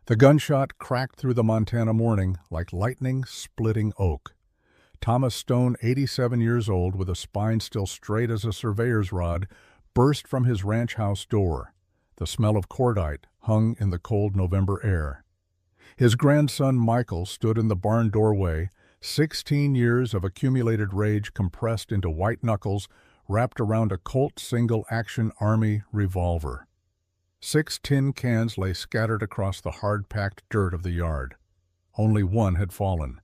The gunshot cracked through the Montana morning like lightning splitting oak. Thomas Stone, 87 years old, with a spine still straight as a surveyor's rod, burst from his ranch house door. The smell of cordite hung in the cold November air. His grandson Michael stood in the barn doorway, 16 years of accumulated rage compressed into white knuckles wrapped around a Colt single-action Army revolver. 6 tin cans lay scattered across the hard-packed dirt of the yard. Only one had fallen.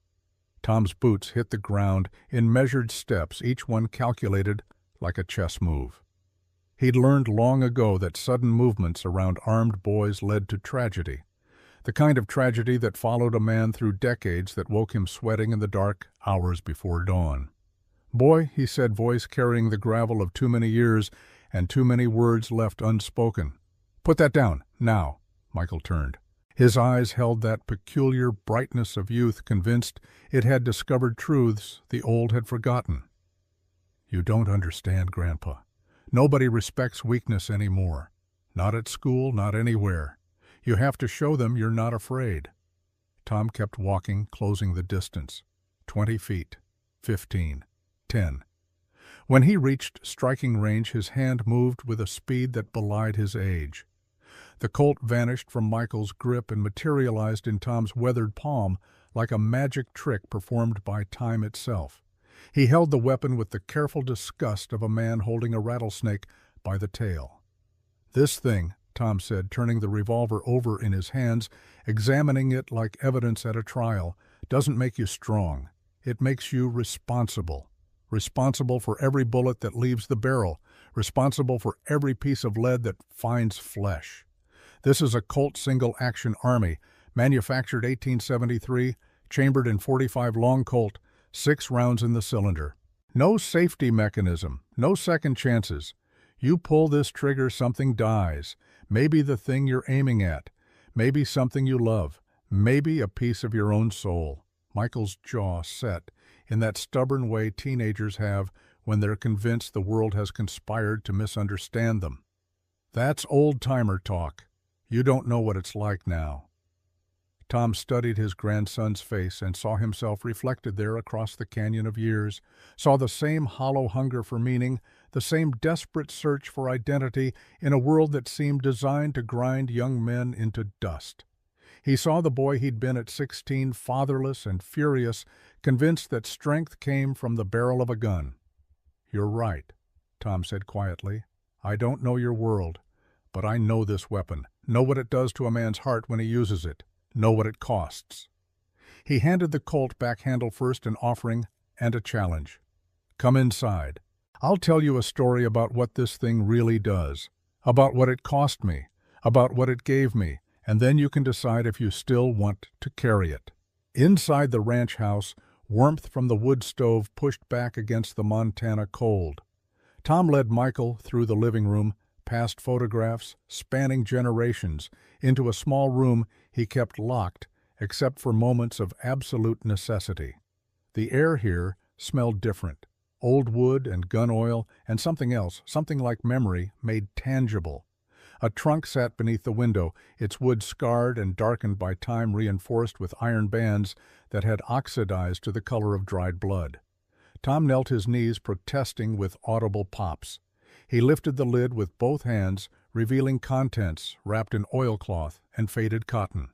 Tom's boots hit the ground in measured steps, each one calculated like a chess move. He'd learned long ago that sudden movements around armed boys led to tragedy, the kind of tragedy that followed a man through decades that woke him sweating in the dark hours before dawn. "Boy," he said, voice carrying the gravel of too many years and too many words left unspoken. "Put that down, now." Michael turned. His eyes held that peculiar brightness of youth convinced it had discovered truths the old had forgotten. "You don't understand, Grandpa. Nobody respects weakness anymore. Not at school, not anywhere. You have to show them you're not afraid." Tom kept walking, closing the distance. 20 feet. 15. 10. When he reached striking range, his hand moved with a speed that belied his age. The Colt vanished from Michael's grip and materialized in Tom's weathered palm like a magic trick performed by time itself. He held the weapon with the careful disgust of a man holding a rattlesnake by the tail. "This thing," Tom said, turning the revolver over in his hands, examining it like evidence at a trial, "doesn't make you strong. It makes you responsible. Responsible for every bullet that leaves the barrel. Responsible for every piece of lead that finds flesh. This is a Colt single-action Army, manufactured 1873, chambered in .45 long Colt, 6 rounds in the cylinder. No safety mechanism, no second chances. You pull this trigger, something dies. Maybe the thing you're aiming at. Maybe something you love. Maybe a piece of your own soul." Michael's jaw set in that stubborn way teenagers have when they're convinced the world has conspired to misunderstand them. "That's old-timer talk. You don't know what it's like now." Tom studied his grandson's face and saw himself reflected there across the canyon of years, saw the same hollow hunger for meaning, the same desperate search for identity in a world that seemed designed to grind young men into dust. He saw the boy he'd been at 16, fatherless and furious, convinced that strength came from the barrel of a gun. "You're right," Tom said quietly. "I don't know your world, but I know this weapon, know what it does to a man's heart when he uses it, know what it costs." He handed the Colt back handle first, an offering and a challenge. "Come inside. I'll tell you a story about what this thing really does, about what it cost me, about what it gave me, and then you can decide if you still want to carry it." Inside the ranch house, warmth from the wood stove pushed back against the Montana cold. Tom led Michael through the living room, past photographs, spanning generations, into a small room he kept locked except for moments of absolute necessity. The air here smelled different. Old wood and gun oil and something else, something like memory, made tangible. A trunk sat beneath the window, its wood scarred and darkened by time, reinforced with iron bands that had oxidized to the color of dried blood. Tom knelt his knees, protesting with audible pops. He lifted the lid with both hands, revealing contents wrapped in oilcloth and faded cotton.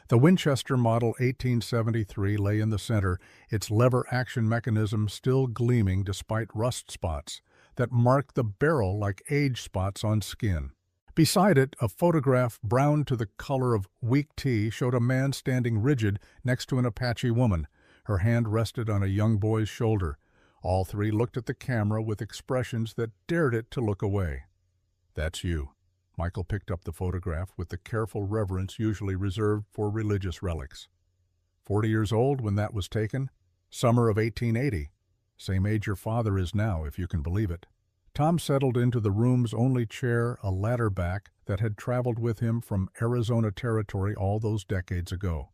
The Winchester Model 1873 lay in the center, its lever-action mechanism still gleaming despite rust spots that marked the barrel like age spots on skin. Beside it, a photograph browned to the color of weak tea showed a man standing rigid next to an Apache woman. Her hand rested on a young boy's shoulder. All three looked at the camera with expressions that dared it to look away. "That's you." Michael picked up the photograph with the careful reverence usually reserved for religious relics. 40 years old when that was taken? Summer of 1880. Same age your father is now, if you can believe it. Tom settled into the room's only chair, a ladder back that had traveled with him from Arizona Territory all those decades ago.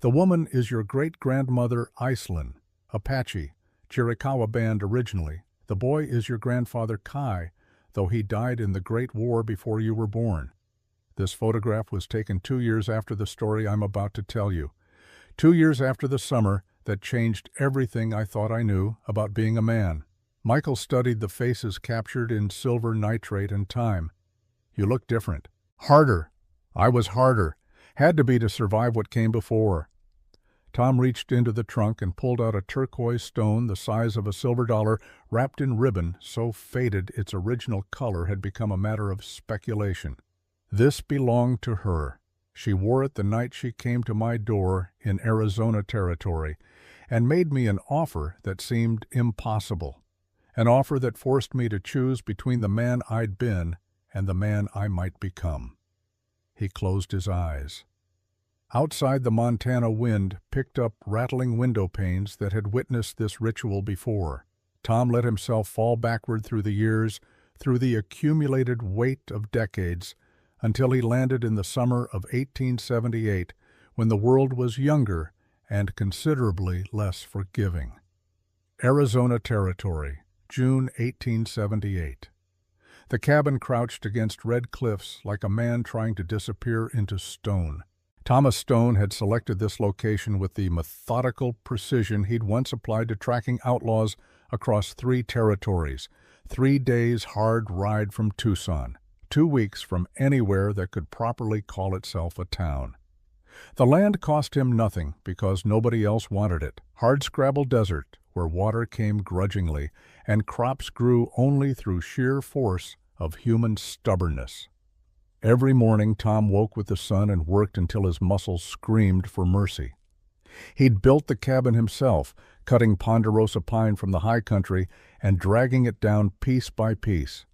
"The woman is your great-grandmother Iceland, Apache, Chiricahua band originally. The boy is your grandfather Kai, though he died in the Great War before you were born." This photograph was taken 2 years after the story I'm about to tell you. 2 years after the summer that changed everything I thought I knew about being a man. Michael studied the faces captured in silver nitrate and time. You look different. Harder. I was harder. Had to be to survive what came before. Tom reached into the trunk and pulled out a turquoise stone the size of a silver dollar, wrapped in ribbon so faded its original color had become a matter of speculation. This belonged to her. She wore it the night she came to my door in Arizona territory and made me an offer that seemed impossible. An offer that forced me to choose between the man I'd been and the man I might become. He closed his eyes. Outside, the Montana wind picked up rattling window panes that had witnessed this ritual before. Tom let himself fall backward through the years, through the accumulated weight of decades, until he landed in the summer of 1878, when the world was younger and considerably less forgiving. Arizona Territory, June 1878. The cabin crouched against red cliffs like a man trying to disappear into stone. Thomas Stone had selected this location with the methodical precision he'd once applied to tracking outlaws across 3 territories. 3 days' hard ride from Tucson. 2 weeks from anywhere that could properly call itself a town. The land cost him nothing because nobody else wanted it. Hardscrabble desert, where water came grudgingly, and crops grew only through sheer force of human stubbornness. Every morning Tom woke with the sun and worked until his muscles screamed for mercy. He'd built the cabin himself, cutting ponderosa pine from the high country and dragging it down piece by piece.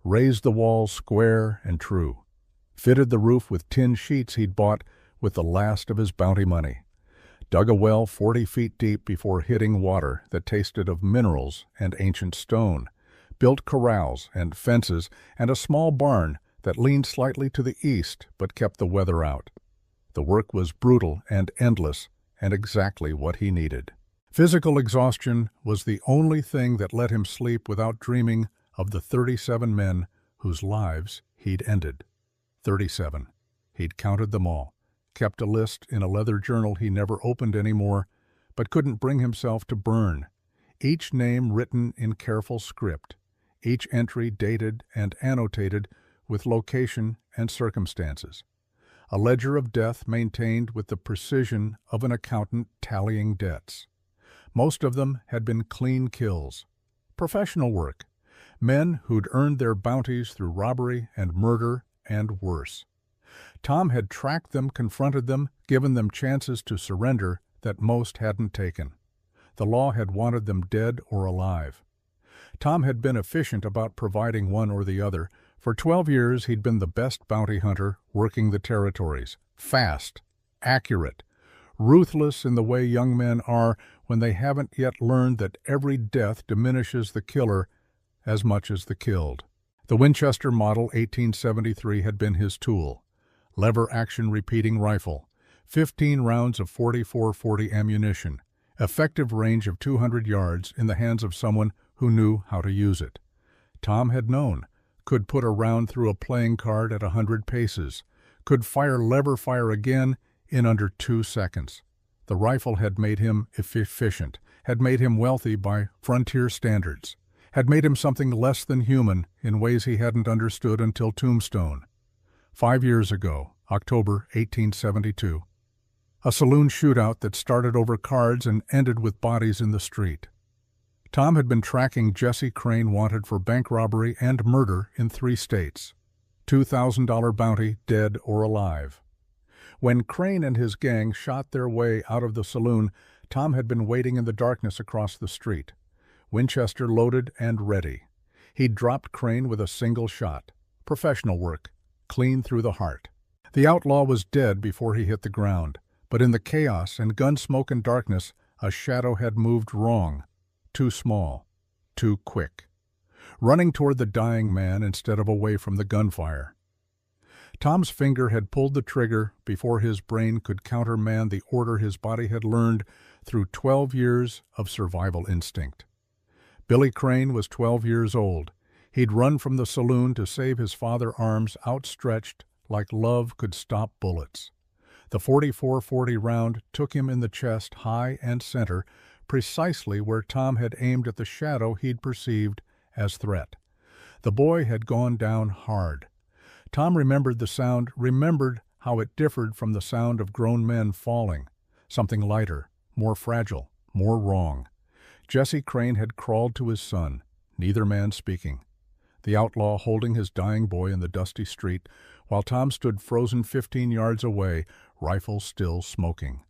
Raised the walls square and true. Fitted the roof with tin sheets he'd bought with the last of his bounty money. Dug a well 40 feet deep before hitting water that tasted of minerals and ancient stone. Built corrals and fences and a small barn that leaned slightly to the east but kept the weather out. The work was brutal and endless and exactly what he needed. Physical exhaustion was the only thing that let him sleep without dreaming of the 37 men whose lives he'd ended. 37. He'd counted them all, kept a list in a leather journal he never opened anymore, but couldn't bring himself to burn. Each name written in careful script, each entry dated and annotated with location and circumstances. A ledger of death maintained with the precision of an accountant tallying debts. Most of them had been clean kills. Professional work. Men who'd earned their bounties through robbery and murder and worse. Tom had tracked them, confronted them, given them chances to surrender that most hadn't taken. The law had wanted them dead or alive. Tom had been efficient about providing one or the other. For 12 years he'd been the best bounty hunter working the territories. Fast, accurate, ruthless in the way young men are when they haven't yet learned that every death diminishes the killer as much as the killed. The Winchester Model 1873 had been his tool. Lever-action repeating rifle, 15 rounds of .44-40 ammunition, effective range of 200 yards in the hands of someone who knew how to use it. Tom had known, could put a round through a playing card at 100 paces, could fire lever fire again in under 2 seconds. The rifle had made him efficient, had made him wealthy by frontier standards, had made him something less than human in ways he hadn't understood until Tombstone. 5 years ago, October 1872. A saloon shootout that started over cards and ended with bodies in the street. Tom had been tracking Jesse Crane, wanted for bank robbery and murder in 3 states. $2,000 bounty, dead or alive. When Crane and his gang shot their way out of the saloon, Tom had been waiting in the darkness across the street. Winchester loaded and ready. He'd dropped Crane with a single shot. Professional work, clean through the heart. The outlaw was dead before he hit the ground, but in the chaos and gun smoke and darkness, a shadow had moved wrong. Too small, too quick. Running toward the dying man instead of away from the gunfire. Tom's finger had pulled the trigger before his brain could countermand the order his body had learned through 12 years of survival instinct. Billy Crane was 12 years old. He'd run from the saloon to save his father's arms outstretched like love could stop bullets. The 44-40 round took him in the chest, high and center, precisely where Tom had aimed at the shadow he'd perceived as threat. The boy had gone down hard. Tom remembered the sound, remembered how it differed from the sound of grown men falling. Something lighter, more fragile, more wrong. Jesse Crane had crawled to his son, neither man speaking. The outlaw holding his dying boy in the dusty street, while Tom stood frozen 15 yards away, rifle still smoking.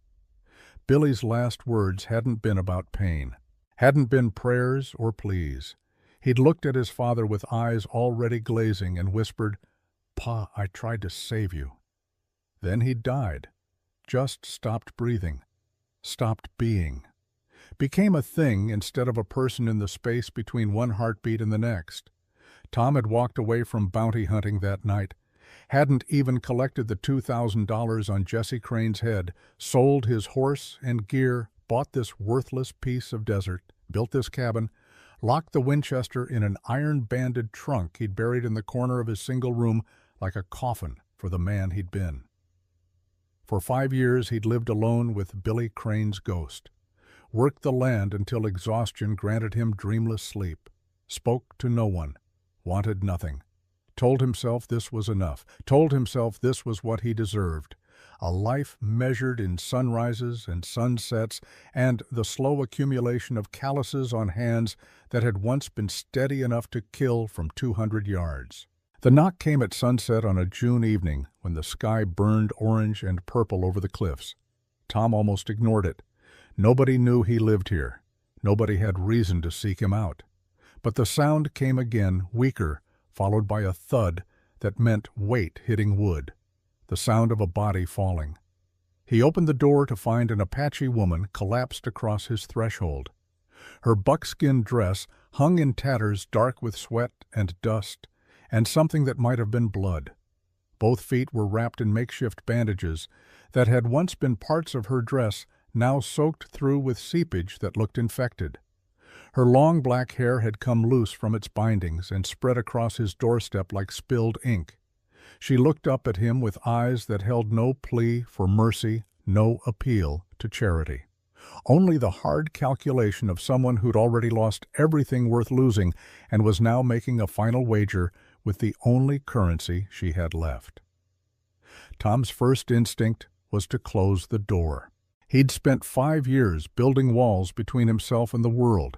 Billy's last words hadn't been about pain, hadn't been prayers or pleas. He'd looked at his father with eyes already glazing and whispered, "Pa, I tried to save you." Then he'd died, just stopped breathing, stopped being. Became a thing instead of a person in the space between one heartbeat and the next. Tom had walked away from bounty hunting that night, hadn't even collected the $2,000 on Jesse Crane's head, sold his horse and gear, bought this worthless piece of desert, built this cabin, locked the Winchester in an iron-banded trunk he'd buried in the corner of his single room like a coffin for the man he'd been. For 5 years he'd lived alone with Billy Crane's ghost, worked the land until exhaustion granted him dreamless sleep, spoke to no one, wanted nothing, told himself this was enough, told himself this was what he deserved, a life measured in sunrises and sunsets and the slow accumulation of calluses on hands that had once been steady enough to kill from 200 yards. The knock came at sunset on a June evening when the sky burned orange and purple over the cliffs. Tom almost ignored it. Nobody knew he lived here. Nobody had reason to seek him out. But the sound came again, weaker, followed by a thud that meant weight hitting wood, the sound of a body falling. He opened the door to find an Apache woman collapsed across his threshold. Her buckskin dress hung in tatters dark with sweat and dust, and something that might have been blood. Both feet were wrapped in makeshift bandages that had once been parts of her dress, now soaked through with seepage that looked infected. Her long black hair had come loose from its bindings and spread across his doorstep like spilled ink. She looked up at him with eyes that held no plea for mercy, no appeal to charity. Only the hard calculation of someone who'd already lost everything worth losing and was now making a final wager with the only currency she had left. Tom's first instinct was to close the door. He'd spent 5 years building walls between himself and the world,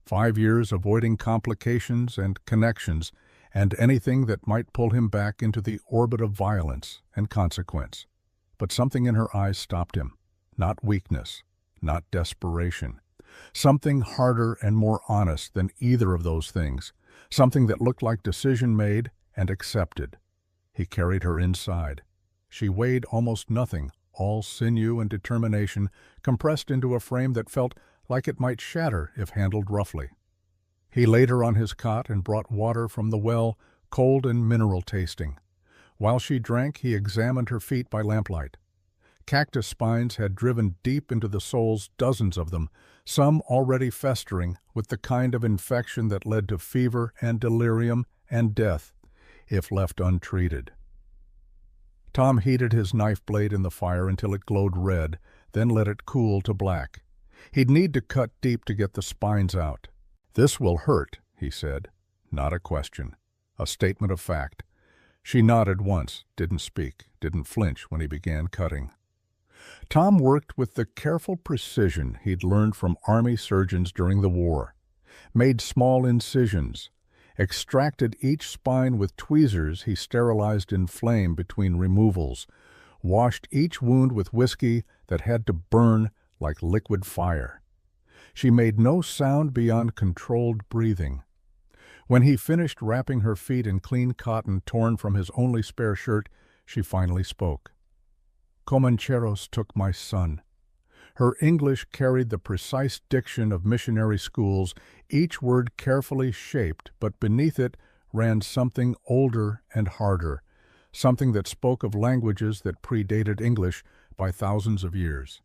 5 years avoiding complications and connections and anything that might pull him back into the orbit of violence and consequence. But something in her eyes stopped him. Not weakness, not desperation. Something harder and more honest than either of those things. Something that looked like decision made and accepted. He carried her inside. She weighed almost nothing, all sinew and determination, compressed into a frame that felt like it might shatter if handled roughly. He laid her on his cot and brought water from the well, cold and mineral tasting. While she drank, he examined her feet by lamplight. Cactus spines had driven deep into the soles, dozens of them, some already festering with the kind of infection that led to fever and delirium and death if left untreated. Tom heated his knife blade in the fire until it glowed red, then let it cool to black. He'd need to cut deep to get the spines out. "This will hurt," he said. Not a question. A statement of fact. She nodded once, didn't speak, didn't flinch when he began cutting. Tom worked with the careful precision he'd learned from army surgeons during the war, made small incisions, extracted each spine with tweezers he sterilized in flame between removals, washed each wound with whiskey that had to burn like liquid fire. She made no sound beyond controlled breathing. When he finished wrapping her feet in clean cotton torn from his only spare shirt, she finally spoke. "Comancheros took my son." Her English carried the precise diction of missionary schools, each word carefully shaped, but beneath it ran something older and harder, something that spoke of languages that predated English by thousands of years.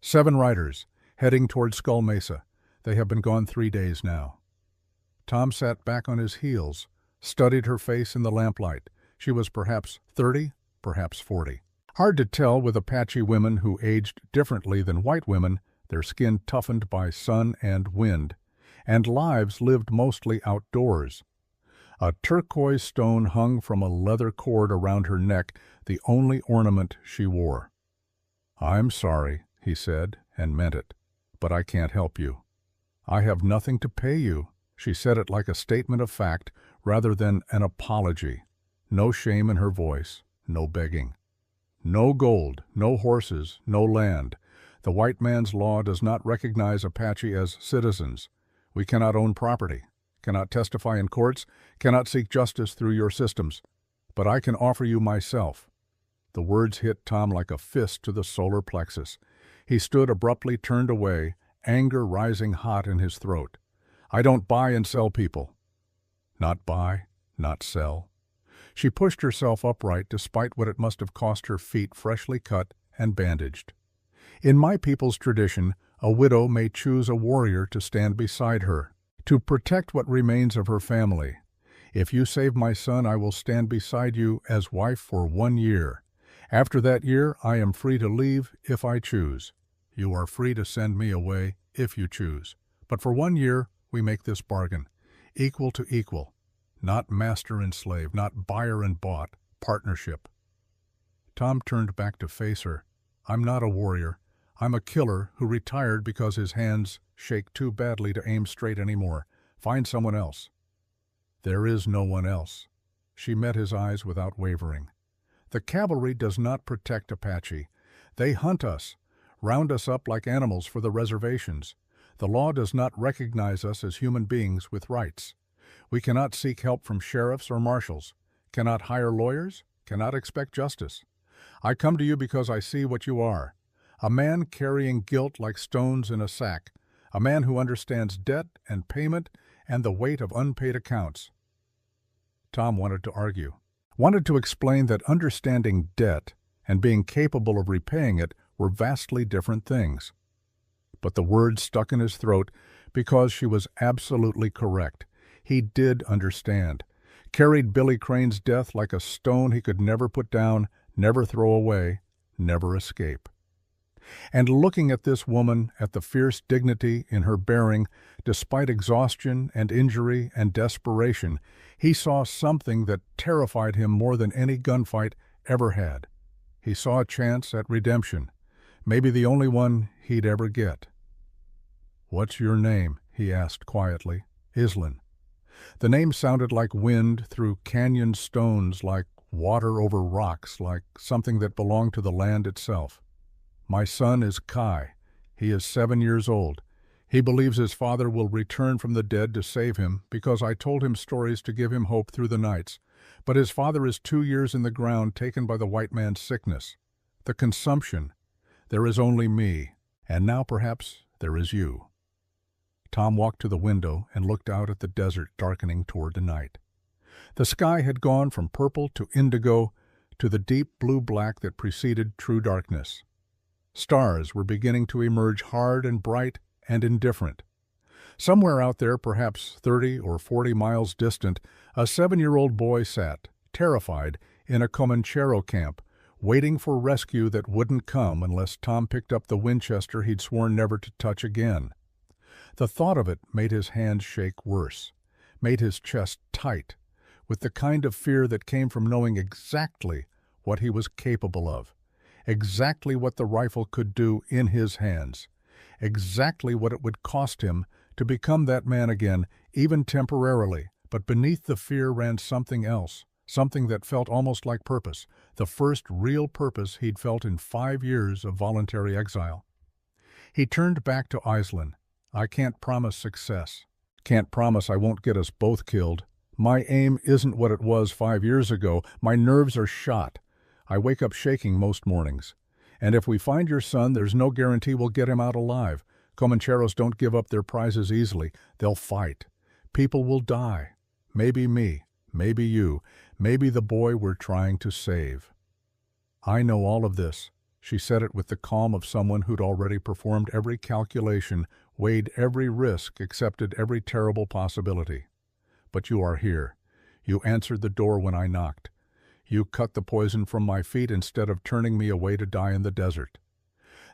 7 riders, heading toward Skull Mesa. They have been gone 3 days now. Tom sat back on his heels, studied her face in the lamplight. She was perhaps 30, perhaps 40. Hard to tell with Apache women who aged differently than white women, their skin toughened by sun and wind, and lives lived mostly outdoors. A turquoise stone hung from a leather cord around her neck, the only ornament she wore. "I'm sorry," he said, and meant it, "but I can't help you." "I have nothing to pay you." She said it like a statement of fact rather than an apology. No shame in her voice, no begging. "No gold, no horses, no land. The white man's law does not recognize Apache as citizens. We cannot own property, cannot testify in courts, cannot seek justice through your systems. But I can offer you myself." The words hit Tom like a fist to the solar plexus. He stood abruptly turned away, anger rising hot in his throat. "I don't buy and sell people." Not buy, not sell. She pushed herself upright despite what it must have cost her feet freshly cut and bandaged. "In my people's tradition, a widow may choose a warrior to stand beside her, to protect what remains of her family. If you save my son, I will stand beside you as wife for 1 year. After that year, I am free to leave if I choose. You are free to send me away if you choose. But for 1 year, we make this bargain, equal to equal, not master and slave, not buyer and bought, partnership." Tom turned back to face her. "I'm not a warrior. I'm a killer who retired because his hands shake too badly to aim straight anymore. Find someone else." "There is no one else." She met his eyes without wavering. "The cavalry does not protect Apache. They hunt us, round us up like animals for the reservations. The law does not recognize us as human beings with rights. We cannot seek help from sheriffs or marshals, cannot hire lawyers, cannot expect justice. I come to you because I see what you are. A man carrying guilt like stones in a sack, a man who understands debt and payment and the weight of unpaid accounts." Tom wanted to argue, wanted to explain that understanding debt and being capable of repaying it were vastly different things. But the words stuck in his throat because she was absolutely correct. He did understand, carried Billy Crane's death like a stone he could never put down, never throw away, never escape. And looking at this woman, at the fierce dignity in her bearing, despite exhaustion and injury and desperation, he saw something that terrified him more than any gunfight ever had. He saw a chance at redemption, maybe the only one he'd ever get. "What's your name?" he asked quietly. "Islin." The name sounded like wind through canyon stones, like water over rocks, like something that belonged to the land itself. "My son is Kai. He is 7 years old. He believes his father will return from the dead to save him because I told him stories to give him hope through the nights. But his father is 2 years in the ground, taken by the white man's sickness, the consumption. There is only me, and now perhaps there is you." Tom walked to the window and looked out at the desert darkening toward the night. The sky had gone from purple to indigo to the deep blue-black that preceded true darkness. Stars were beginning to emerge hard and bright and indifferent. Somewhere out there, perhaps 30 or 40 miles distant, a 7-year-old boy sat, terrified, in a Comanchero camp, waiting for rescue that wouldn't come unless Tom picked up the Winchester he'd sworn never to touch again. The thought of it made his hands shake worse, made his chest tight, with the kind of fear that came from knowing exactly what he was capable of, exactly what the rifle could do in his hands, exactly what it would cost him to become that man again, even temporarily. But beneath the fear ran something else, something that felt almost like purpose, the first real purpose he'd felt in 5 years of voluntary exile. He turned back to Islin. "I can't promise success. Can't promise I won't get us both killed. My aim isn't what it was 5 years ago. My nerves are shot. I wake up shaking most mornings. And if we find your son, there's no guarantee we'll get him out alive. Comancheros don't give up their prizes easily. They'll fight. People will die. Maybe me, maybe you, maybe the boy we're trying to save." "I know all of this." She said it with the calm of someone who'd already performed every calculation, weighed every risk, accepted every terrible possibility. "But you are here. You answered the door when I knocked. You cut the poison from my feet instead of turning me away to die in the desert.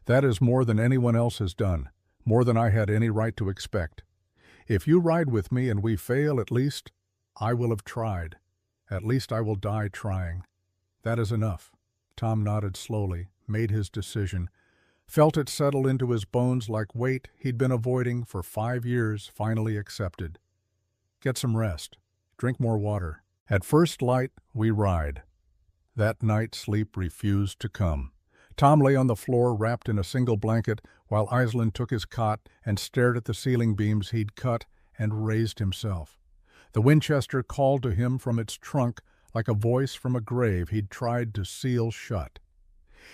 That is more than anyone else has done, more than I had any right to expect. If you ride with me and we fail, at least I will have tried. At least I will die trying. That is enough." Tom nodded slowly, made his decision, felt it settle into his bones like weight he'd been avoiding for 5 years, finally accepted. "Get some rest. Drink more water. At first light, we ride." That night sleep refused to come. Tom lay on the floor wrapped in a single blanket while Iselin took his cot and stared at the ceiling beams he'd cut and raised himself. The Winchester called to him from its trunk like a voice from a grave he'd tried to seal shut.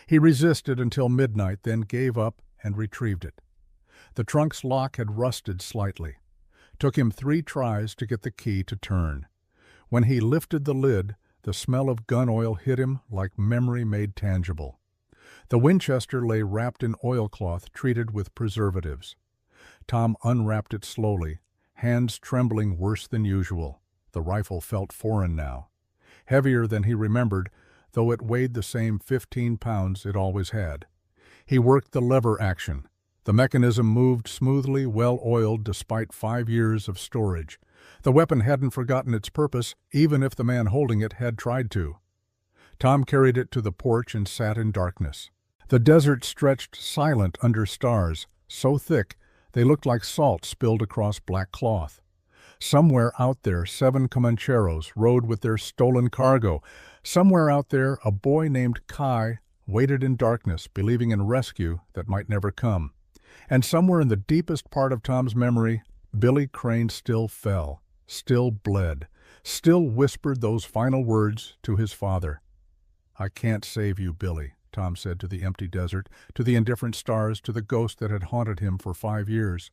He resisted until midnight, then gave up and retrieved it. The trunk's lock had rusted slightly. Took him 3 tries to get the key to turn. When he lifted the lid, the smell of gun oil hit him like memory made tangible. The Winchester lay wrapped in oilcloth treated with preservatives. Tom unwrapped it slowly, hands trembling worse than usual. The rifle felt foreign now. Heavier than he remembered, though it weighed the same 15 pounds it always had. He worked the lever action. The mechanism moved smoothly, well-oiled despite 5 years of storage. The weapon hadn't forgotten its purpose, even if the man holding it had tried to. Tom carried it to the porch and sat in darkness. The desert stretched silent under stars, so thick they looked like salt spilled across black cloth. Somewhere out there 7 Comancheros rode with their stolen cargo. Somewhere out there a boy named Kai waited in darkness, believing in rescue that might never come. And somewhere in the deepest part of Tom's memory, Billy Crane still fell, still bled, still whispered those final words to his father. "I can't save you, Billy," Tom said to the empty desert, to the indifferent stars, to the ghost that had haunted him for 5 years.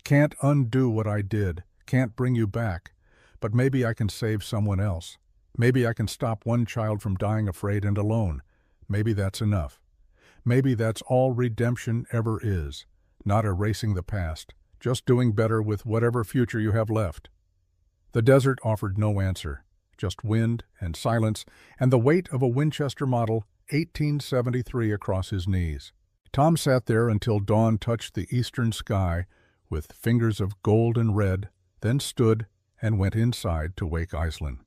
"Can't undo what I did, can't bring you back, but maybe I can save someone else. Maybe I can stop one child from dying afraid and alone. Maybe that's enough. Maybe that's all redemption ever is, not erasing the past, just doing better with whatever future you have left." The desert offered no answer, just wind and silence and the weight of a Winchester Model 1873 across his knees. Tom sat there until dawn touched the eastern sky with fingers of gold and red, then stood and went inside to wake Iselin.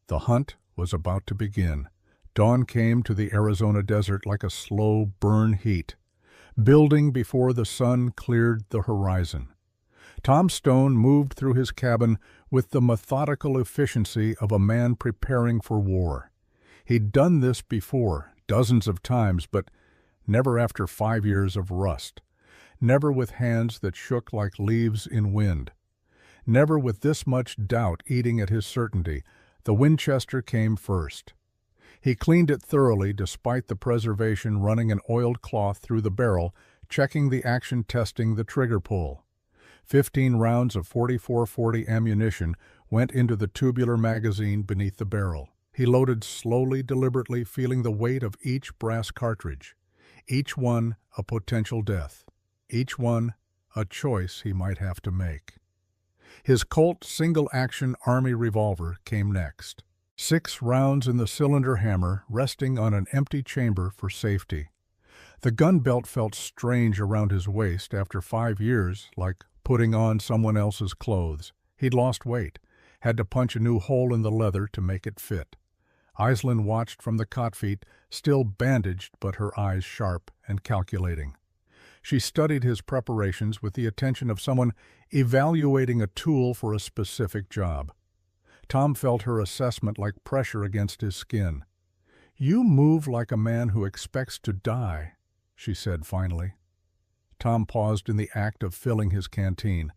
The hunt was about to begin. Dawn came to the Arizona desert like a slow burn heat, building before the sun cleared the horizon. Tom Stone moved through his cabin with the methodical efficiency of a man preparing for war. He'd done this before, dozens of times, but never after 5 years of rust. Never with hands that shook like leaves in wind. Never with this much doubt eating at his certainty. The Winchester came first. He cleaned it thoroughly despite the preservation, running an oiled cloth through the barrel, checking the action, testing the trigger pull. 15 rounds of .44-40 ammunition went into the tubular magazine beneath the barrel. He loaded slowly, deliberately, feeling the weight of each brass cartridge. Each one a potential death. Each one a choice he might have to make. His Colt single-action Army revolver came next. 6 rounds in the cylinder hammer, resting on an empty chamber for safety. The gun belt felt strange around his waist after 5 years, like putting on someone else's clothes. He'd lost weight, had to punch a new hole in the leather to make it fit. Iselin watched from the cot feet, still bandaged but her eyes sharp and calculating. She studied his preparations with the attention of someone evaluating a tool for a specific job. Tom felt her assessment like pressure against his skin. "You move like a man who expects to die," she said finally. Tom paused in the act of filling his canteen.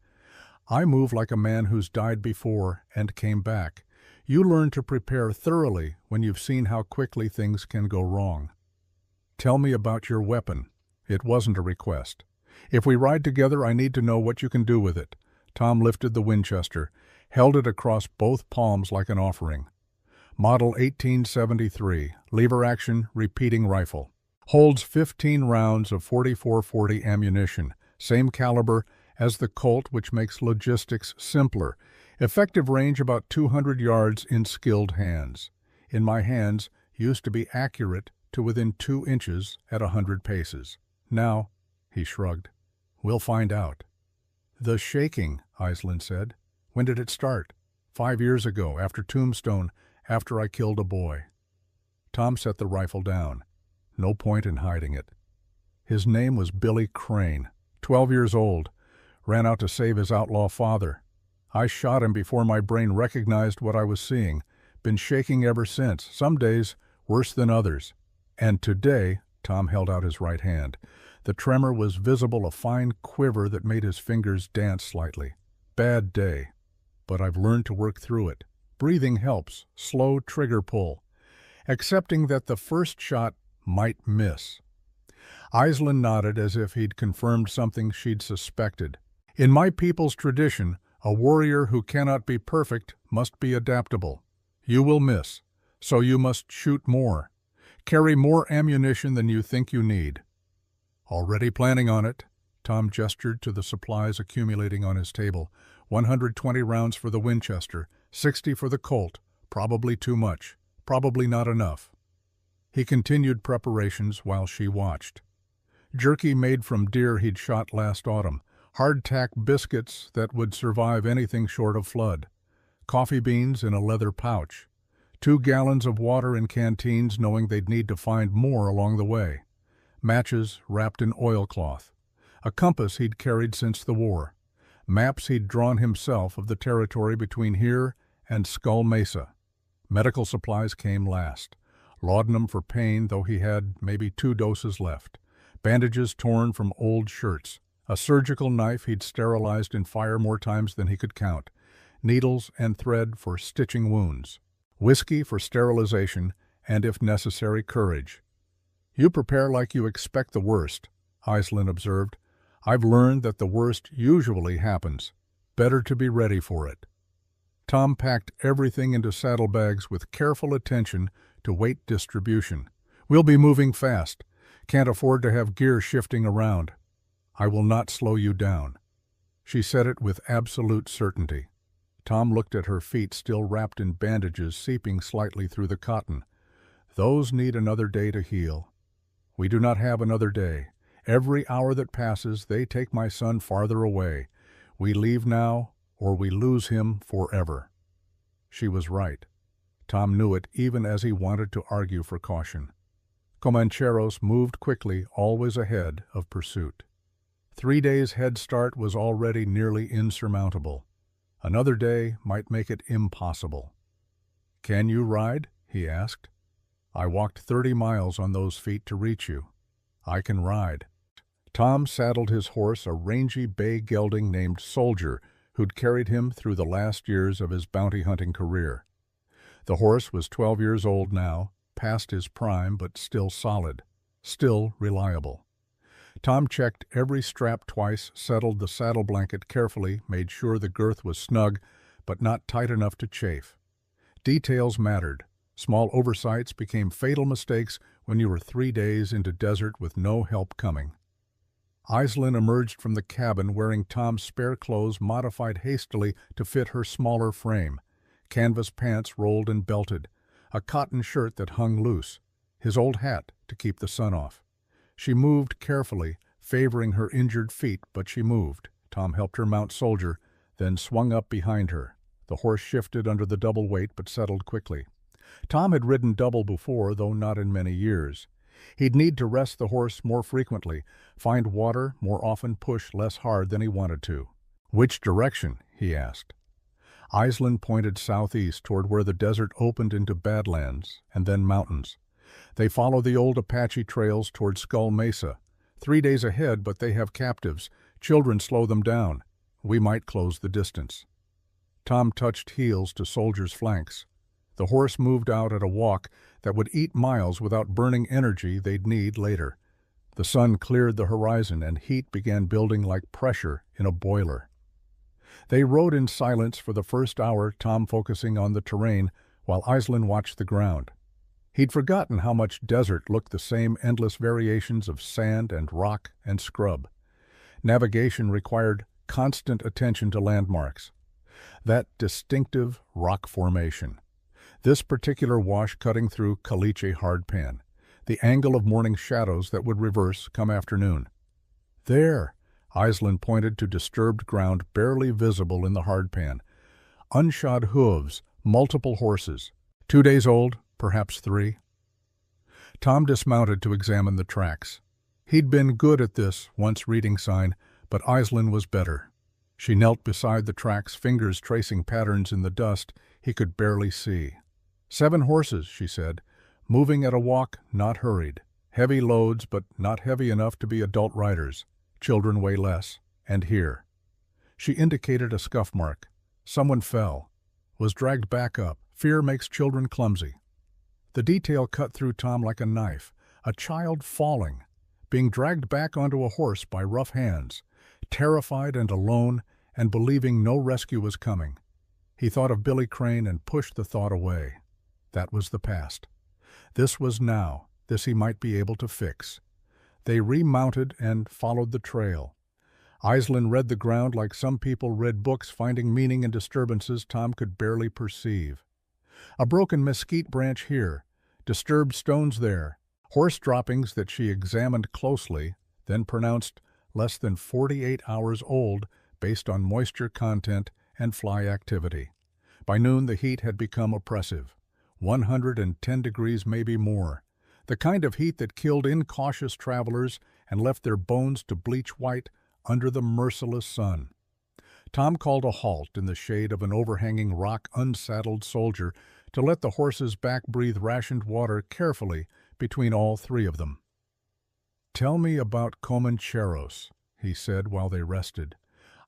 "I move like a man who's died before and came back. You learn to prepare thoroughly when you've seen how quickly things can go wrong. Tell me about your weapon." It wasn't a request. "If we ride together, I need to know what you can do with it." Tom lifted the Winchester, held it across both palms like an offering. Model 1873, lever action, repeating rifle. Holds 15 rounds of .44-40 ammunition, same caliber as the Colt, which makes logistics simpler. Effective range about 200 yards in skilled hands. in my hands used to be accurate to within 2 inches at 100 paces. Now, he shrugged, we'll find out. The shaking, Iceland said. When did it start? 5 years ago, after Tombstone, after I killed a boy. Tom set the rifle down. No point in hiding it. His name was Billy Crane, 12 years old, ran out to save his outlaw father. I shot him before my brain recognized what I was seeing. Been shaking ever since, some days worse than others. And today, Tom held out his right hand. The tremor was visible, a fine quiver that made his fingers dance slightly. Bad day. But I've learned to work through it. Breathing helps, slow trigger pull. Accepting that the first shot might miss. Iceland nodded as if he'd confirmed something she'd suspected. In my people's tradition, a warrior who cannot be perfect must be adaptable. You will miss, so you must shoot more. Carry more ammunition than you think you need. Already planning on it, Tom gestured to the supplies accumulating on his table. 120 rounds for the Winchester, 60 for the Colt, probably too much, probably not enough. He continued preparations while she watched. Jerky made from deer he'd shot last autumn, hardtack biscuits that would survive anything short of flood, coffee beans in a leather pouch, 2 gallons of water in canteens knowing they'd need to find more along the way, matches wrapped in oilcloth, a compass he'd carried since the war, maps he'd drawn himself of the territory between here and Skull Mesa. Medical supplies came last. Laudanum for pain, though he had maybe 2 doses left. Bandages torn from old shirts. A surgical knife he'd sterilized in fire more times than he could count. Needles and thread for stitching wounds. Whiskey for sterilization, and if necessary, courage. You prepare like you expect the worst, Iceland observed. I've learned that the worst usually happens. Better to be ready for it. Tom packed everything into saddlebags with careful attention to weight distribution. We'll be moving fast. Can't afford to have gear shifting around. I will not slow you down. She said it with absolute certainty. Tom looked at her feet still wrapped in bandages seeping slightly through the cotton. Those need another day to heal. We do not have another day. Every hour that passes, they take my son farther away. We leave now, or we lose him forever. She was right. Tom knew it even as he wanted to argue for caution. Comancheros moved quickly, always ahead of pursuit. 3 days' head start was already nearly insurmountable. Another day might make it impossible. Can you ride? He asked. I walked 30 miles on those feet to reach you. I can ride. Tom saddled his horse, a rangy bay gelding named Soldier, who'd carried him through the last years of his bounty hunting career. The horse was 12 years old now, past his prime, but still solid, still reliable. Tom checked every strap twice, settled the saddle blanket carefully, made sure the girth was snug, but not tight enough to chafe. Details mattered. Small oversights became fatal mistakes when you were 3 days into desert with no help coming. Iceland emerged from the cabin wearing Tom's spare clothes modified hastily to fit her smaller frame. Canvas pants rolled and belted, a cotton shirt that hung loose, his old hat to keep the sun off. She moved carefully, favoring her injured feet, but she moved. Tom helped her mount Soldier, then swung up behind her. The horse shifted under the double weight but settled quickly. Tom had ridden double before, though not in many years. He'd need to rest the horse more frequently, find water more often, push less hard than he wanted to. Which direction? He asked. Iceland pointed southeast toward where the desert opened into badlands and then mountains. They follow the old Apache trails toward Skull Mesa. 3 days ahead, but they have captives. Children slow them down. We might close the distance. Tom touched heels to Soldier's flanks. The horse moved out at a walk that would eat miles without burning energy they'd need later. The sun cleared the horizon and heat began building like pressure in a boiler. They rode in silence for the first hour, Tom focusing on the terrain while Iceland watched the ground. He'd forgotten how much desert looked the same, endless variations of sand and rock and scrub. Navigation required constant attention to landmarks. That distinctive rock formation. This particular wash cutting through caliche hardpan, the angle of morning shadows that would reverse come afternoon. There, Iselin pointed to disturbed ground barely visible in the hardpan. Unshod hooves, multiple horses. 2 days old, perhaps 3. Tom dismounted to examine the tracks. He'd been good at this, once reading sign, but Iselin was better. She knelt beside the tracks, fingers tracing patterns in the dust he could barely see. 7 horses, she said, moving at a walk, not hurried. Heavy loads, but not heavy enough to be adult riders. Children weigh less. And here. She indicated a scuff mark. Someone fell. Was dragged back up. Fear makes children clumsy. The detail cut through Tom like a knife. A child falling, being dragged back onto a horse by rough hands, terrified and alone and believing no rescue was coming. He thought of Billy Crane and pushed the thought away. That was the past. This was now. This he might be able to fix. They remounted and followed the trail. Iselin read the ground like some people read books, finding meaning in disturbances Tom could barely perceive. A broken mesquite branch here, disturbed stones there, horse droppings that she examined closely, then pronounced less than 48 hours old based on moisture content and fly activity. By noon the heat had become oppressive. 110 degrees, maybe more. The kind of heat that killed incautious travelers and left their bones to bleach white under the merciless sun. Tom called a halt in the shade of an overhanging rock, unsaddled soldier, to let the horses' back breathe rationed water carefully between all 3 of them. "Tell me about Comancheros," he said while they rested.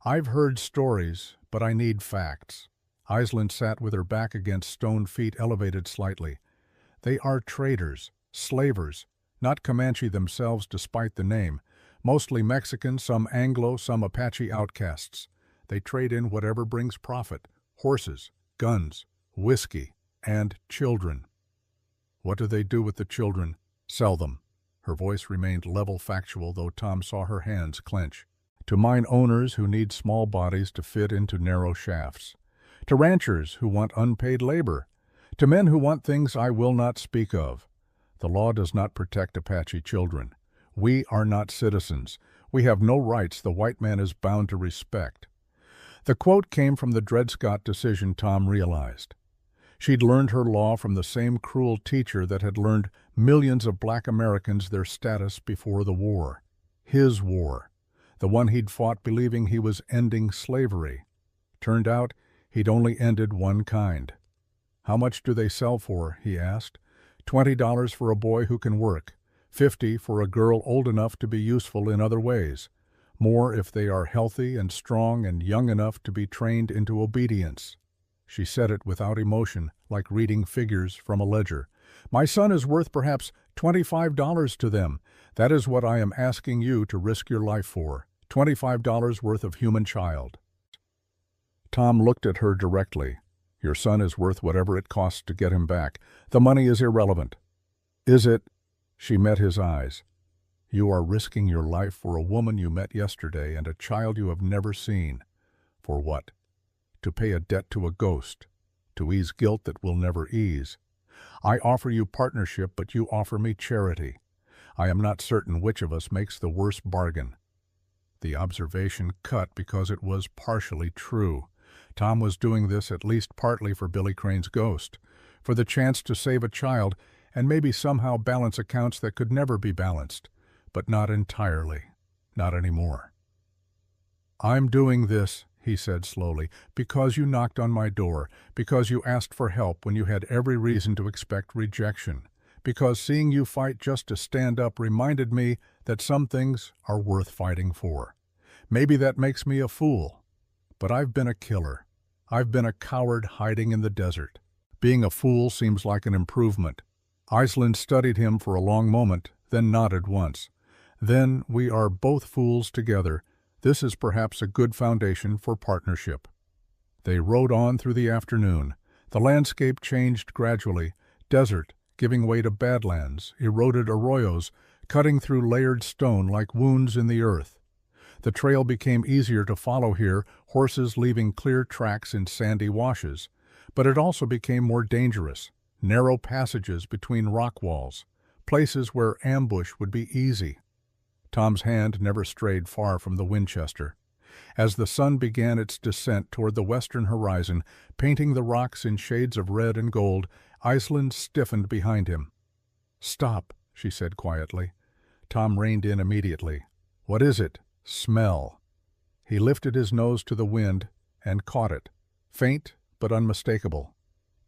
"I've heard stories, but I need facts." Iselin sat with her back against stone, feet elevated slightly. "They are traders, slavers, not Comanche themselves despite the name. Mostly Mexican, some Anglo, some Apache outcasts. They trade in whatever brings profit: horses, guns, whiskey, and children." "What do they do with the children?" "Sell them." Her voice remained level, factual, though Tom saw her hands clench. "To mine owners who need small bodies to fit into narrow shafts. To ranchers who want unpaid labor. To men who want things I will not speak of. The law does not protect Apache children. We are not citizens. We have no rights the white man is bound to respect." The quote came from the Dred Scott decision, Tom realized. She'd learned her law from the same cruel teacher that had learned millions of black Americans their status before the war. His war. The one he'd fought believing he was ending slavery. Turned out he'd only ended one kind. "How much do they sell for?" he asked. $20 for a boy who can work. 50 for a girl old enough to be useful in other ways. More if they are healthy and strong and young enough to be trained into obedience. She said it without emotion, like reading figures from a ledger. "My son is worth perhaps $25 to them. That is what I am asking you to risk your life for. $25 worth of human child." Tom looked at her directly. "Your son is worth whatever it costs to get him back. The money is irrelevant." "Is it?" She met his eyes. "You are risking your life for a woman you met yesterday and a child you have never seen. For what? To pay a debt to a ghost. To ease guilt that will never ease. I offer you partnership, but you offer me charity. I am not certain which of us makes the worse bargain." The observation cut because it was partially true. Tom was doing this at least partly for Billy Crane's ghost, for the chance to save a child and maybe somehow balance accounts that could never be balanced, but not entirely, not anymore. "I'm doing this," he said slowly, "because you knocked on my door, because you asked for help when you had every reason to expect rejection, because seeing you fight just to stand up reminded me that some things are worth fighting for. Maybe that makes me a fool, but I've been a killer. I've been a coward hiding in the desert. Being a fool seems like an improvement." Iselin studied him for a long moment, then nodded once. "Then we are both fools together. This is perhaps a good foundation for partnership." They rode on through the afternoon. The landscape changed gradually. Desert, giving way to badlands, eroded arroyos, cutting through layered stone like wounds in the earth. The trail became easier to follow here, horses leaving clear tracks in sandy washes. But it also became more dangerous. Narrow passages between rock walls, places where ambush would be easy. Tom's hand never strayed far from the Winchester. As the sun began its descent toward the western horizon, painting the rocks in shades of red and gold, Iceland stiffened behind him. "Stop," she said quietly. Tom reined in immediately. "What is it?" "Smell." He lifted his nose to the wind and caught it, faint but unmistakable.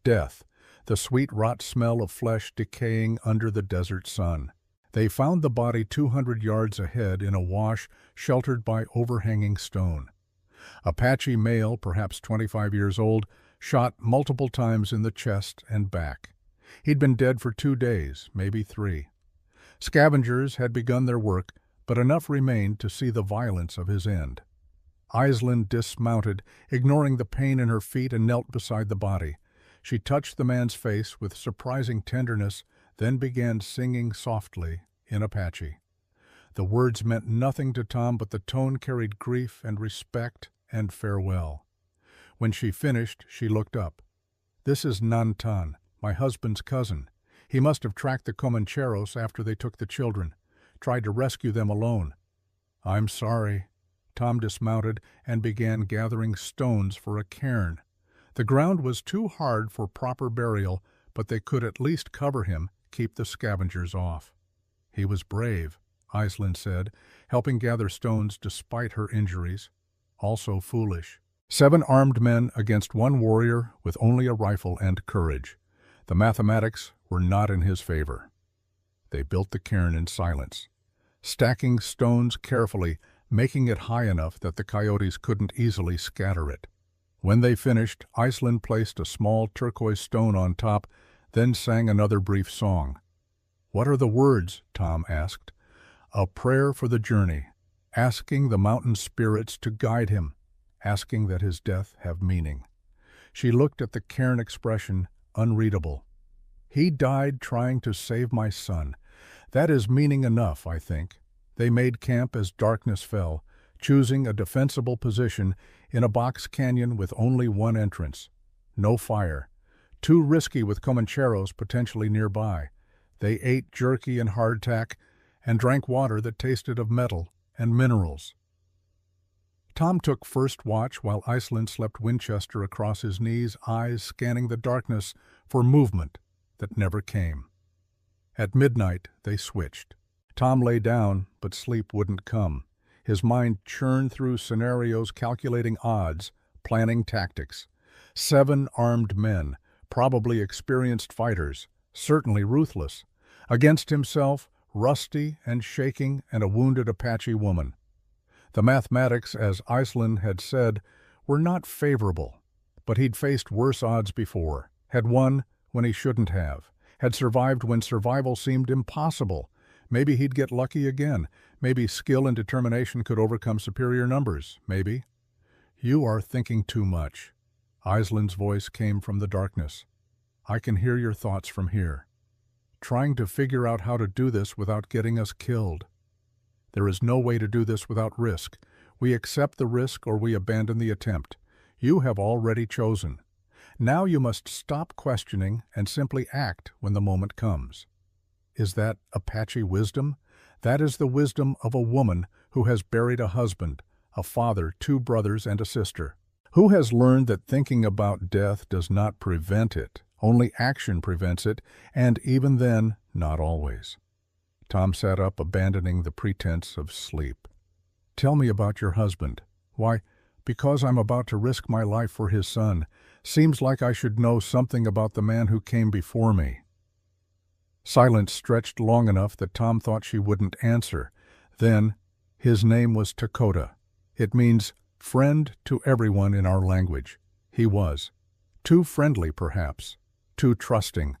Death, the sweet rot smell of flesh decaying under the desert sun. They found the body 200 yards ahead in a wash sheltered by overhanging stone. Apache male, perhaps 25 years old, shot multiple times in the chest and back. He'd been dead for 2 days, maybe 3. Scavengers had begun their work, but enough remained to see the violence of his end. Iceland dismounted, ignoring the pain in her feet, and knelt beside the body. She touched the man's face with surprising tenderness, then began singing softly in Apache. The words meant nothing to Tom, but the tone carried grief and respect and farewell. When she finished, she looked up. "This is Nantan, my husband's cousin. He must have tracked the Comancheros after they took the children, tried to rescue them alone." "I'm sorry." Tom dismounted and began gathering stones for a cairn. The ground was too hard for proper burial, but they could at least cover him, keep the scavengers off. "He was brave," Iceland said, helping gather stones despite her injuries. "Also foolish." 7 armed men against 1 warrior with only a rifle and courage. The mathematics were not in his favor. They built the cairn in silence, stacking stones carefully, making it high enough that the coyotes couldn't easily scatter it. When they finished, Iceland placed a small turquoise stone on top, then sang another brief song. "What are the words?" Tom asked. "A prayer for the journey, asking the mountain spirits to guide him, asking that his death have meaning." She looked at the cairn expression, unreadable. "He died trying to save my son. That is meaning enough, I think." They made camp as darkness fell, choosing a defensible position in a box canyon with only 1 entrance. No fire. Too risky with Comancheros potentially nearby. They ate jerky and hardtack and drank water that tasted of metal and minerals. Tom took first watch while Iceland slept Winchester across his knees, eyes scanning the darkness for movement that never came. At midnight, they switched. Tom lay down, but sleep wouldn't come. His mind churned through scenarios, calculating odds, planning tactics. 7 armed men, probably experienced fighters, certainly ruthless. Against himself, rusty and shaking, and a wounded Apache woman. The mathematics, as Iceland had said, were not favorable, but he'd faced worse odds before, had won when he shouldn't have, had survived when survival seemed impossible. Maybe he'd get lucky again. Maybe skill and determination could overcome superior numbers. Maybe. "You are thinking too much." Iceland's voice came from the darkness. "I can hear your thoughts from here. Trying to figure out how to do this without getting us killed. There is no way to do this without risk. We accept the risk or we abandon the attempt. You have already chosen. Now you must stop questioning and simply act when the moment comes." Is that Apache wisdom? That is the wisdom of a woman who has buried a husband, a father, 2 brothers, and a sister. Who has learned that thinking about death does not prevent it, only action prevents it, and even then, not always. Tom sat up, abandoning the pretense of sleep. "Tell me about your husband." "Why, because I'm about to risk my life for his son. Seems like I should know something about the man who came before me." Silence stretched long enough that Tom thought she wouldn't answer. Then, "His name was Takota. It means friend to everyone in our language. He was. Too friendly, perhaps. Too trusting.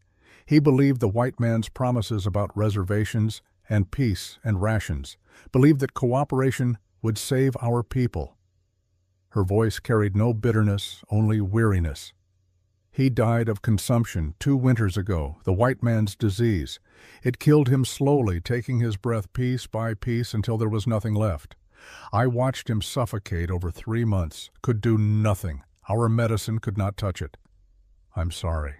He believed the white man's promises about reservations and peace and rations. Believed that cooperation would save our people." Her voice carried no bitterness, only weariness. "He died of consumption 2 winters ago, the white man's disease. It killed him slowly, taking his breath piece by piece until there was nothing left. I watched him suffocate over 3 months, could do nothing. Our medicine could not touch it." I'm sorry.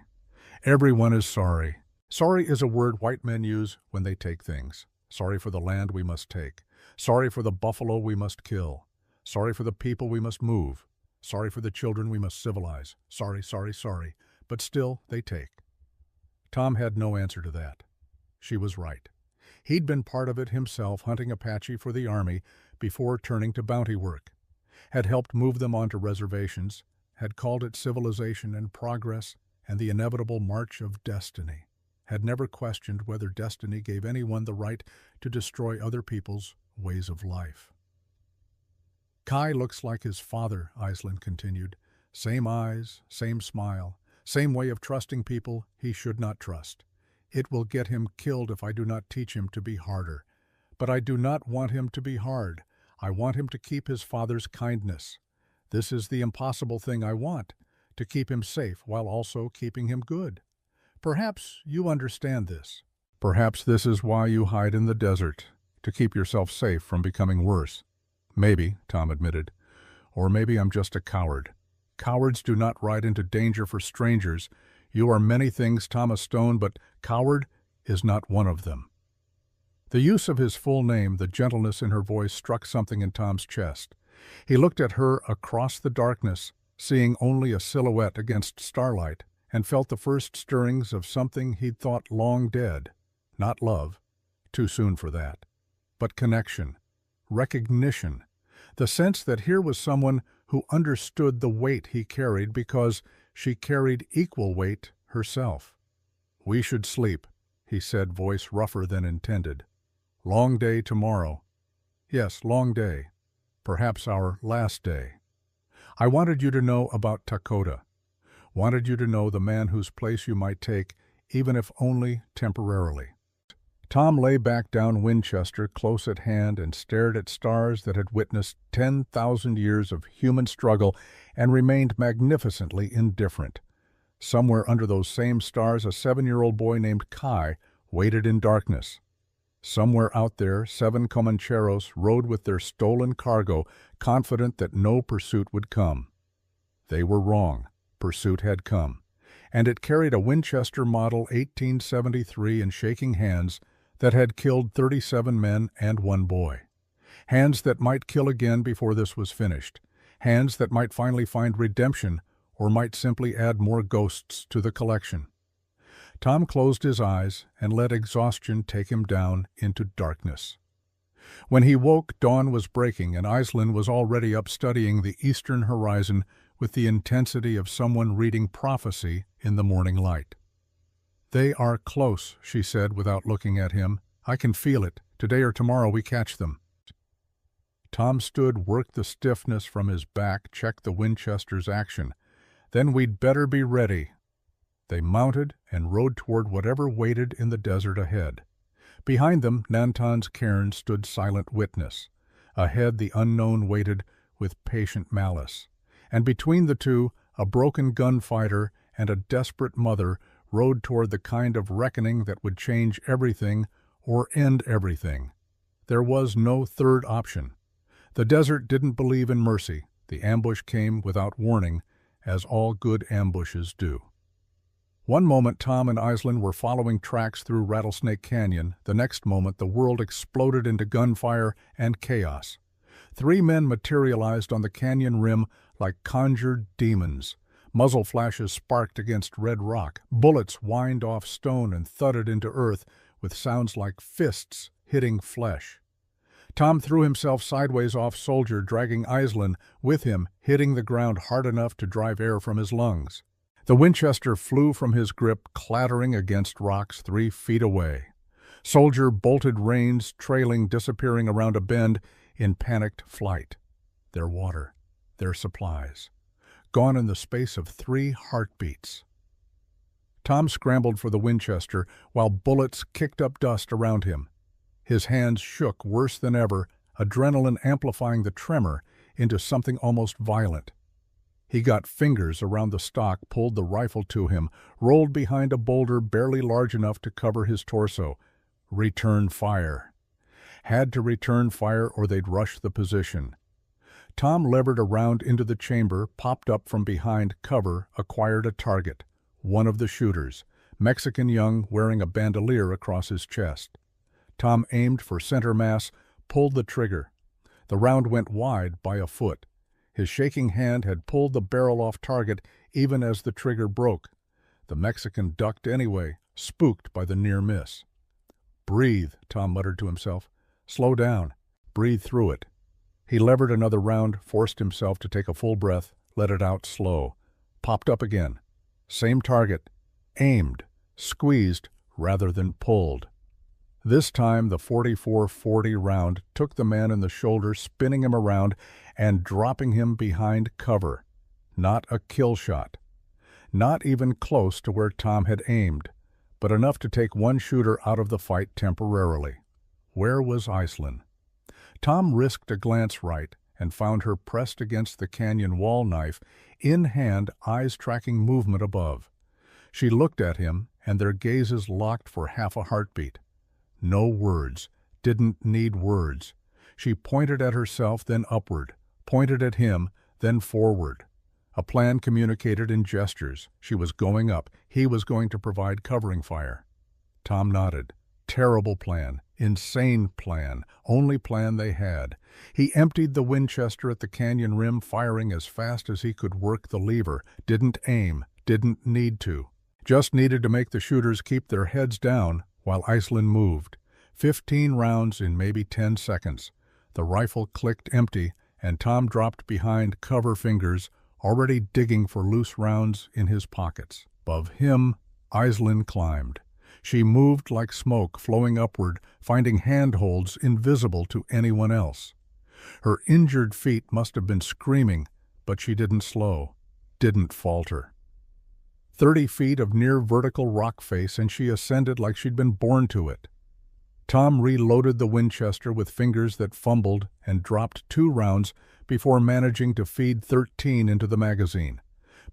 Everyone is sorry. Sorry is a word white men use when they take things. Sorry for the land we must take. Sorry for the buffalo we must kill. Sorry for the people we must move. Sorry for the children we must civilize. Sorry, sorry, sorry. But still, they take. Tom had no answer to that. She was right. He'd been part of it himself, hunting Apache for the Army before turning to bounty work. Had helped move them onto reservations, had called it civilization and progress and the inevitable march of destiny. Had never questioned whether destiny gave anyone the right to destroy other people's ways of life. Kai looks like his father, Iceland continued. Same eyes, same smile, same way of trusting people he should not trust. It will get him killed if I do not teach him to be harder. But I do not want him to be hard. I want him to keep his father's kindness. This is the impossible thing I want, to keep him safe while also keeping him good. Perhaps you understand this. Perhaps this is why you hide in the desert, to keep yourself safe from becoming worse. Maybe, Tom admitted. Or maybe I'm just a coward. Cowards do not ride into danger for strangers. You are many things, Thomas Stone, but coward is not one of them. The use of his full name, the gentleness in her voice, struck something in Tom's chest. He looked at her across the darkness, seeing only a silhouette against starlight, and felt the first stirrings of something he'd thought long dead. Not love, too soon for that, but connection, recognition, the sense that here was someone who understood the weight he carried because she carried equal weight herself. We should sleep, he said, voice rougher than intended. Long day tomorrow. Yes, long day. Perhaps our last day. I wanted you to know about Dakota. Wanted you to know the man whose place you might take, even if only temporarily. Tom lay back down Winchester close at hand and stared at stars that had witnessed 10,000 years of human struggle and remained magnificently indifferent. Somewhere under those same stars, a 7-year-old boy named Kai waited in darkness. Somewhere out there, 7 Comancheros rode with their stolen cargo, confident that no pursuit would come. They were wrong. Pursuit had come, and it carried a Winchester Model 1873 in shaking hands that had killed 37 men and 1 boy. Hands that might kill again before this was finished. Hands that might finally find redemption or might simply add more ghosts to the collection. Tom closed his eyes and let exhaustion take him down into darkness. When he woke, dawn was breaking, and Iceland was already up studying the eastern horizon with the intensity of someone reading prophecy in the morning light. They are close, she said without looking at him. I can feel it. Today or tomorrow we catch them. Tom stood, worked the stiffness from his back, checked the Winchester's action. Then we'd better be ready. They mounted and rode toward whatever waited in the desert ahead. Behind them, Nanton's cairn stood silent witness. Ahead, the unknown waited with patient malice. And between the two, a broken gunfighter and a desperate mother rode toward the kind of reckoning that would change everything or end everything. There was no third option. The desert didn't believe in mercy. The ambush came without warning, as all good ambushes do. One moment Tom and Iceland were following tracks through Rattlesnake Canyon. The next moment the world exploded into gunfire and chaos. 3 men materialized on the canyon rim like conjured demons. Muzzle flashes sparked against red rock. Bullets whined off stone and thudded into earth with sounds like fists hitting flesh. Tom threw himself sideways off Soldier, dragging Iceland with him, hitting the ground hard enough to drive air from his lungs. The Winchester flew from his grip, clattering against rocks 3 feet away. Soldier bolted reins, trailing, disappearing around a bend in panicked flight. Their water, their supplies, gone in the space of 3 heartbeats. Tom scrambled for the Winchester while bullets kicked up dust around him. His hands shook worse than ever, adrenaline amplifying the tremor into something almost violent. He got fingers around the stock, pulled the rifle to him, rolled behind a boulder barely large enough to cover his torso. Return fire. Had to return fire or they'd rush the position. Tom levered around into the chamber, popped up from behind cover, acquired a target. one of the shooters, Mexican young, wearing a bandolier across his chest. Tom aimed for center mass, pulled the trigger. The round went wide by a foot. His shaking hand had pulled the barrel off target even as the trigger broke. The Mexican ducked anyway, spooked by the near miss. "Breathe," Tom muttered to himself. "Slow down. Breathe through it." He levered another round, forced himself to take a full breath, let it out slow. Popped up again. Same target. Aimed. Squeezed rather than pulled. This time the .44-40 round took the man in the shoulder, spinning him around and dropping him behind cover. Not a kill shot. Not even close to where Tom had aimed, but enough to take one shooter out of the fight temporarily. Where was Iselin? Tom risked a glance right and found her pressed against the canyon wall, knife in hand, eyes tracking movement above. She looked at him, and their gazes locked for half a heartbeat. No words. Didn't need words. She pointed at herself, then upward, pointed at him, then forward. A plan communicated in gestures. She was going up. He was going to provide covering fire. Tom nodded. Terrible plan. Insane plan. Only plan they had. He emptied the Winchester at the canyon rim, firing as fast as he could work the lever. Didn't aim. Didn't need to. Just needed to make the shooters keep their heads down while Iselin moved. 15 rounds in maybe 10 seconds. The rifle clicked empty, and Tom dropped behind cover fingers, already digging for loose rounds in his pockets. Above him, Iselin climbed. She moved like smoke, flowing upward, finding handholds invisible to anyone else. Her injured feet must have been screaming, but she didn't slow, didn't falter. 30 feet of near vertical rock face, and she ascended like she'd been born to it. Tom reloaded the Winchester with fingers that fumbled and dropped 2 rounds before managing to feed 13 into the magazine.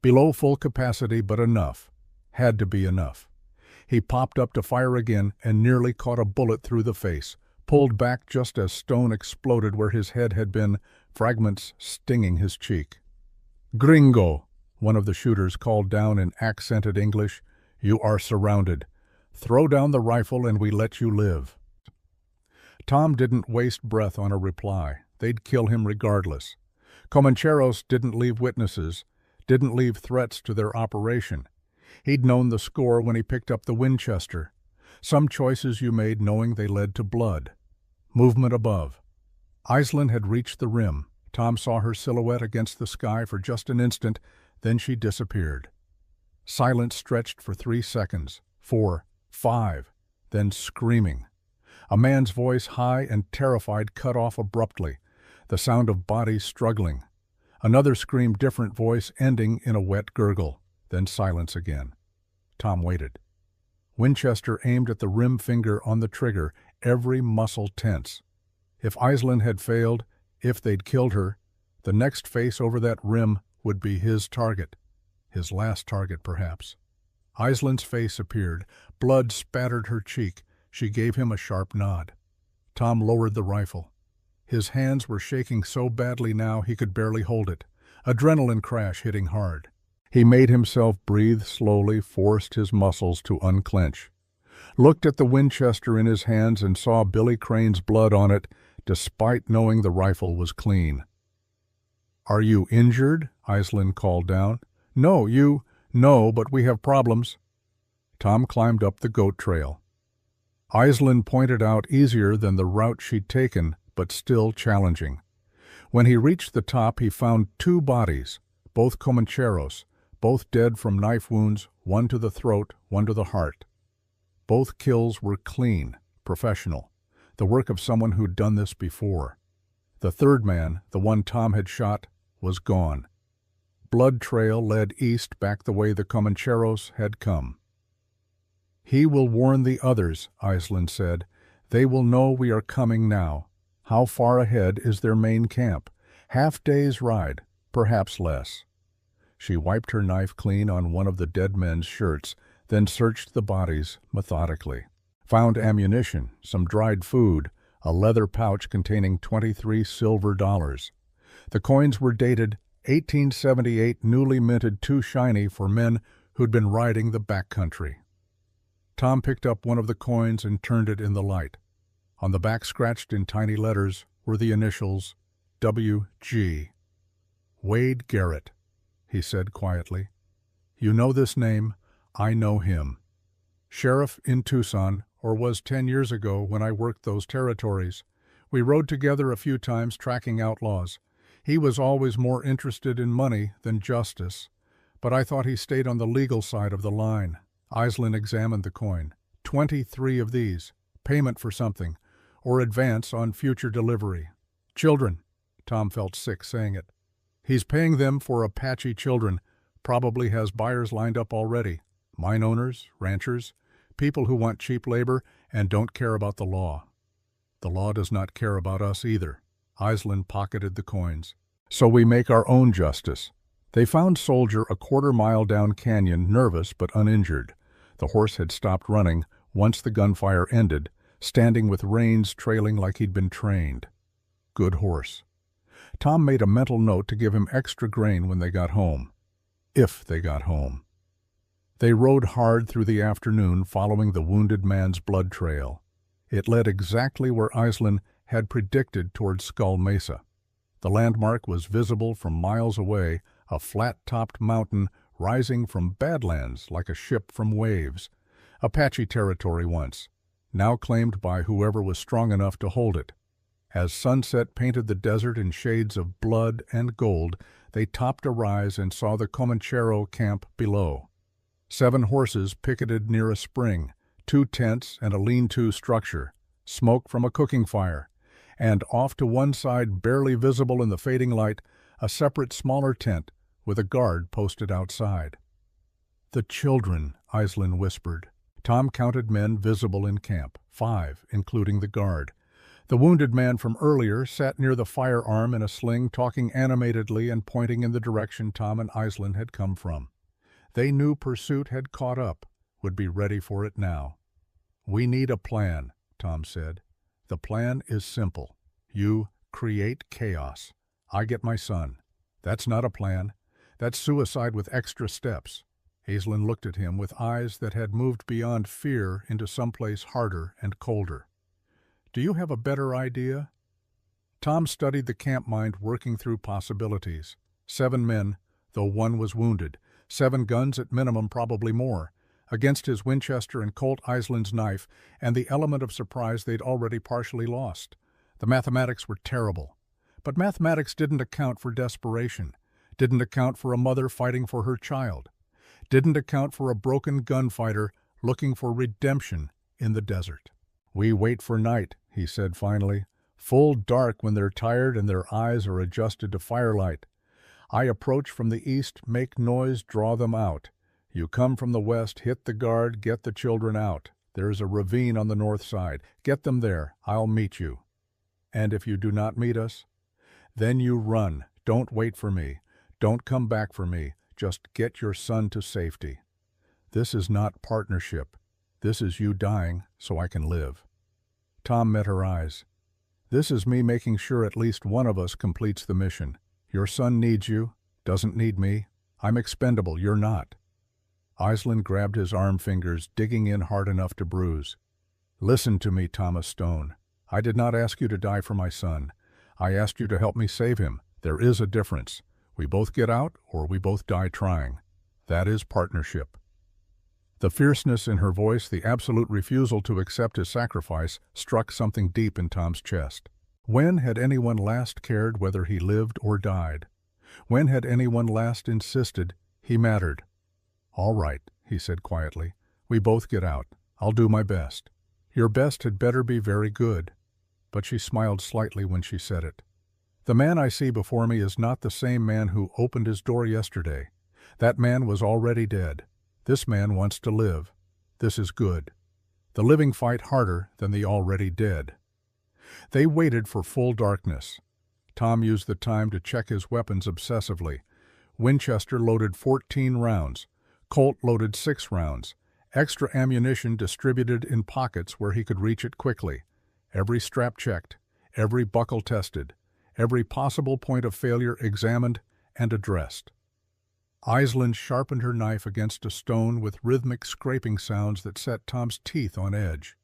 Below full capacity, but enough. Had to be enough. He popped up to fire again and nearly caught a bullet through the face, pulled back just as stone exploded where his head had been, fragments stinging his cheek. "Gringo," one of the shooters called down in accented English. "You are surrounded. Throw down the rifle and we let you live." Tom didn't waste breath on a reply. They'd kill him regardless. Comancheros didn't leave witnesses, didn't leave threats to their operation. He'd known the score when he picked up the Winchester. Some choices you made knowing they led to blood. Movement above. Iselin had reached the rim. Tom saw her silhouette against the sky for just an instant, then she disappeared. Silence stretched for 3 seconds, 4, 5, then screaming. A man's voice, high and terrified, cut off abruptly, the sound of bodies struggling. Another scream, different voice, ending in a wet gurgle, then silence again. Tom waited. Winchester aimed at the rim finger on the trigger, every muscle tense. If Iselin had failed, if they'd killed her, the next face over that rim would be his target. His last target, perhaps. Iselin's face appeared. Blood spattered her cheek. She gave him a sharp nod. Tom lowered the rifle. His hands were shaking so badly now he could barely hold it. Adrenaline crash hitting hard. He made himself breathe slowly, forced his muscles to unclench. Looked at the Winchester in his hands and saw Billy Crane's blood on it, despite knowing the rifle was clean. "Are you injured?" Iselin called down. "No, you—" "No, but we have problems." Tom climbed up the goat trail. Iselin pointed out easier than the route she'd taken, but still challenging. When he reached the top, he found 2 bodies, both Comancheros, both dead from knife wounds, one to the throat, one to the heart. Both kills were clean, professional, the work of someone who'd done this before. The third man, the one Tom had shot, was gone. Blood trail led east back the way the Comancheros had come. "He will warn the others," Iselin said. "They will know we are coming now. How far ahead is their main camp? Half-day's ride, perhaps less." She wiped her knife clean on one of the dead men's shirts, then searched the bodies methodically. Found ammunition, some dried food, a leather pouch containing 23 silver dollars. The coins were dated 1878, newly minted, too shiny for men who'd been riding the back country. Tom picked up one of the coins and turned it in the light. On the back, scratched in tiny letters, were the initials W.G. "Wade Garrett," he said quietly. "You know this name, I know him. Sheriff in Tucson, or was 10 years ago when I worked those territories. We rode together a few times tracking outlaws. He was always more interested in money than justice, but I thought he stayed on the legal side of the line." Aislinn examined the coin. 23 of these, payment for something, or advance on future delivery. Children. Tom felt sick saying it. He's paying them for Apache children, probably has buyers lined up already. Mine owners, ranchers, people who want cheap labor and don't care about the law. The law does not care about us either. Aislinn pocketed the coins. So we make our own justice. They found Soldier a quarter-mile down canyon, nervous but uninjured. The horse had stopped running once the gunfire ended, standing with reins trailing like he'd been trained. Good horse. Tom made a mental note to give him extra grain when they got home. If they got home. They rode hard through the afternoon, following the wounded man's blood trail. It led exactly where Aislinn had predicted toward Skull Mesa. The landmark was visible from miles away, a flat-topped mountain rising from badlands like a ship from waves. Apache territory once, now claimed by whoever was strong enough to hold it. As sunset painted the desert in shades of blood and gold, they topped a rise and saw the Comanchero camp below. 7 horses picketed near a spring, 2 tents and a lean-to structure, smoke from a cooking fire, and off to one side, barely visible in the fading light, a separate smaller tent with a guard posted outside. "The children," Aislinn whispered. Tom counted men visible in camp, 5, including the guard. The wounded man from earlier sat near the firearm in a sling, talking animatedly and pointing in the direction Tom and Aislinn had come from. They knew pursuit had caught up, would be ready for it now. "We need a plan," Tom said. "The plan is simple. You create chaos. I get my son. That's not a plan. That's suicide with extra steps." Aislinn looked at him with eyes that had moved beyond fear into someplace harder and colder. "Do you have a better idea?" Tom studied the camp mind, working through possibilities. 7 men, though 1 was wounded. 7 guns at minimum, probably more. Against his Winchester and Colt, Aislinn's knife, and the element of surprise they'd already partially lost. The mathematics were terrible. But mathematics didn't account for desperation, didn't account for a mother fighting for her child, didn't account for a broken gunfighter looking for redemption in the desert. "We wait for night," he said finally. "Full dark when they're tired and their eyes are adjusted to firelight. I approach from the east, make noise, draw them out. You come from the west, hit the guard, get the children out. There's a ravine on the north side. Get them there. I'll meet you. And if you do not meet us, then you run. Don't wait for me. Don't come back for me. Just get your son to safety. This is not partnership. This is you dying so I can live." Tom met her eyes. "This is me making sure at least one of us completes the mission. Your son needs you, doesn't need me. I'm expendable, you're not." Aislinn grabbed his arm fingers, digging in hard enough to bruise. "Listen to me, Thomas Stone. I did not ask you to die for my son. I asked you to help me save him. There is a difference. We both get out, or we both die trying. That is partnership." The fierceness in her voice, the absolute refusal to accept his sacrifice, struck something deep in Tom's chest. When had anyone last cared whether he lived or died? When had anyone last insisted he mattered? "All right," he said quietly. "We both get out. I'll do my best." "Your best had better be very good." But she smiled slightly when she said it. "The man I see before me is not the same man who opened his door yesterday. That man was already dead. This man wants to live. This is good. The living fight harder than the already dead." They waited for full darkness. Tom used the time to check his weapons obsessively. Winchester loaded 14 rounds. Colt loaded 6 rounds. Extra ammunition distributed in pockets where he could reach it quickly. Every strap checked, every buckle tested, every possible point of failure examined and addressed. Aislinn sharpened her knife against a stone with rhythmic scraping sounds that set Tom's teeth on edge.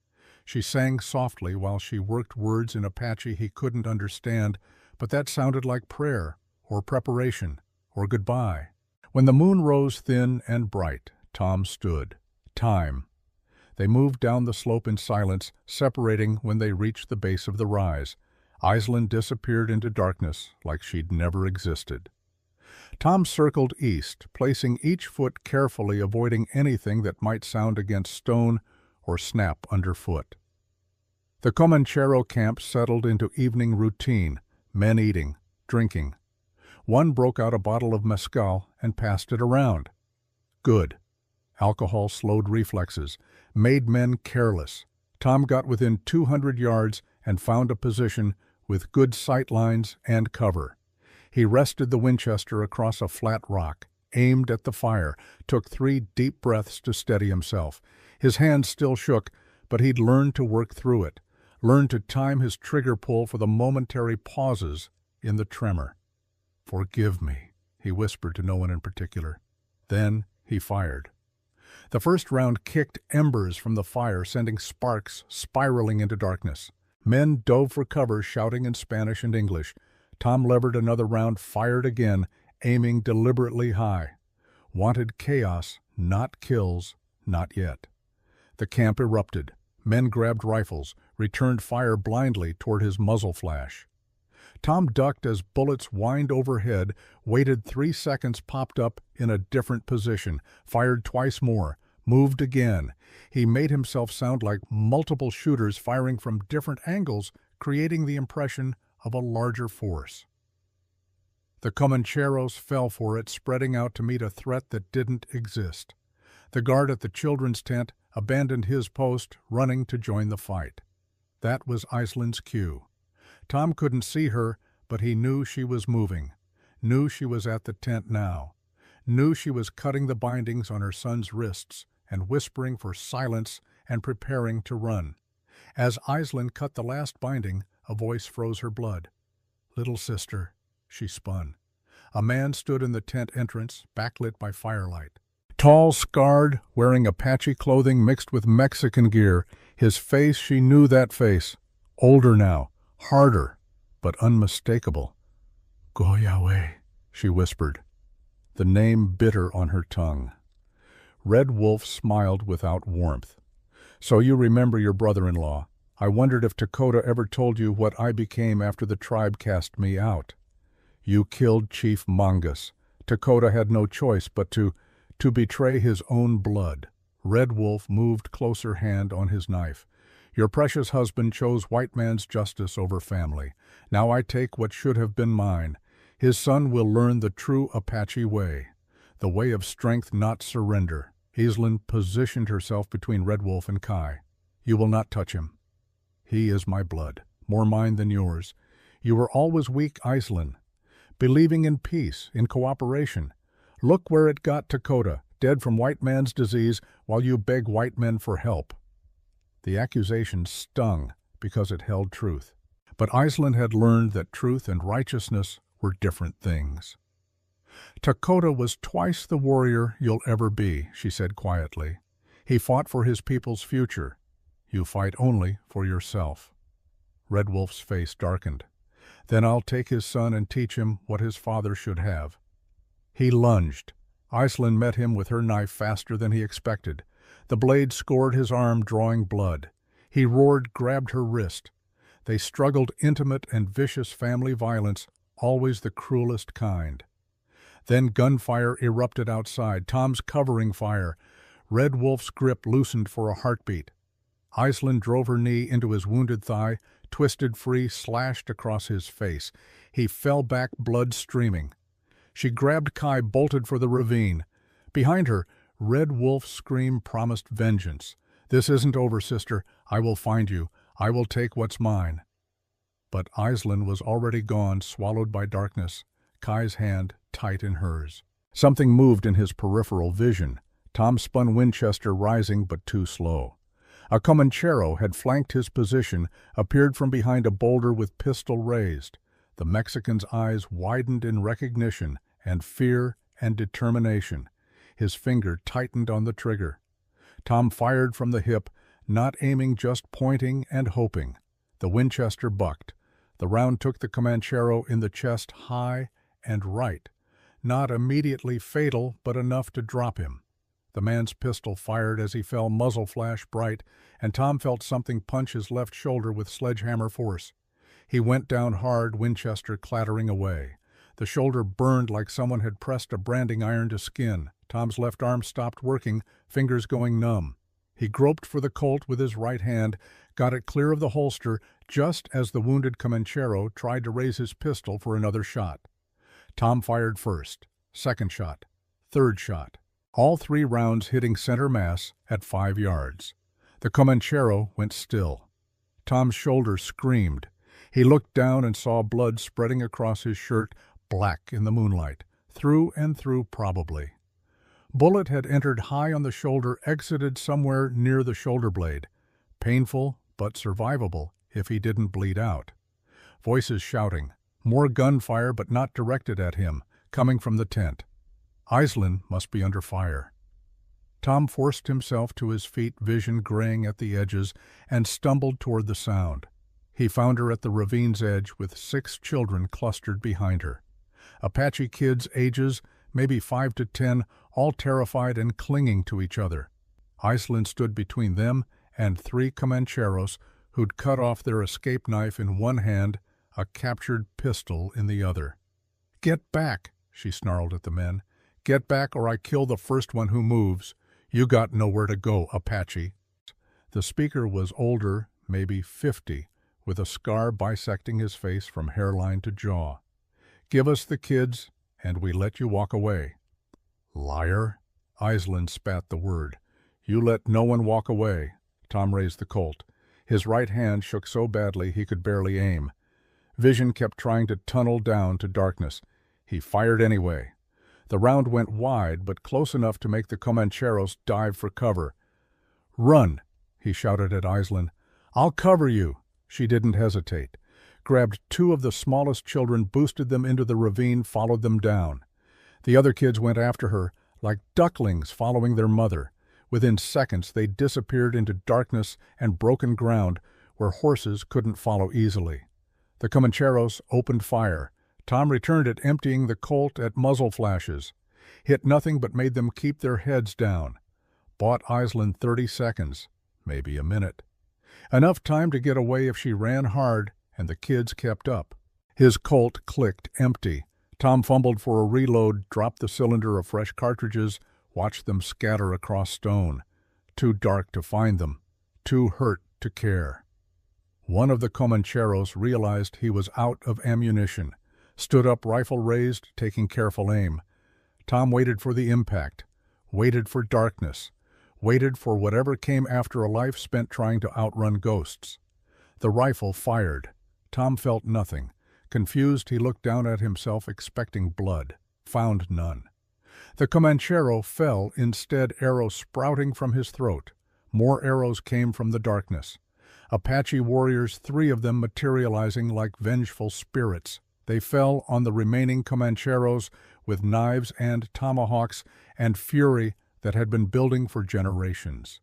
She sang softly while she worked words in Apache he couldn't understand, but that sounded like prayer, or preparation, or goodbye. When the moon rose thin and bright, Tom stood. Time. They moved down the slope in silence, separating when they reached the base of the rise. Aislinn disappeared into darkness like she'd never existed. Tom circled east, placing each foot carefully, avoiding anything that might sound against stone or snap underfoot. The Comanchero camp settled into evening routine, men eating, drinking. One broke out a bottle of mezcal and passed it around. Good. Alcohol slowed reflexes, made men careless. Tom got within 200 yards and found a position with good sight lines and cover. He rested the Winchester across a flat rock, aimed at the fire, took 3 deep breaths to steady himself. His hands still shook, but he'd learned to work through it, learned to time his trigger pull for the momentary pauses in the tremor. "Forgive me," he whispered to no one in particular. Then he fired. The first round kicked embers from the fire, sending sparks spiraling into darkness. Men dove for cover, shouting in Spanish and English. Tom levered another round, fired again, aiming deliberately high. Wanted chaos, not kills, not yet. The camp erupted. Men grabbed rifles, returned fire blindly toward his muzzle flash. Tom ducked as bullets whined overhead, waited 3 seconds, popped up in a different position, fired twice more, moved again. He made himself sound like multiple shooters firing from different angles, creating the impression of a larger force. The Comancheros fell for it, spreading out to meet a threat that didn't exist. The guard at the children's tent abandoned his post, running to join the fight. That was Aislinn's cue. Tom couldn't see her, but he knew she was moving, knew she was at the tent now, knew she was cutting the bindings on her son's wrists and whispering for silence and preparing to run. As Aislinn cut the last binding, a voice froze her blood. "Little sister," she spun. A man stood in the tent entrance, backlit by firelight. Tall, scarred, wearing Apache clothing mixed with Mexican gear, his face, she knew that face. Older now, harder, but unmistakable. "Go Yahweh," she whispered, the name bitter on her tongue. Red Wolf smiled without warmth. "So you remember your brother-in-law. I wondered if Dakota ever told you what I became after the tribe cast me out. You killed Chief Mongus. Dakota had no choice but to betray his own blood." Red Wolf moved closer, hand on his knife. "Your precious husband chose white man's justice over family. Now I take what should have been mine. His son will learn the true Apache way, the way of strength, not surrender." Aislinn positioned herself between Red Wolf and Kai. "You will not touch him. He is my blood, more mine than yours. You were always weak, Aislinn, believing in peace, in cooperation. Look where it got Dakota, dead from white man's disease, while you beg white men for help." The accusation stung because it held truth. But Aislinn had learned that truth and righteousness were different things. "Dakota was twice the warrior you'll ever be," she said quietly. "He fought for his people's future. You fight only for yourself." Red Wolf's face darkened. "Then I'll take his son and teach him what his father should have." He lunged. Aislinn met him with her knife faster than he expected. The blade scored his arm, drawing blood. He roared, grabbed her wrist. They struggled, intimate and vicious family violence, always the cruelest kind. Then gunfire erupted outside, Tom's covering fire. Red Wolf's grip loosened for a heartbeat. Aislinn drove her knee into his wounded thigh, twisted free, slashed across his face. He fell back, blood streaming. She grabbed Kai, bolted for the ravine. Behind her, Red Wolf's scream promised vengeance. "This isn't over, sister. I will find you. I will take what's mine." But Aislinn was already gone, swallowed by darkness, Kai's hand tight in hers. Something moved in his peripheral vision. Tom spun Winchester, rising but too slow. A Comanchero had flanked his position, appeared from behind a boulder with pistol raised. The Mexican's eyes widened in recognition, and fear and determination. His finger tightened on the trigger. Tom fired from the hip, not aiming, just pointing and hoping. The Winchester bucked. The round took the Comanchero in the chest high and right. Not immediately fatal, but enough to drop him. The man's pistol fired as he fell, muzzle flash bright, and Tom felt something punch his left shoulder with sledgehammer force. He went down hard, Winchester clattering away. The shoulder burned like someone had pressed a branding iron to skin. Tom's left arm stopped working, fingers going numb. He groped for the Colt with his right hand, got it clear of the holster just as the wounded Comanchero tried to raise his pistol for another shot. Tom fired first, second shot, third shot. All 3 rounds hitting center mass at 5 yards. The Comanchero went still. Tom's shoulder screamed. He looked down and saw blood spreading across his shirt, black in the moonlight, through and through probably. Bullet had entered high on the shoulder, exited somewhere near the shoulder blade. Painful, but survivable if he didn't bleed out. Voices shouting. More gunfire, but not directed at him, coming from the tent. Aislinn must be under fire. Tom forced himself to his feet, vision graying at the edges, and stumbled toward the sound. He found her at the ravine's edge with 6 children clustered behind her. Apache kids, ages maybe 5 to 10, all terrified and clinging to each other. Aislinn stood between them and 3 Comancheros who'd cut off their escape knife in one hand, a captured pistol in the other. "Get back," she snarled at the men. "Get back or I kill the first one who moves. You got nowhere to go, Apache." The speaker was older, maybe 50, with a scar bisecting his face from hairline to jaw. "Give us the kids, and we let you walk away." "Liar!" Aislinn spat the word. "You let no one walk away." Tom raised the Colt. His right hand shook so badly he could barely aim. Vision kept trying to tunnel down to darkness. He fired anyway. The round went wide, but close enough to make the Comancheros dive for cover. "Run!" he shouted at Aislinn. "I'll cover you." She didn't hesitate. Grabbed 2 of the smallest children, boosted them into the ravine, followed them down. The other kids went after her, like ducklings following their mother. Within seconds, they disappeared into darkness and broken ground where horses couldn't follow easily. The Comancheros opened fire. Tom returned it, emptying the Colt at muzzle flashes. Hit nothing but made them keep their heads down. Bought Aislinn 30 seconds, maybe a minute. Enough time to get away if she ran hard, and the kids kept up. His Colt clicked empty. Tom fumbled for a reload, dropped the cylinder of fresh cartridges, watched them scatter across stone. Too dark to find them, too hurt to care. One of the Comancheros realized he was out of ammunition, stood up, rifle raised, taking careful aim. Tom waited for the impact, waited for darkness, waited for whatever came after a life spent trying to outrun ghosts. The rifle fired. Tom felt nothing. Confused, he looked down at himself, expecting blood. Found none. The Comanchero fell, instead, arrows sprouting from his throat. More arrows came from the darkness. Apache warriors, 3 of them materializing like vengeful spirits. They fell on the remaining Comancheros with knives and tomahawks and fury that had been building for generations.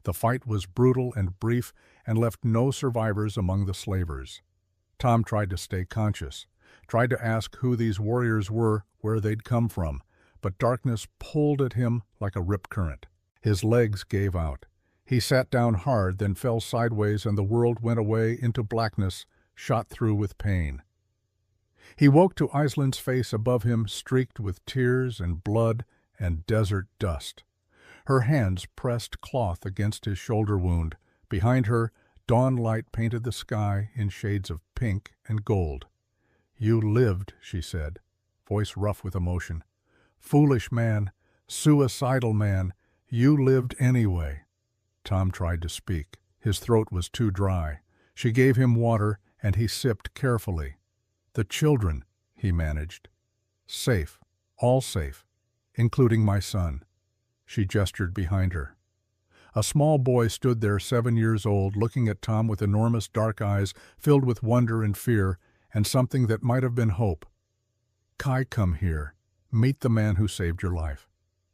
The fight was brutal and brief and left no survivors among the slavers. Tom tried to stay conscious, tried to ask who these warriors were, where they'd come from, but darkness pulled at him like a rip current. His legs gave out. He sat down hard, then fell sideways, and the world went away into blackness, shot through with pain. He woke to Aislinn's face above him, streaked with tears and blood and desert dust. Her hands pressed cloth against his shoulder wound. Behind her, dawn light painted the sky in shades of pink and gold. "You lived," she said, voice rough with emotion. "Foolish man, suicidal man, you lived anyway." Tom tried to speak. His throat was too dry. She gave him water, and he sipped carefully. "The children," he managed. "Safe, all safe, including my son." She gestured behind her. A small boy stood there, 7 years old, looking at Tom with enormous dark eyes filled with wonder and fear, and something that might have been hope. "Kai come here," "Meet the man who saved your life."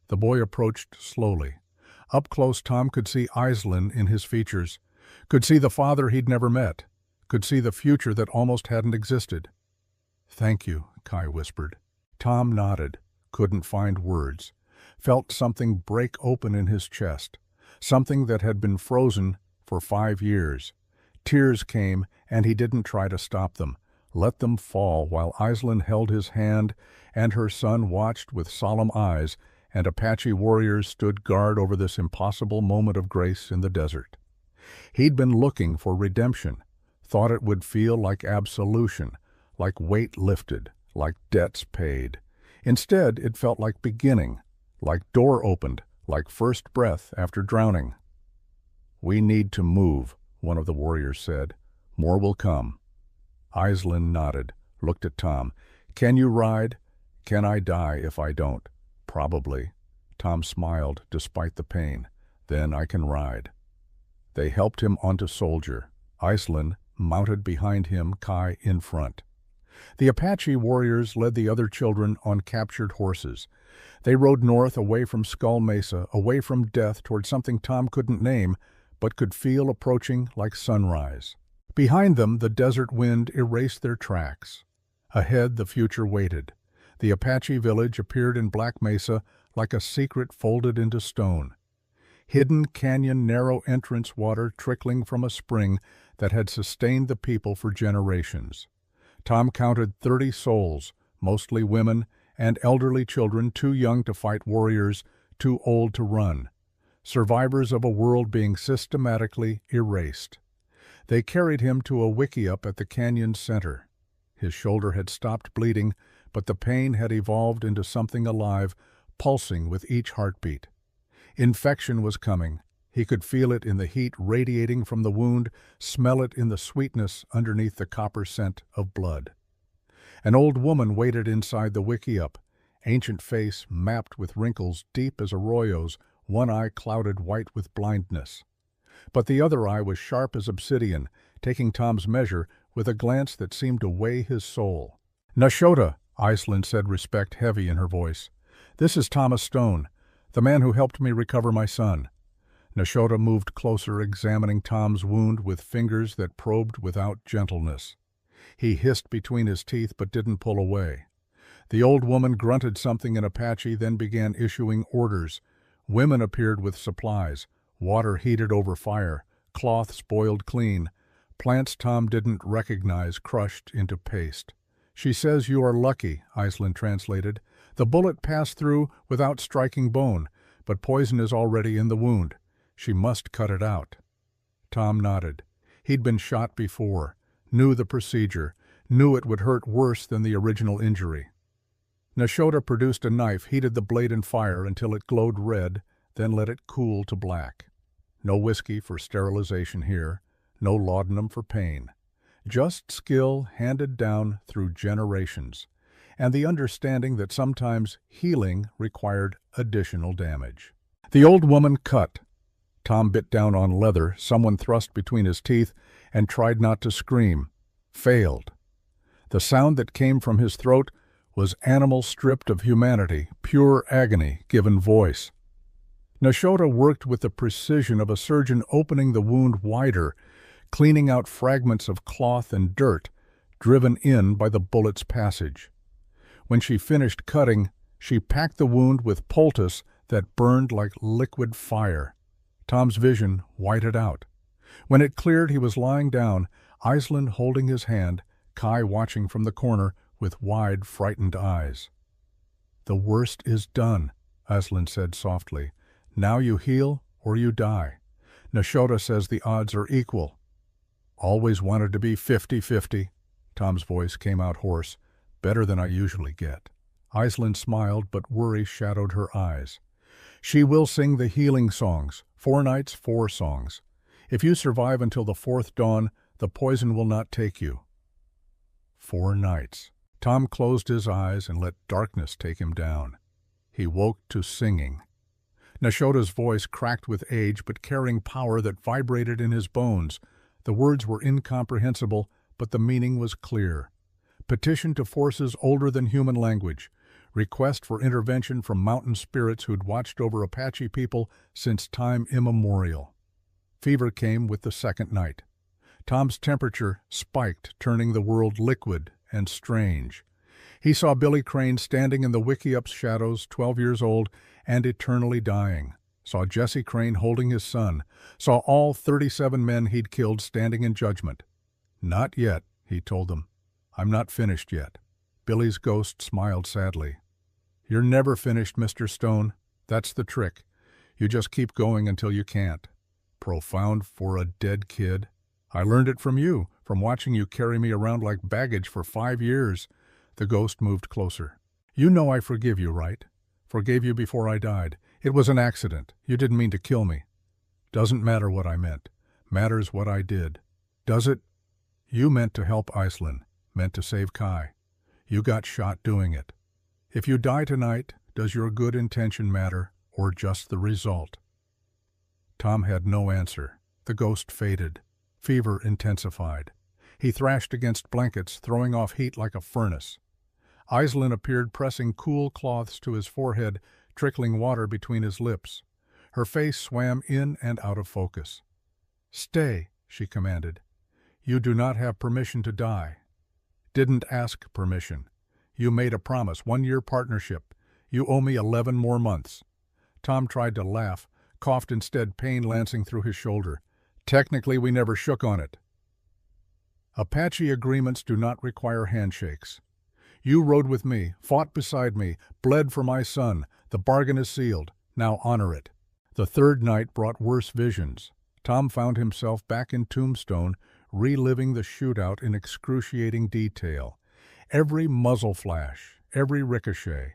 The boy approached slowly. Up close, Tom could see Aislinn in his features, could see the father he'd never met, could see the future that almost hadn't existed. "Thank you," Kai whispered. Tom nodded, couldn't find words, felt something break open in his chest, something that had been frozen for 5 years. Tears came, and he didn't try to stop them, let them fall while Aislinn held his hand and her son watched with solemn eyes, and Apache warriors stood guard over this impossible moment of grace in the desert. He'd been looking for redemption, thought it would feel like absolution, like weight lifted, like debts paid. Instead, it felt like beginning, like door opened, like first breath after drowning. "We need to move," one of the warriors said. "More will come." Aislinn nodded, looked at Tom. "Can you ride?" "Can I die if I don't?" "Probably." Tom smiled despite the pain. "Then I can ride." They helped him onto Soldier, Aislinn mounted behind him, Kai in front. The Apache warriors led the other children on captured horses. They rode north away from Skull Mesa, away from death toward something Tom couldn't name, but could feel approaching like sunrise. Behind them, the desert wind erased their tracks. Ahead, the future waited. The Apache village appeared in Black Mesa like a secret folded into stone. Hidden canyon narrow entrance water trickling from a spring that had sustained the people for generations. Tom counted 30 souls, mostly women and elderly children too young to fight warriors, too old to run. Survivors of a world being systematically erased. They carried him to a wickiup at the canyon's center. His shoulder had stopped bleeding, but the pain had evolved into something alive, pulsing with each heartbeat. Infection was coming. He could feel it in the heat radiating from the wound, smell it in the sweetness underneath the copper scent of blood. An old woman waited inside the wickiup, ancient face mapped with wrinkles deep as arroyos, one eye clouded white with blindness. But the other eye was sharp as obsidian, taking Tom's measure with a glance that seemed to weigh his soul. "Nashota," Aislinn said, respect heavy in her voice. "This is Thomas Stone, the man who helped me recover my son." Nashota moved closer, examining Tom's wound with fingers that probed without gentleness. He hissed between his teeth but didn't pull away. The old woman grunted something in Apache, then began issuing orders. Women appeared with supplies, water heated over fire, cloths boiled clean, plants Tom didn't recognize crushed into paste. "She says you are lucky," Aislinn translated. "The bullet passed through without striking bone, but poison is already in the wound. She must cut it out." Tom nodded. He'd been shot before, knew the procedure, knew it would hurt worse than the original injury. Nashota produced a knife, heated the blade in fire until it glowed red, then let it cool to black. No whiskey for sterilization here, no laudanum for pain. Just skill handed down through generations, and the understanding that sometimes healing required additional damage. The old woman cut. Tom bit down on leather, someone thrust between his teeth, and tried not to scream. Failed. The sound that came from his throat was animal stripped of humanity, pure agony given voice. Nashota worked with the precision of a surgeon opening the wound wider, cleaning out fragments of cloth and dirt, driven in by the bullet's passage. When she finished cutting, she packed the wound with poultice that burned like liquid fire. Tom's vision whited out. When it cleared, he was lying down, Aislinn holding his hand, Kai watching from the corner with wide, frightened eyes. "The worst is done," Aislinn said softly. "Now you heal or you die. Nashota says the odds are equal." "Always wanted to be 50-50. Tom's voice came out hoarse. "Better than I usually get." Aislinn smiled, but worry shadowed her eyes. "She will sing the healing songs, 4 nights, 4 songs. If you survive until the 4th dawn, the poison will not take you." 4 nights. Tom closed his eyes and let darkness take him down. He woke to singing. Nashota's voice cracked with age, but carrying power that vibrated in his bones. The words were incomprehensible, but the meaning was clear. Petition to forces older than human language. request for intervention from mountain spirits who'd watched over Apache people since time immemorial. Fever came with the second night. Tom's temperature spiked, turning the world liquid and strange. He saw Billy Crane standing in the Wikiup's shadows, 12 years old and eternally dying. Saw Jesse Crane holding his son. Saw all 37 men he'd killed standing in judgment. "Not yet," he told them. "I'm not finished yet." Billy's ghost smiled sadly. "You're never finished, Mr. Stone. That's the trick. You just keep going until you can't." Profound for a dead kid. "I learned it from you, from watching you carry me around like baggage for 5 years. The ghost moved closer. "You know I forgive you, right? Forgave you before I died. It was an accident. You didn't mean to kill me." "Doesn't matter what I meant. Matters what I did." "Does it?" "You meant to help Iceland, meant to save Kai. You got shot doing it. If you die tonight, does your good intention matter, or just the result?" Tom had no answer. The ghost faded. Fever intensified. He thrashed against blankets, throwing off heat like a furnace. Iselin appeared, pressing cool cloths to his forehead, trickling water between his lips. Her face swam in and out of focus. "Stay," she commanded. "You do not have permission to die." "Didn't ask permission. You made a promise, 1-year partnership. You owe me 11 more months." Tom tried to laugh, coughed instead, pain lancing through his shoulder. "Technically, we never shook on it." "Apache agreements do not require handshakes. You rode with me, fought beside me, bled for my son. The bargain is sealed. Now honor it." The third night brought worse visions. Tom found himself back in Tombstone, reliving the shootout in excruciating detail. Every muzzle flash, every ricochet,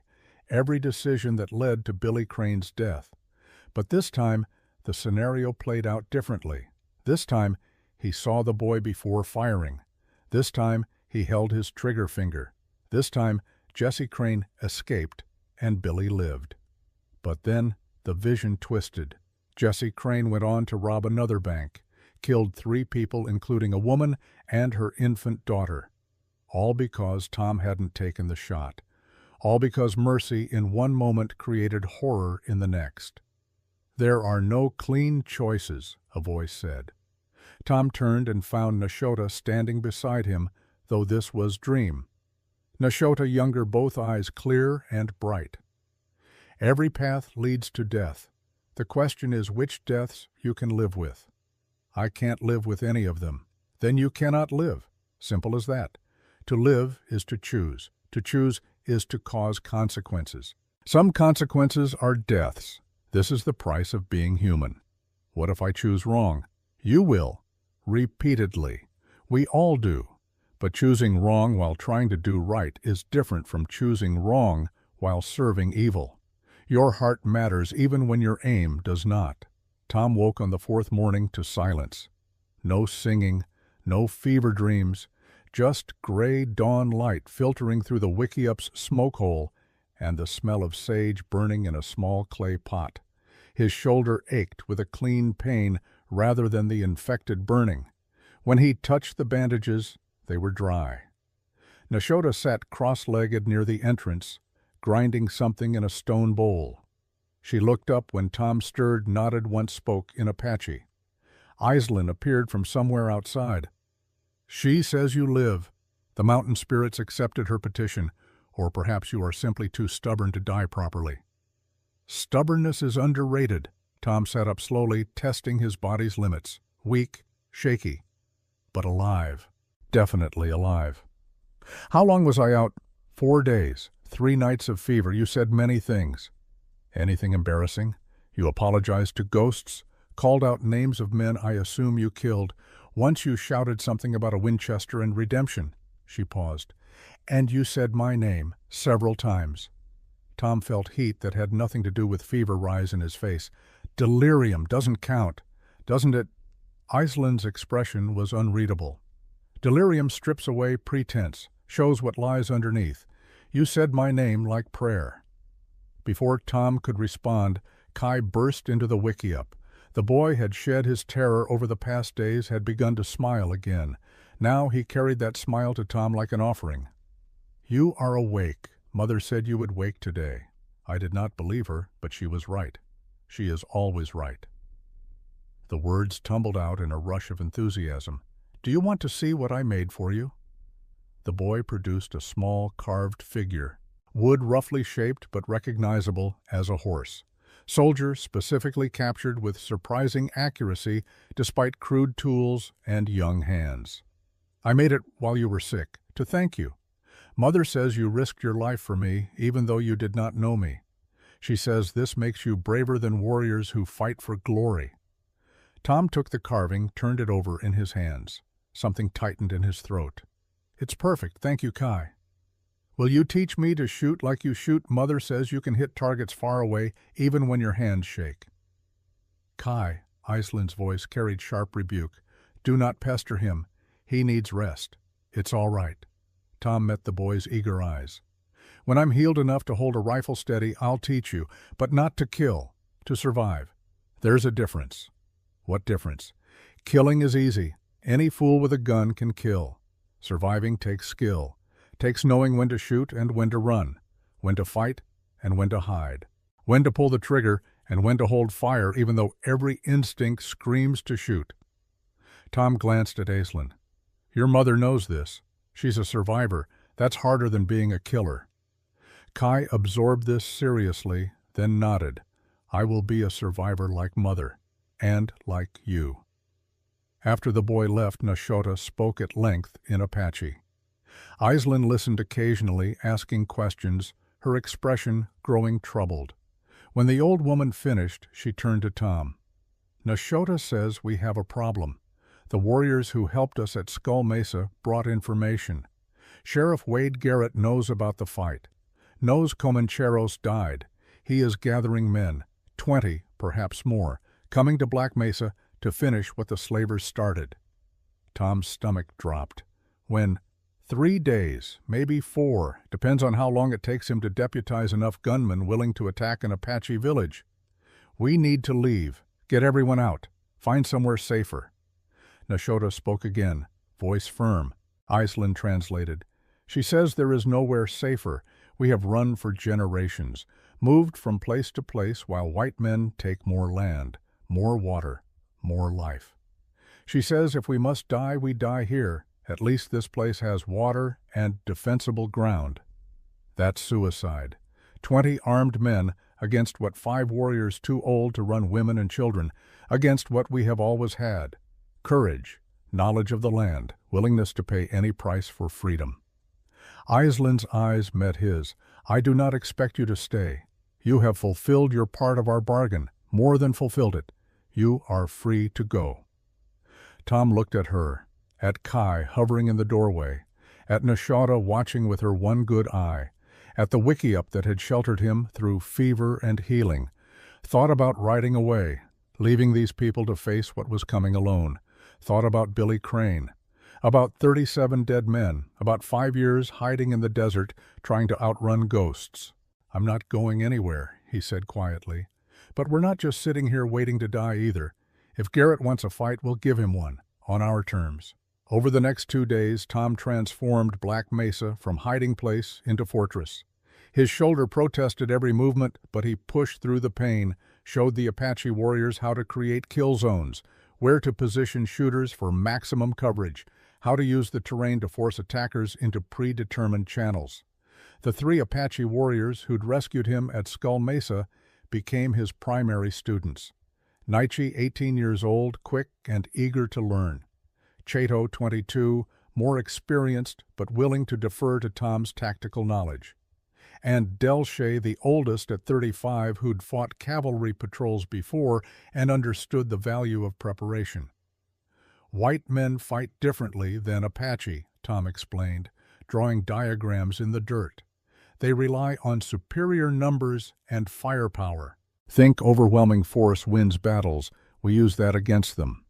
every decision that led to Billy Crane's death. But this time, the scenario played out differently. This time, he saw the boy before firing. This time, he held his trigger finger. This time, Jesse Crane escaped, and Billy lived. But then, the vision twisted. Jesse Crane went on to rob another bank, killed 3 people, including a woman and her infant daughter. All because Tom hadn't taken the shot. All because mercy in one moment created horror in the next. "There are no clean choices," a voice said. Tom turned and found Nashota standing beside him, though this was dream. Nashota younger, both eyes clear and bright. "Every path leads to death. The question is which deaths you can live with." "I can't live with any of them." "Then you cannot live. Simple as that. To live is to choose. To choose is to cause consequences. Some consequences are deaths. This is the price of being human." "What if I choose wrong?" "You will. Repeatedly. We all do. But choosing wrong while trying to do right is different from choosing wrong while serving evil. Your heart matters even when your aim does not." Tom woke on the 4th morning to silence. No singing, no fever dreams, just gray dawn light filtering through the Wikiup's smoke hole and the smell of sage burning in a small clay pot. His shoulder ached with a clean pain rather than the infected burning. When he touched the bandages, they were dry. Nashota sat cross-legged near the entrance, grinding something in a stone bowl. She looked up when Tom stirred, nodded, once spoke in Apache. Iselin appeared from somewhere outside. "She says you live. The mountain spirits accepted her petition, or perhaps you are simply too stubborn to die properly." "Stubbornness is underrated." Tom sat up slowly, testing his body's limits. Weak, shaky, but alive. Definitely alive. "How long was I out?" 4 days. 3 nights of fever. You said many things." "Anything embarrassing?" "You apologized to ghosts, called out names of men I assume you killed. Once you shouted something about a Winchester and redemption." She paused. "And you said my name several times." Tom felt heat that had nothing to do with fever rise in his face. "Delirium doesn't count, doesn't it?" Iselin's expression was unreadable. "Delirium strips away pretense, shows what lies underneath. You said my name like prayer." Before Tom could respond, Kai burst into the Wikiup. The boy had shed his terror over the past days, had begun to smile again. Now he carried that smile to Tom like an offering. "You are awake, Mother said you would wake today. I did not believe her, but she was right. She is always right." The words tumbled out in a rush of enthusiasm. "Do you want to see what I made for you?" The boy produced a small carved figure, wood roughly shaped but recognizable as a horse. Soldier specifically captured with surprising accuracy despite crude tools and young hands. "I made it while you were sick, to thank you. Mother says you risked your life for me, even though you did not know me. She says this makes you braver than warriors who fight for glory." Tom took the carving, turned it over in his hands. Something tightened in his throat. "It's perfect, thank you, Kai. Will you teach me to shoot like you shoot? Mother says you can hit targets far away, even when your hands shake." "Kai," Iceland's voice carried sharp rebuke. "Do not pester him. He needs rest. It's all right." Tom met the boy's eager eyes. "When I'm healed enough to hold a rifle steady, I'll teach you, but not to kill, to survive. There's a difference." "What difference?" "Killing is easy. Any fool with a gun can kill. Surviving takes skill. Takes knowing when to shoot and when to run, when to fight and when to hide, when to pull the trigger and when to hold fire even though every instinct screams to shoot." Tom glanced at Aislinn. "Your mother knows this. She's a survivor. That's harder than being a killer." Kai absorbed this seriously, then nodded. "I will be a survivor like Mother, and like you." After the boy left, Nashota spoke at length in Apache. Aislinn listened occasionally, asking questions, her expression growing troubled. When the old woman finished, she turned to Tom. "Nashota says we have a problem. The warriors who helped us at Skull Mesa brought information. Sheriff Wade Garrett knows about the fight. Knows Comancheros died. He is gathering men, 20, perhaps more, coming to Black Mesa to finish what the slavers started." Tom's stomach dropped. "When 3 days, maybe 4, depends on how long it takes him to deputize enough gunmen willing to attack an Apache village. We need to leave, get everyone out, find somewhere safer." Nashota spoke again, voice firm. Iceland translated. "She says there is nowhere safer. We have run for generations, moved from place to place while white men take more land, more water, more life. She says if we must die, we die here. At least this place has water and defensible ground." That's suicide. 20 armed men against what 5 warriors too old to run women and children, against what we have always had. Courage, knowledge of the land, willingness to pay any price for freedom. Island's eyes met his. "I do not expect you to stay. You have fulfilled your part of our bargain, more than fulfilled it. You are free to go." Tom looked at her, at Kai hovering in the doorway, at Nashota watching with her one good eye, at the wickiup that had sheltered him through fever and healing, thought about riding away, leaving these people to face what was coming alone, thought about Billy Crane, about 37 dead men, about 5 years hiding in the desert trying to outrun ghosts. "I'm not going anywhere," he said quietly. "But we're not just sitting here waiting to die either. If Garrett wants a fight, we'll give him one, on our terms." Over the next 2 days, Tom transformed Black Mesa from hiding place into fortress. His shoulder protested every movement, but he pushed through the pain, showed the Apache warriors how to create kill zones, where to position shooters for maximum coverage, how to use the terrain to force attackers into predetermined channels. The 3 Apache warriors who'd rescued him at Skull Mesa became his primary students. Naichi, 18 years old, quick and eager to learn. Chato, 22, more experienced but willing to defer to Tom's tactical knowledge. And Delshay, the oldest at 35, who'd fought cavalry patrols before and understood the value of preparation. "White men fight differently than Apache," Tom explained, drawing diagrams in the dirt. "They rely on superior numbers and firepower. Think overwhelming force wins battles. We use that against them."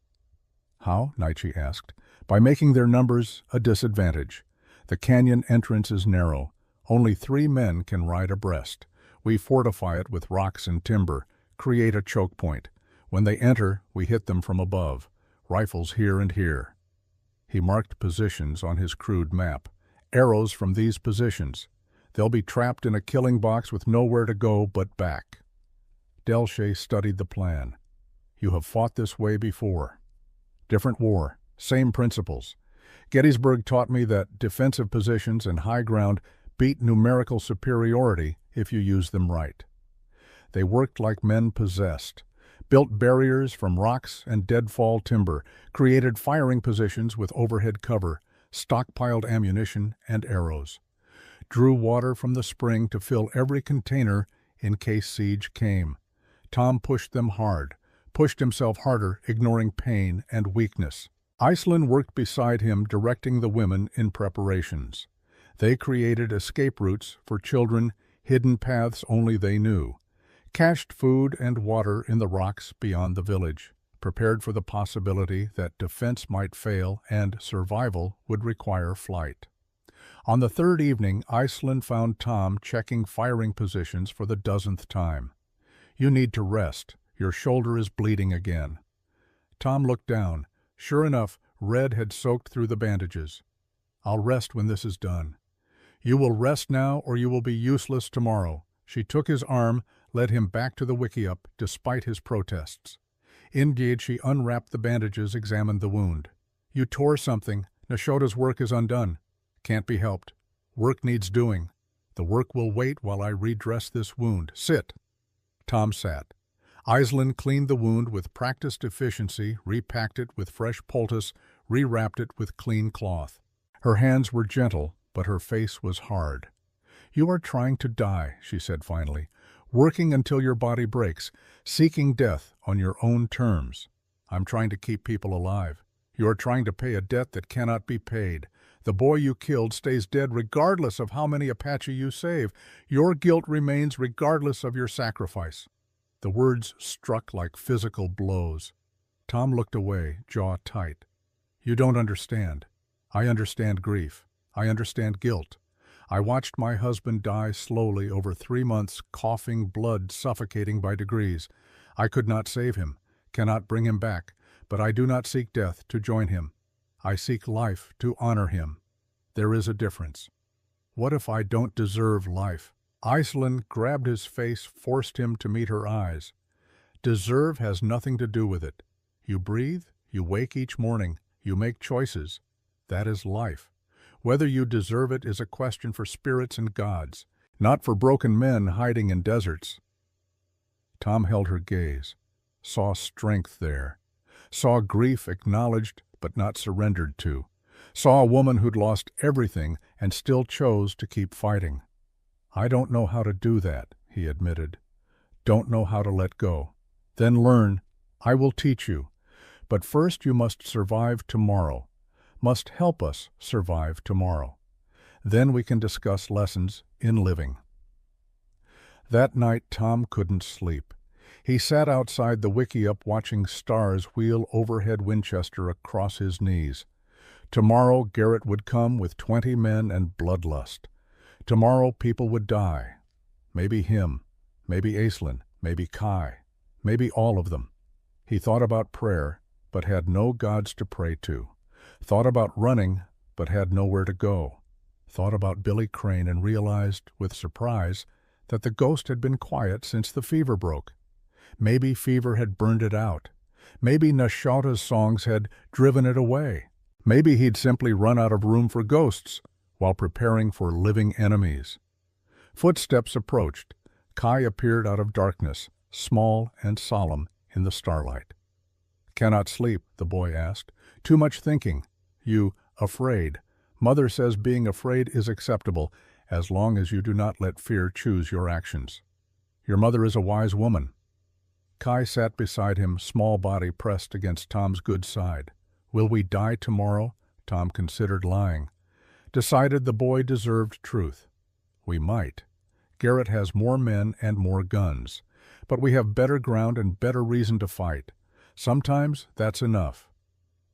"How?" Naichi asked. "By making their numbers a disadvantage. The canyon entrance is narrow. Only 3 men can ride abreast. We fortify it with rocks and timber, create a choke point. When they enter, we hit them from above. Rifles here and here." He marked positions on his crude map. "Arrows from these positions. They'll be trapped in a killing box with nowhere to go but back. Delche studied the plan. You have fought this way before. Different war, same principles. Gettysburg taught me that defensive positions and high ground beat numerical superiority if you use them right. They worked like men possessed, built barriers from rocks and deadfall timber, created firing positions with overhead cover, stockpiled ammunition and arrows, drew water from the spring to fill every container in case siege came. Tom pushed them hard, pushed himself harder, ignoring pain and weakness. Iceland worked beside him, directing the women in preparations. They created escape routes for children, hidden paths only they knew, cached food and water in the rocks beyond the village, prepared for the possibility that defense might fail and survival would require flight. On the third evening, Iceland found Tom checking firing positions for the dozenth time. "You need to rest. Your shoulder is bleeding again." Tom looked down. Sure enough, red had soaked through the bandages. "I'll rest when this is done." "You will rest now or you will be useless tomorrow." She took his arm, led him back to the wickiup, despite his protests. Engaged, she unwrapped the bandages, examined the wound. "You tore something. Nashota's work is undone. Can't be helped. Work needs doing. The work will wait while I redress this wound. Sit." Tom sat. Iceland cleaned the wound with practiced efficiency, repacked it with fresh poultice, rewrapped it with clean cloth. Her hands were gentle, but her face was hard. "You are trying to die," she said finally, "working until your body breaks, seeking death on your own terms. I'm trying to keep people alive. You are trying to pay a debt that cannot be paid. The boy you killed stays dead regardless of how many Apache you save. Your guilt remains regardless of your sacrifice." The words struck like physical blows. Tom looked away, jaw tight. "You don't understand. I understand grief. I understand guilt. I watched my husband die slowly over 3 months, coughing blood, suffocating by degrees. I could not save him, cannot bring him back, but I do not seek death to join him. I seek life to honor him. There is a difference. What if I don't deserve life?" Iceland grabbed his face, forced him to meet her eyes. "Deserve has nothing to do with it. You breathe, you wake each morning, you make choices. That is life. Whether you deserve it is a question for spirits and gods, not for broken men hiding in deserts." Tom held her gaze, saw strength there, saw grief acknowledged but not surrendered to, saw a woman who'd lost everything and still chose to keep fighting. "I don't know how to do that," he admitted. "Don't know how to let go. Then learn. I will teach you. But first you must survive tomorrow. Must help us survive tomorrow. Then we can discuss lessons in living." That night Tom couldn't sleep. He sat outside the wickiup watching stars wheel overhead Winchester across his knees. Tomorrow Garrett would come with 20 men and bloodlust. Tomorrow people would die. Maybe him, maybe Aislinn, maybe Kai, maybe all of them. He thought about prayer, but had no gods to pray to. Thought about running, but had nowhere to go. Thought about Billy Crane and realized, with surprise, that the ghost had been quiet since the fever broke. Maybe fever had burned it out. Maybe Nashota's songs had driven it away. Maybe he'd simply run out of room for ghosts while preparing for living enemies. Footsteps approached. Kai appeared out of darkness, small and solemn in the starlight. "Cannot sleep?" the boy asked. "Too much thinking. You afraid? Mother says being afraid is acceptable, as long as you do not let fear choose your actions. Your mother is a wise woman." Kai sat beside him, small body pressed against Tom's good side. "Will we die tomorrow?" Tom considered lying. Decided the boy deserved truth. "We might. Garrett has more men and more guns. But we have better ground and better reason to fight. Sometimes that's enough."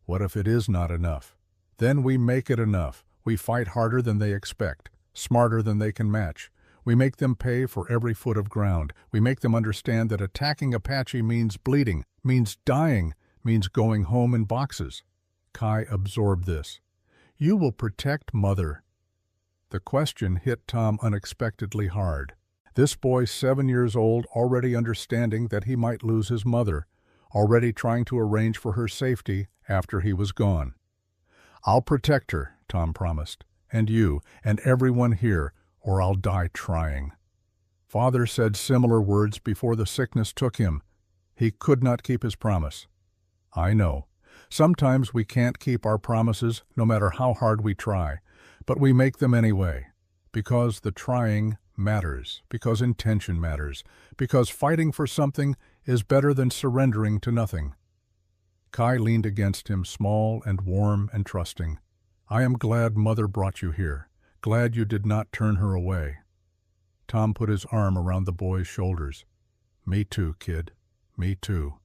"What if it is not enough?" "Then we make it enough. We fight harder than they expect, smarter than they can match. We make them pay for every foot of ground. We make them understand that attacking Apache means bleeding, means dying, means going home in boxes." Kai absorbed this. "You will protect Mother." The question hit Tom unexpectedly hard. This boy, 7 years old, already understanding that he might lose his mother, already trying to arrange for her safety after he was gone. "I'll protect her," Tom promised, "and you, and everyone here, or I'll die trying." Father said similar words before the sickness took him. He could not keep his promise. I know. Sometimes we can't keep our promises, no matter how hard we try, but we make them anyway, because the trying matters, because intention matters, because fighting for something is better than surrendering to nothing. Kai leaned against him, small and warm and trusting. "I am glad Mother brought you here, glad you did not turn her away." Tom put his arm around the boy's shoulders. "Me too, kid. Me too."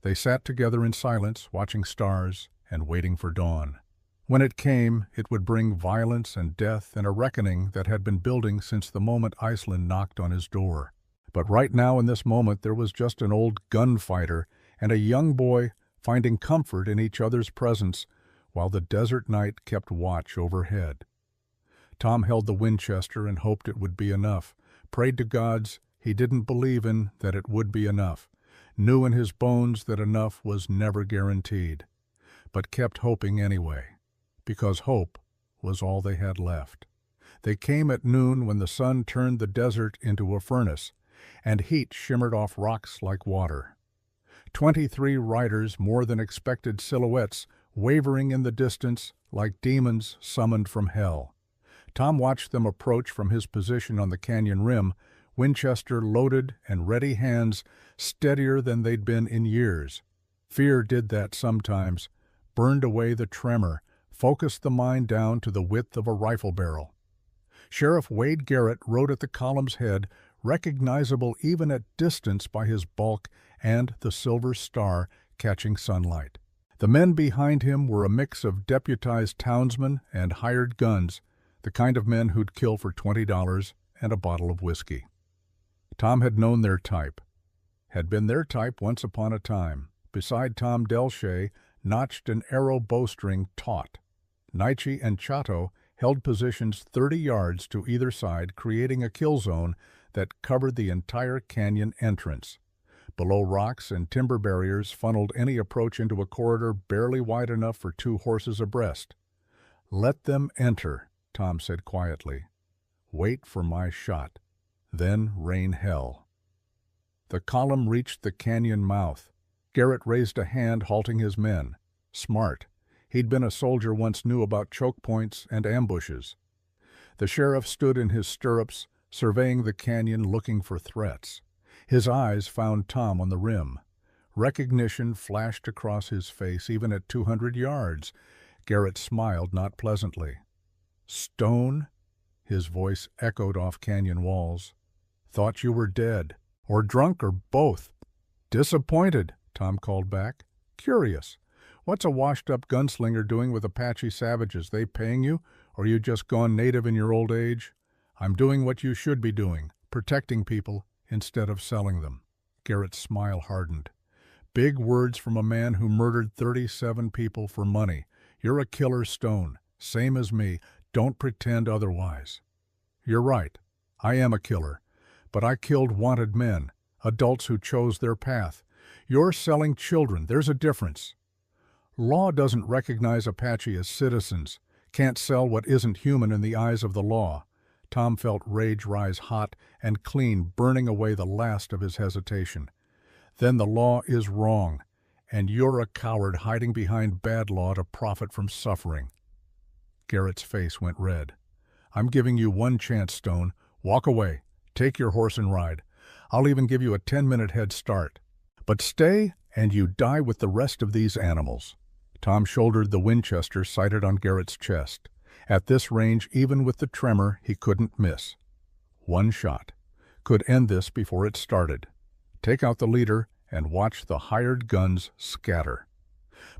They sat together in silence, watching stars and waiting for dawn. When it came, it would bring violence and death and a reckoning that had been building since the moment Iceland knocked on his door. But right now in this moment there was just an old gunfighter and a young boy finding comfort in each other's presence while the desert night kept watch overhead. Tom held the Winchester and hoped it would be enough, prayed to gods he didn't believe in that it would be enough, knew in his bones that enough was never guaranteed, but kept hoping anyway, because hope was all they had left. They came at noon when the sun turned the desert into a furnace, and heat shimmered off rocks like water. 23 riders, more than expected silhouettes, wavering in the distance like demons summoned from hell. Tom watched them approach from his position on the canyon rim, Winchester loaded and ready hands steadier than they'd been in years. Fear did that sometimes, burned away the tremor, focused the mind down to the width of a rifle barrel. Sheriff Wade Garrett rode at the column's head, recognizable even at distance by his bulk and the silver star catching sunlight. The men behind him were a mix of deputized townsmen and hired guns, the kind of men who'd kill for $20 and a bottle of whiskey. Tom had known their type, had been their type once upon a time. Beside Tom, Delshea notched an arrow bowstring taut. Nietzsche and Chato held positions 30 yards to either side, creating a kill zone that covered the entire canyon entrance. Below, rocks and timber barriers funneled any approach into a corridor barely wide enough for 2 horses abreast. "Let them enter," Tom said quietly. "Wait for my shot. Then rain hell." The column reached the canyon mouth. Garrett raised a hand, halting his men. Smart. He'd been a soldier, once knew about choke points and ambushes. The sheriff stood in his stirrups, surveying the canyon, looking for threats. His eyes found Tom on the rim. Recognition flashed across his face even at 200 yards. Garrett smiled, not pleasantly. "Stone?" His voice echoed off canyon walls. "Thought you were dead. Or drunk, or both." "Disappointed," Tom called back. "Curious. What's a washed-up gunslinger doing with Apache savages? They paying you, or you just gone native in your old age?" "I'm doing what you should be doing, protecting people instead of selling them." Garrett's smile hardened. "Big words from a man who murdered 37 people for money. You're a killer, Stone, same as me. Don't pretend otherwise." "You're right. I am a killer. But I killed wanted men, adults who chose their path. You're selling children. There's a difference. Law doesn't recognize Apache as citizens, can't sell what isn't human in the eyes of the law." Tom felt rage rise hot and clean, burning away the last of his hesitation. "Then the law is wrong, and you're a coward hiding behind bad law to profit from suffering." Garrett's face went red. "I'm giving you one chance, Stone. Walk away. Take your horse and ride. I'll even give you a 10-minute head start. But stay, and you die with the rest of these animals." Tom shouldered the Winchester sighted on Garrett's chest. At this range, even with the tremor, he couldn't miss. One shot could end this before it started. Take out the leader and watch the hired guns scatter.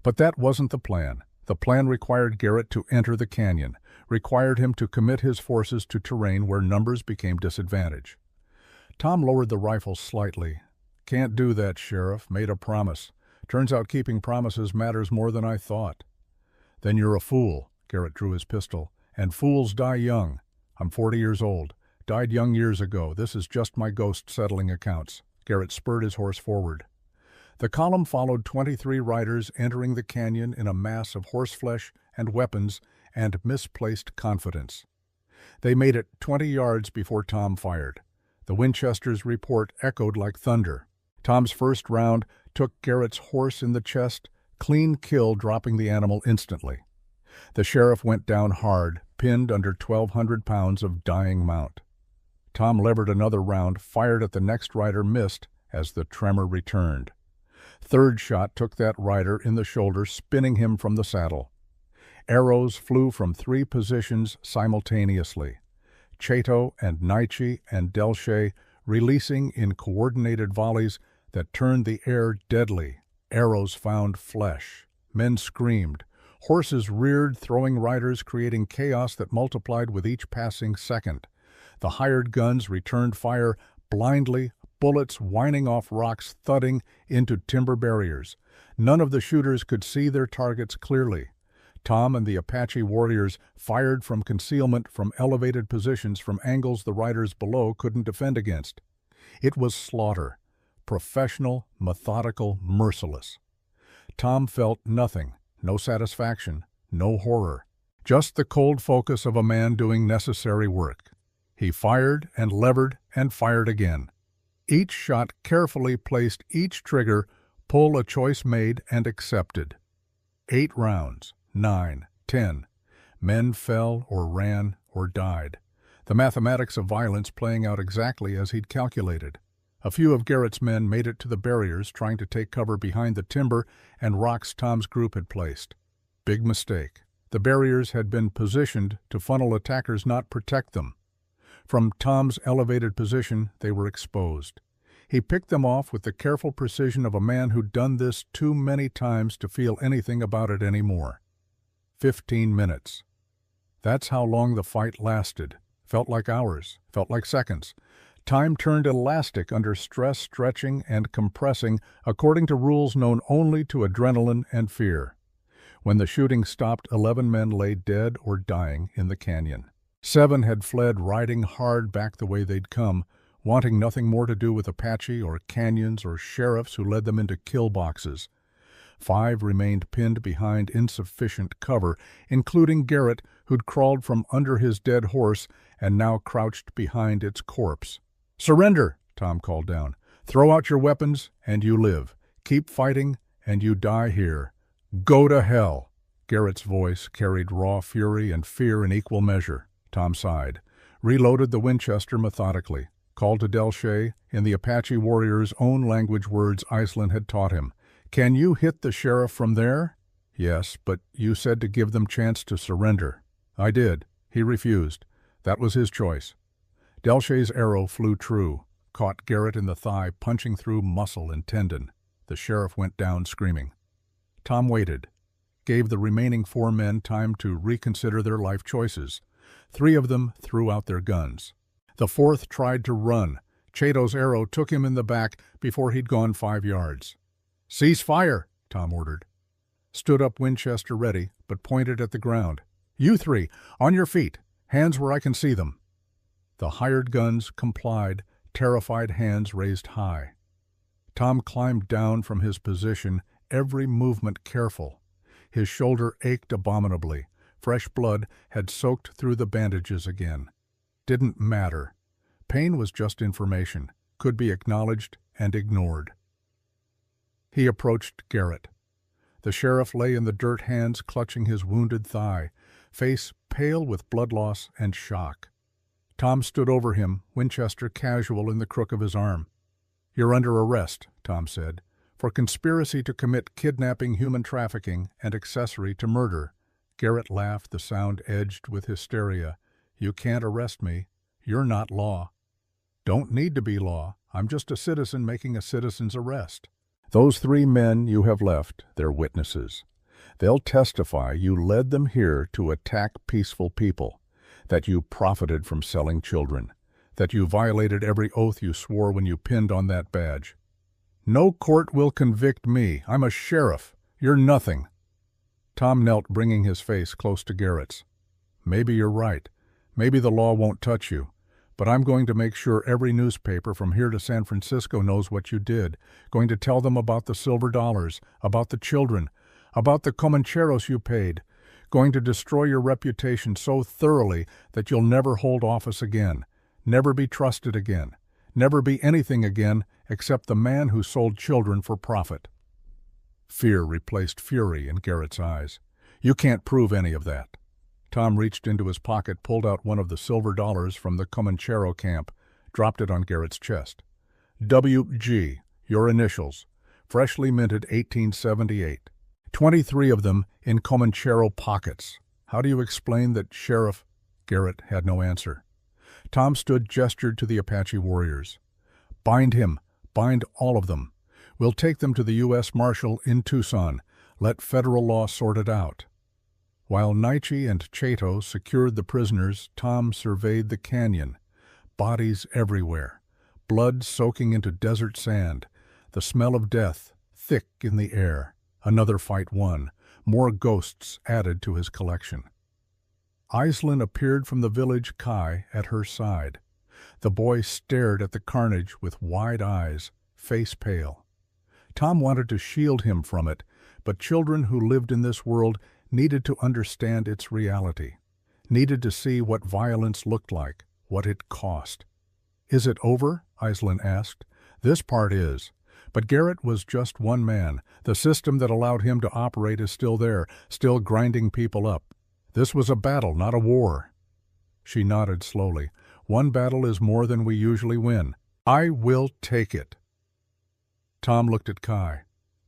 But that wasn't the plan. The plan required Garrett to enter the canyon, required him to commit his forces to terrain where numbers became disadvantage. Tom lowered the rifle slightly. "Can't do that, Sheriff. Made a promise. Turns out keeping promises matters more than I thought." "Then you're a fool." Garrett drew his pistol And fools die young. I'm 40 years old. Died young years ago. This is just my ghost settling accounts." Garrett spurred his horse forward. The column followed 23 riders entering the canyon in a mass of horseflesh and weapons and misplaced confidence. They made it 20 yards before Tom fired. The Winchester's report echoed like thunder. Tom's first round took Garrett's horse in the chest, clean kill, dropping the animal instantly. The sheriff went down hard, pinned under 1,200 pounds of dying mount. Tom levered another round, fired at the next rider, missed as the tremor returned. Third shot took that rider in the shoulder, spinning him from the saddle. Arrows flew from 3 positions simultaneously. Chato and Naiche and Delche releasing in coordinated volleys that turned the air deadly. Arrows found flesh. Men screamed. Horses reared, throwing riders, creating chaos that multiplied with each passing second. The hired guns returned fire blindly, bullets whining off rocks, thudding into timber barriers. None of the shooters could see their targets clearly. Tom and the Apache warriors fired from concealment, from elevated positions, from angles the riders below couldn't defend against. It was slaughter. Professional, methodical, merciless. Tom felt nothing, no satisfaction, no horror. Just the cold focus of a man doing necessary work. He fired and levered and fired again. Each shot carefully placed, each trigger pull a choice made and accepted. 8 rounds, 9, 10. Men fell or ran or died. The mathematics of violence playing out exactly as he'd calculated. A few of Garrett's men made it to the barriers, trying to take cover behind the timber and rocks Tom's group had placed. Big mistake. The barriers had been positioned to funnel attackers, not protect them. From Tom's elevated position, they were exposed. He picked them off with the careful precision of a man who'd done this too many times to feel anything about it anymore. 15 minutes. That's how long the fight lasted. Felt like hours, felt like seconds. Time turned elastic under stress, stretching and compressing according to rules known only to adrenaline and fear. When the shooting stopped, 11 men lay dead or dying in the canyon. 7 had fled, riding hard back the way they'd come, wanting nothing more to do with Apache or canyons or sheriffs who led them into kill boxes. 5 remained pinned behind insufficient cover, including Garrett, who'd crawled from under his dead horse and now crouched behind its corpse. "Surrender," Tom called down. "Throw out your weapons and you live. Keep fighting and you die here. Go to hell." Garrett's voice carried raw fury and fear in equal measure. Tom sighed, reloaded the Winchester methodically, called to Delche in the Apache warrior's own language, words Iceland had taught him. "Can you hit the sheriff from there?" "Yes, but you said to give them chance to surrender." "I did. He refused. That was his choice." Delche's arrow flew true, caught Garrett in the thigh, punching through muscle and tendon. The sheriff went down screaming. Tom waited, gave the remaining 4 men time to reconsider their life choices. 3 of them threw out their guns. The 4th tried to run. Chato's arrow took him in the back before he'd gone 5 yards. "Cease fire," Tom ordered. Stood up Winchester ready, but pointed at the ground. "You 3, on your feet, hands where I can see them." The hired guns complied, terrified hands raised high. Tom climbed down from his position, every movement careful. His shoulder ached abominably. Fresh blood had soaked through the bandages again. Didn't matter. Pain was just information, could be acknowledged and ignored. He approached Garrett. The sheriff lay in the dirt, hands clutching his wounded thigh, face pale with blood loss and shock. Tom stood over him, Winchester casual in the crook of his arm. "You're under arrest," Tom said, "for conspiracy to commit kidnapping, human trafficking, and accessory to murder." Garrett laughed, the sound edged with hysteria. "You can't arrest me. You're not law." "Don't need to be law. I'm just a citizen making a citizen's arrest." "Those 3 men you have left, they're witnesses. They'll testify you led them here to attack peaceful people, that you profited from selling children, that you violated every oath you swore when you pinned on that badge." "No court will convict me. I'm a sheriff. You're nothing." Tom knelt, bringing his face close to Garrett's. Maybe you're right. Maybe the law won't touch you. But I'm going to make sure every newspaper from here to San Francisco knows what you did. Going to tell them about the silver dollars, about the children, about the Comancheros you paid. Going to destroy your reputation so thoroughly that you'll never hold office again, never be trusted again, never be anything again except the man who sold children for profit. Fear replaced fury in Garrett's eyes. You can't prove any of that. Tom reached into his pocket, pulled out one of the silver dollars from the Comanchero camp, dropped it on Garrett's chest. W.G., your initials, freshly minted 1878. 23 of them in Comanchero pockets. How do you explain that, Sheriff? Garrett had no answer. Tom gestured to the Apache warriors. Bind him. Bind all of them. We'll take them to the U.S. Marshal in Tucson. Let federal law sort it out. While Naiche and Chato secured the prisoners, Tom surveyed the canyon. Bodies everywhere. Blood soaking into desert sand. The smell of death, thick in the air. Another fight won. More ghosts added to his collection. Aislinn appeared from the village Kai at her side. The boy stared at the carnage with wide eyes, face pale. Tom wanted to shield him from it, but children who lived in this world needed to understand its reality, needed to see what violence looked like, what it cost. Is it over? Aislinn asked. This part is. But Garrett was just one man. The system that allowed him to operate is still there, still grinding people up. This was a battle, not a war. She nodded slowly. One battle is more than we usually win. I will take it. Tom looked at Kai.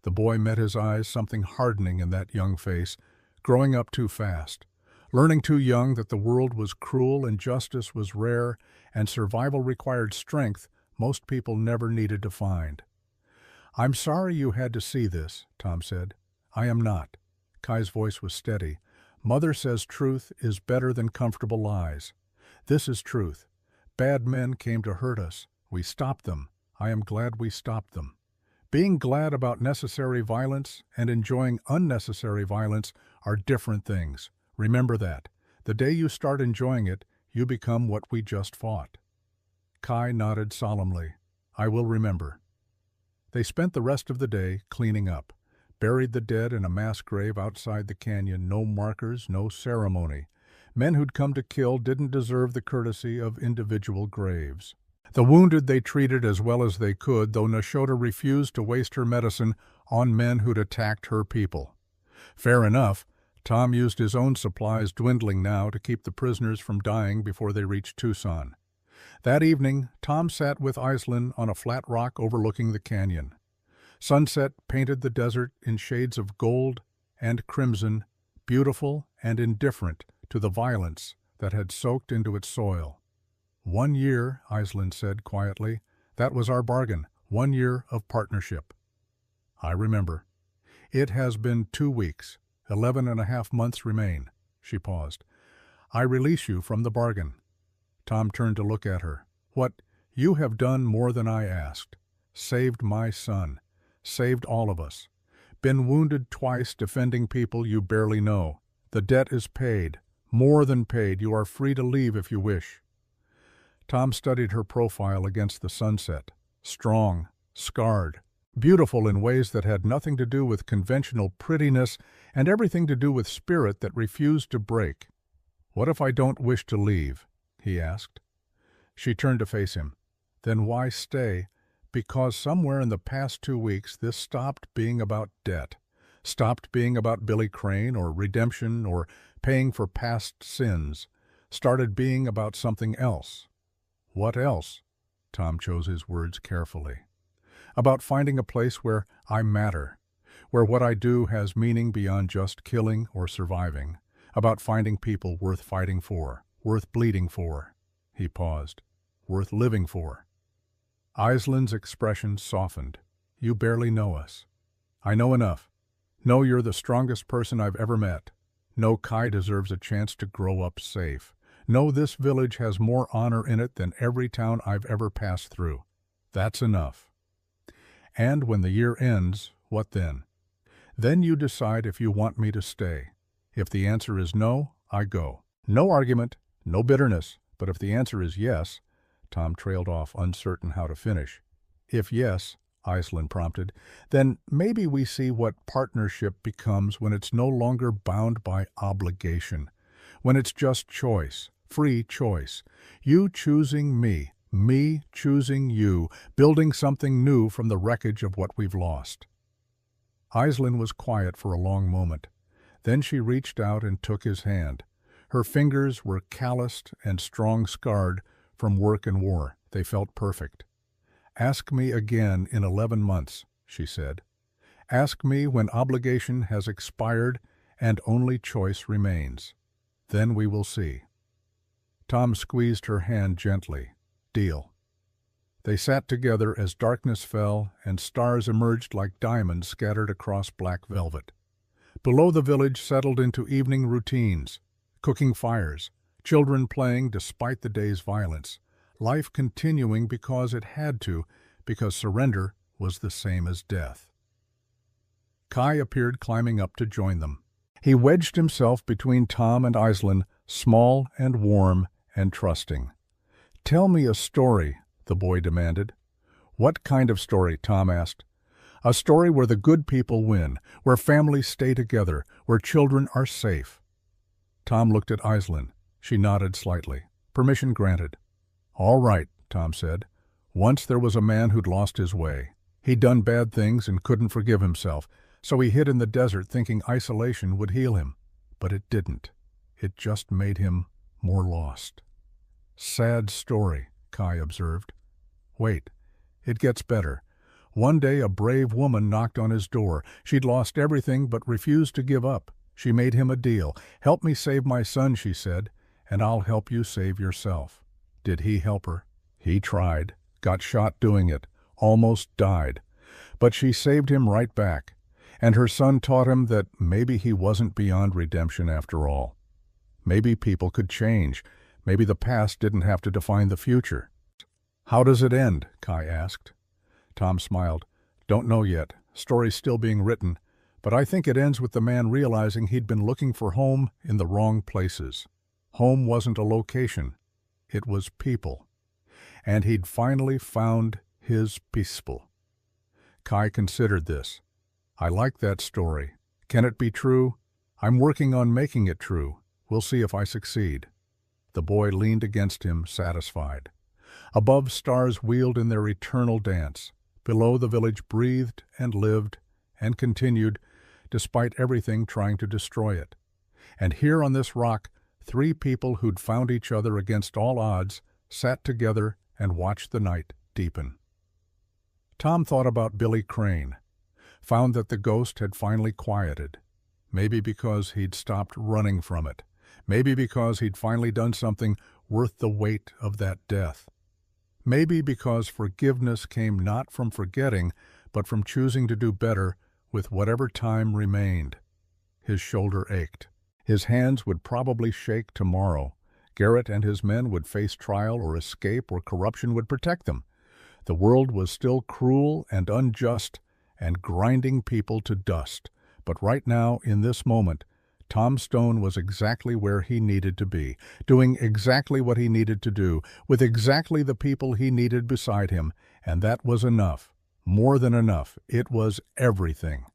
The boy met his eyes, something hardening in that young face. Growing up too fast, learning too young that the world was cruel and justice was rare and survival required strength most people never needed to find. I'm sorry you had to see this, Tom said. I am not. Kai's voice was steady. Mother says truth is better than comfortable lies. This is truth. Bad men came to hurt us. We stopped them. I am glad we stopped them. Being glad about necessary violence and enjoying unnecessary violence are different things. Remember that. The day you start enjoying it, you become what we just fought. Kai nodded solemnly. I will remember. They spent the rest of the day cleaning up, buried the dead in a mass grave outside the canyon, no markers, no ceremony. Men who'd come to kill didn't deserve the courtesy of individual graves. The wounded they treated as well as they could, though Nashota refused to waste her medicine on men who'd attacked her people. Fair enough, Tom used his own supplies, dwindling now, to keep the prisoners from dying before they reached Tucson. That evening, Tom sat with Aislinn on a flat rock overlooking the canyon. Sunset painted the desert in shades of gold and crimson, beautiful and indifferent to the violence that had soaked into its soil. 1 year, Aislinn said quietly. That was our bargain. 1 year of partnership. I remember. It has been 2 weeks. 11.5 months remain. She paused. I release you from the bargain. Tom turned to look at her. What? You have done more than I asked. Saved my son. Saved all of us. Been wounded twice defending people you barely know. The debt is paid. More than paid. You are free to leave if you wish. Tom studied her profile against the sunset. Strong, scarred, beautiful in ways that had nothing to do with conventional prettiness and everything to do with spirit that refused to break. What if I don't wish to leave? He asked. She turned to face him. Then why stay? Because somewhere in the past 2 weeks this stopped being about debt, stopped being about Billy Crane or redemption or paying for past sins, started being about something else. What else? Tom chose his words carefully. About finding a place where I matter, where what I do has meaning beyond just killing or surviving, about finding people worth fighting for, worth bleeding for. He paused. Worth living for. Aislinn's expression softened. You barely know us. I know enough. Know you're the strongest person I've ever met. Know Kai deserves a chance to grow up safe. Know this village has more honor in it than every town I've ever passed through. That's enough. And when the year ends, what then? Then you decide if you want me to stay. If the answer is no, I go. No argument, no bitterness, but if the answer is yes, Tom trailed off, uncertain how to finish. If yes, Iceland prompted, then maybe we see what partnership becomes when it's no longer bound by obligation, when it's just choice, free choice. You choosing me choosing you, building something new from the wreckage of what we've lost. Iceland was quiet for a long moment. Then she reached out and took his hand. Her fingers were calloused and strong-scarred from work and war. They felt perfect. "Ask me again in 11 months," she said. "Ask me when obligation has expired and only choice remains. Then we will see." Tom squeezed her hand gently. "Deal." They sat together as darkness fell and stars emerged like diamonds scattered across black velvet. Below, the village settled into evening routines, cooking fires, children playing despite the day's violence, life continuing because it had to, because surrender was the same as death. Kai appeared climbing up to join them. He wedged himself between Tom and Iceland, small and warm and trusting. "Tell me a story," the boy demanded. "What kind of story?" Tom asked. "A story where the good people win, where families stay together, where children are safe." Tom looked at Iceland. She nodded slightly. Permission granted. "All right," Tom said. "Once there was a man who'd lost his way. He'd done bad things and couldn't forgive himself, so he hid in the desert thinking isolation would heal him. But it didn't. It just made him more lost." "Sad story," Kai observed. "Wait, it gets better. One day a brave woman knocked on his door. She'd lost everything but refused to give up. She made him a deal. 'Help me save my son,' she said, 'and I'll help you save yourself.' Did he help her? He tried, got shot doing it, almost died. But she saved him right back. And her son taught him that maybe he wasn't beyond redemption after all. Maybe people could change. Maybe the past didn't have to define the future." "How does it end?" Kai asked. Tom smiled. "Don't know yet. Story's still being written. But I think it ends with the man realizing he'd been looking for home in the wrong places. Home wasn't a location. It was people. And he'd finally found his people." Kai considered this. "I like that story. Can it be true? I'm working on making it true. We'll see if I succeed." The boy leaned against him, satisfied. Above, stars wheeled in their eternal dance. Below, the village breathed and lived and continued, despite everything trying to destroy it. And here on this rock, 3 people who'd found each other against all odds sat together and watched the night deepen. Tom thought about Billy Crane, found that the ghost had finally quieted. Maybe because he'd stopped running from it. Maybe because he'd finally done something worth the weight of that death. Maybe because forgiveness came not from forgetting, but from choosing to do better with whatever time remained. His shoulder ached. His hands would probably shake tomorrow. Garrett and his men would face trial or escape, or corruption would protect them. The world was still cruel and unjust and grinding people to dust. But right now, in this moment, Tom Stone was exactly where he needed to be, doing exactly what he needed to do, with exactly the people he needed beside him, and that was enough. More than enough. It was everything.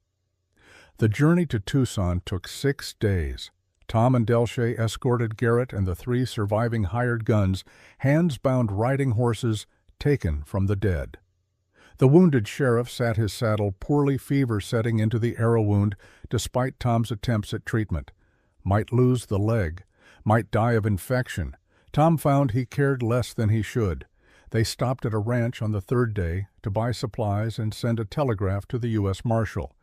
The journey to Tucson took 6 days. Tom and Delche escorted Garrett and the 3 surviving hired guns, hands-bound riding horses taken from the dead. The wounded sheriff sat his saddle, poorly, fever setting into the arrow wound despite Tom's attempts at treatment. Might lose the leg, might die of infection. Tom found he cared less than he should. They stopped at a ranch on the 3rd day to buy supplies and send a telegraph to the U.S. Marshal.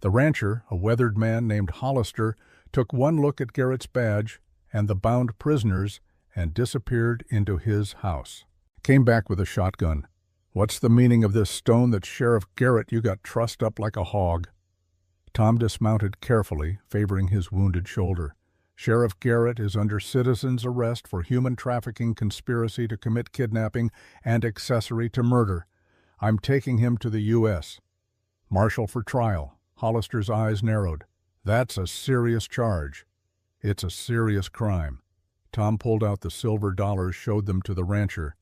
The rancher, a weathered man named Hollister, took one look at Garrett's badge and the bound prisoners and disappeared into his house. Came back with a shotgun. "What's the meaning of this, Stone, that Sheriff Garrett you got trussed up like a hog?" Tom dismounted carefully, favoring his wounded shoulder. "Sheriff Garrett is under citizen's arrest for human trafficking, conspiracy to commit kidnapping, and accessory to murder. I'm taking him to the U.S. Marshal for trial." Hollister's eyes narrowed. "That's a serious charge. It's a serious crime." Tom pulled out the silver dollars, showed them to the rancher.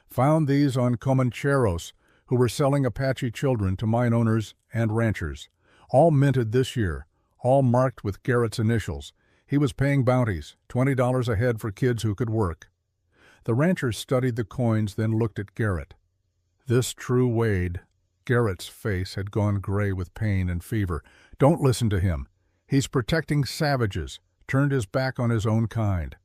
"Found these on Comancheros, who were selling Apache children to mine owners and ranchers. All minted this year, all marked with Garrett's initials. He was paying bounties, $20 a head for kids who could work." The rancher studied the coins, then looked at Garrett. This true Wade. Garrett's face had gone gray with pain and fever. "Don't listen to him. He's protecting savages, turned his back on his own kind."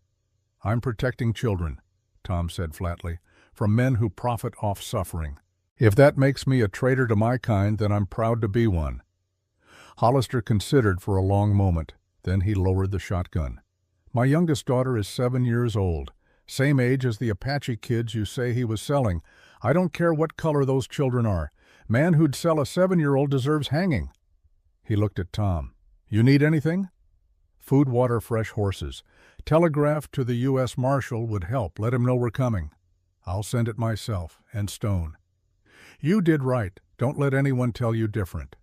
"I'm protecting children," Tom said flatly, "from men who profit off suffering. If that makes me a traitor to my kind, then I'm proud to be one." Hollister considered for a long moment. Then he lowered the shotgun. "My youngest daughter is 7 years old, same age as the Apache kids you say he was selling. I don't care what color those children are. Man who'd sell a 7-year-old deserves hanging." He looked at Tom. "You need anything?" "Food, water, fresh horses. Telegraph to the U.S. Marshal would help. Let him know we're coming." "I'll send it myself, and Stone." "You did right. Don't let anyone tell you different."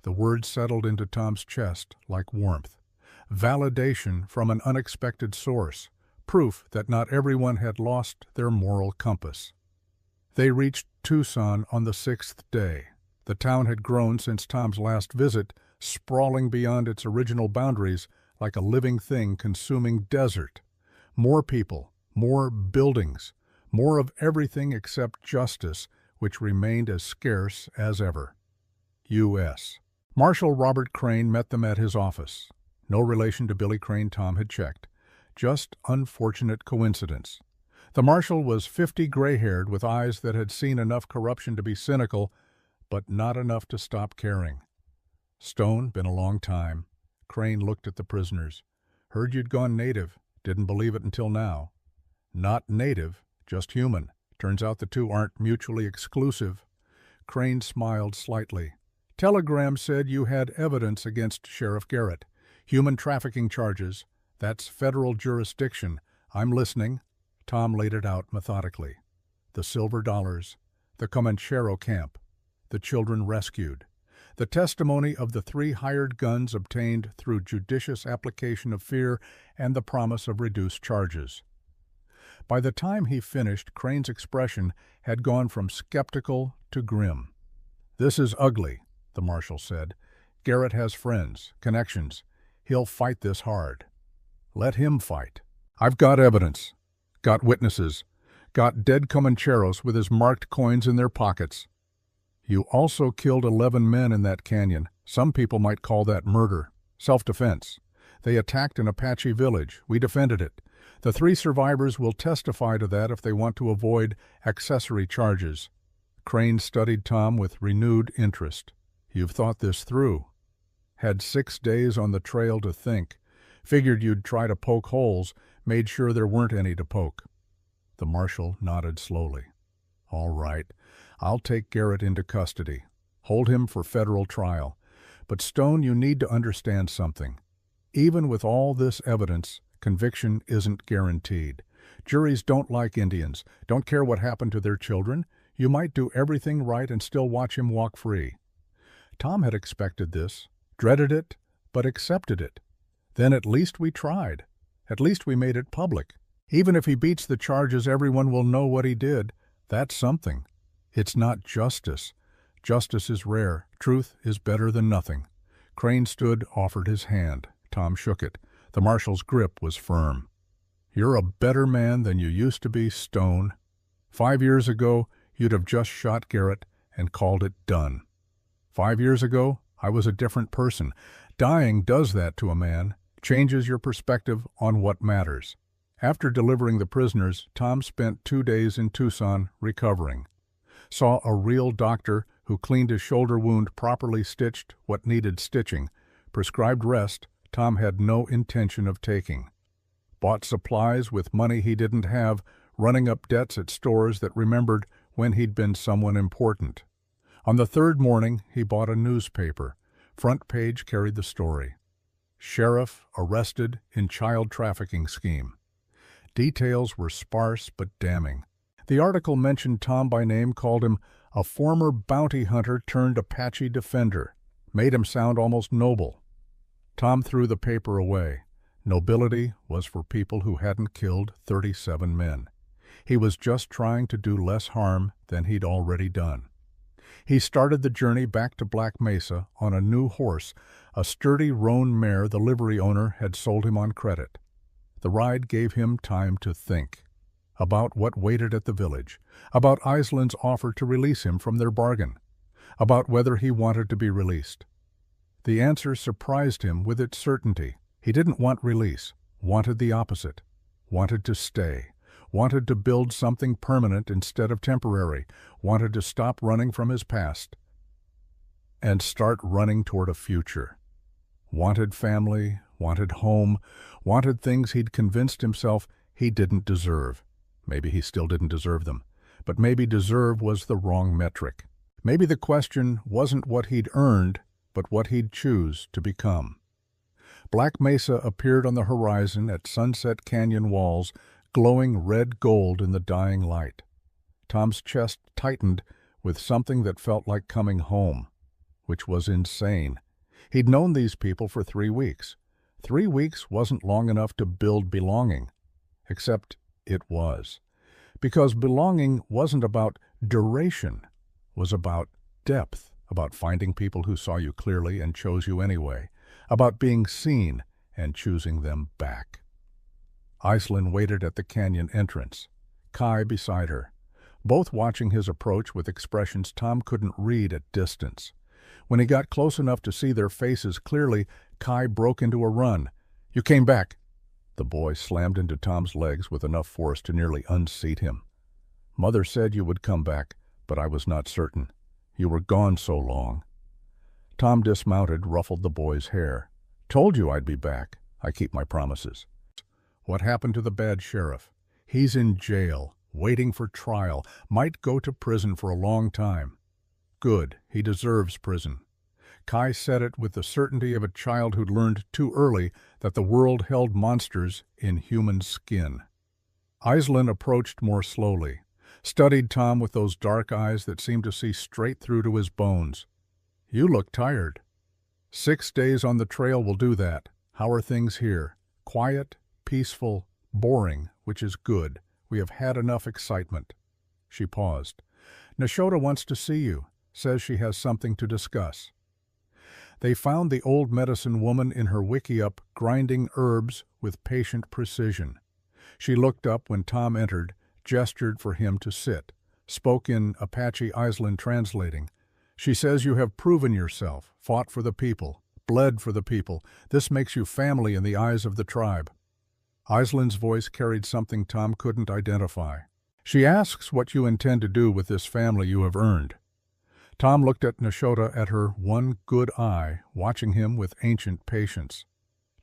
The words settled into Tom's chest like warmth. Validation from an unexpected source. Proof that not everyone had lost their moral compass. They reached Tucson on the 6th day. The town had grown since Tom's last visit, sprawling beyond its original boundaries like a living thing consuming desert. More people, more buildings, more of everything except justice, which remained as scarce as ever. U.S. Marshal Robert Crane met them at his office. No relation to Billy Crane, Tom had checked. Just unfortunate coincidence. The marshal was 50, gray-haired, with eyes that had seen enough corruption to be cynical, but not enough to stop caring. "Stone, been a long time." Crane looked at the prisoners. "Heard you'd gone native. Didn't believe it until now." "Not native, just human. Turns out the two aren't mutually exclusive." Crane smiled slightly. "Telegram said you had evidence against Sheriff Garrett. Human trafficking charges. That's federal jurisdiction. I'm listening." Tom laid it out methodically. The silver dollars, the Comanchero camp, the children rescued, the testimony of the 3 hired guns obtained through judicious application of fear, and the promise of reduced charges. By the time he finished, Crane's expression had gone from skeptical to grim. "This is ugly," the marshal said. "Garrett has friends, connections. He'll fight this hard." "Let him fight. I've got evidence. Got witnesses. Got dead Comancheros with his marked coins in their pockets." "You also killed 11 men in that canyon. Some people might call that murder. Self-defense. They attacked an Apache village. We defended it. The 3 survivors will testify to that if they want to avoid accessory charges." Crane studied Tom with renewed interest. "You've thought this through. Had 6 days on the trail to think. Figured you'd try to poke holes, made sure there weren't any to poke." The marshal nodded slowly. "All right. I'll take Garrett into custody. Hold him for federal trial. But Stone, you need to understand something. Even with all this evidence, conviction isn't guaranteed. Juries don't like Indians, don't care what happened to their children. You might do everything right and still watch him walk free." Tom had expected this, dreaded it, but accepted it. Then at least we tried. At least we made it public. Even if he beats the charges, everyone will know what he did. That's something. It's not justice. Justice is rare. Truth is better than nothing. Crane stood, offered his hand. Tom shook it. The marshal's grip was firm. "You're a better man than you used to be, Stone. 5 years ago, you'd have just shot Garrett and called it done. 5 years ago, I was a different person. Dying does that to a man, changes your perspective on what matters." After delivering the prisoners, Tom spent 2 days in Tucson recovering. Saw a real doctor who cleaned his shoulder wound, properly stitched what needed stitching. Prescribed rest Tom had no intention of taking. Bought supplies with money he didn't have, running up debts at stores that remembered when he'd been someone important. On the 3rd morning, he bought a newspaper. Front page carried the story. "Sheriff arrested in child trafficking scheme." Details were sparse but damning. The article mentioned Tom by name, called him a former bounty hunter turned Apache defender, made him sound almost noble. Tom threw the paper away. Nobility was for people who hadn't killed 37 men. He was just trying to do less harm than he'd already done. He started the journey back to Black Mesa on a new horse, a sturdy roan mare the livery owner had sold him on credit. The ride gave him time to think about what waited at the village, about Iceland's offer to release him from their bargain, about whether he wanted to be released. The answer surprised him with its certainty. He didn't want release, wanted the opposite, wanted to stay, wanted to build something permanent instead of temporary, wanted to stop running from his past and start running toward a future. Wanted family, wanted home, wanted things he'd convinced himself he didn't deserve. Maybe he still didn't deserve them, but maybe deserve was the wrong metric. Maybe the question wasn't what he'd earned, but what he'd choose to become. Black Mesa appeared on the horizon at Sunset Canyon walls, glowing red gold in the dying light. Tom's chest tightened with something that felt like coming home, which was insane. He'd known these people for 3 weeks. 3 weeks wasn't long enough to build belonging, except it was. Because belonging wasn't about duration, was about depth, about finding people who saw you clearly and chose you anyway, about being seen and choosing them back. Iceland waited at the canyon entrance, Kai beside her, both watching his approach with expressions Tom couldn't read at distance. When he got close enough to see their faces clearly, Kai broke into a run. "You came back!" The boy slammed into Tom's legs with enough force to nearly unseat him. "Mother said you would come back, but I was not certain. You were gone so long." Tom dismounted, ruffled the boy's hair. "Told you I'd be back. I keep my promises." "What happened to the bad sheriff?" "He's in jail, waiting for trial, might go to prison for a long time." "Good, he deserves prison." Kai said it with the certainty of a child who'd learned too early that the world held monsters in human skin. Iceland approached more slowly, studied Tom with those dark eyes that seemed to see straight through to his bones. "You look tired." 6 days on the trail will do that. How are things here? Quiet, peaceful, boring, which is good. We have had enough excitement." She paused. "Nashota wants to see you, says she has something to discuss." They found the old medicine woman in her wickiup grinding herbs with patient precision. She looked up when Tom entered, gestured for him to sit, spoke in Apache Iceland translating. "She says you have proven yourself, fought for the people, bled for the people. This makes you family in the eyes of the tribe." Iceland's voice carried something Tom couldn't identify. "She asks what you intend to do with this family you have earned." Tom looked at Nashota at her one good eye, watching him with ancient patience.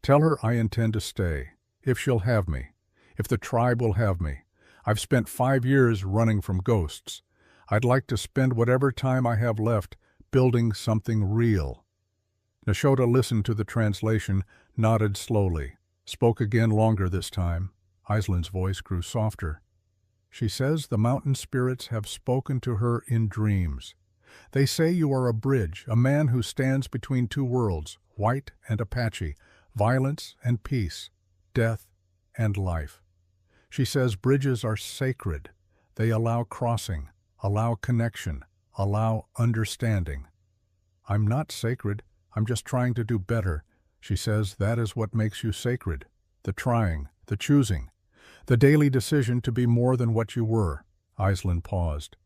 "Tell her I intend to stay, if she'll have me, if the tribe will have me. I've spent 5 years running from ghosts. I'd like to spend whatever time I have left building something real." Nashota listened to the translation, nodded slowly, spoke again longer this time. Iceland's voice grew softer. "She says the mountain spirits have spoken to her in dreams. They say you are a bridge, a man who stands between 2 worlds, white and Apache, violence and peace, death and life. She says bridges are sacred. They allow crossing, allow connection, allow understanding. I'm not sacred. I'm just trying to do better. She says that is what makes you sacred. The trying, the choosing, the daily decision to be more than what you were." Iceland paused.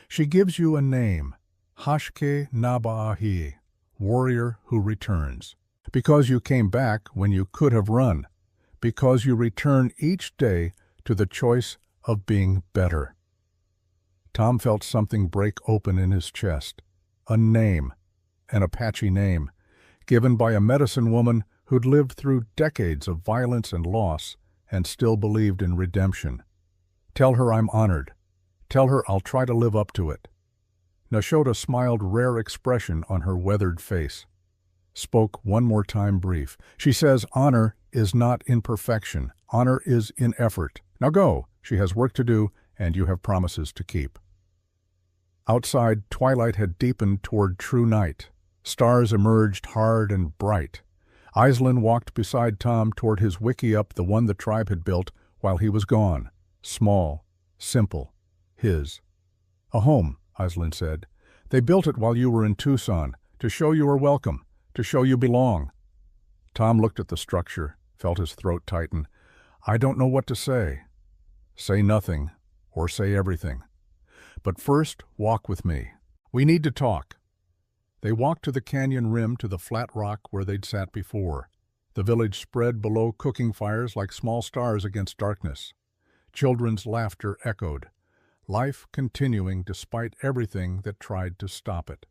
"She gives you a name, Hashke Nabaahi, warrior who returns. Because you came back when you could have run. Because you return each day to the choice of being better." Tom felt something break open in his chest. A name, an Apache name, given by a medicine woman who'd lived through decades of violence and loss and still believed in redemption. "Tell her I'm honored. Tell her I'll try to live up to it." Nashota smiled, rare expression on her weathered face. Spoke one more time brief. "She says honor is not in perfection. Honor is in effort. Now go. She has work to do, and you have promises to keep." Outside, twilight had deepened toward true night. Stars emerged hard and bright. Aislinn walked beside Tom toward his wickiup, the one the tribe had built while he was gone. Small, simple, his. A home, Aislinn said. They built it while you were in Tucson, to show you were welcome, to show you belong. Tom looked at the structure, felt his throat tighten. I don't know what to say. Say nothing, or say everything. But first, walk with me. We need to talk. They walked to the canyon rim, to the flat rock where they'd sat before. The village spread below cooking fires like small stars against darkness. Children's laughter echoed, life continuing despite everything that tried to stop it.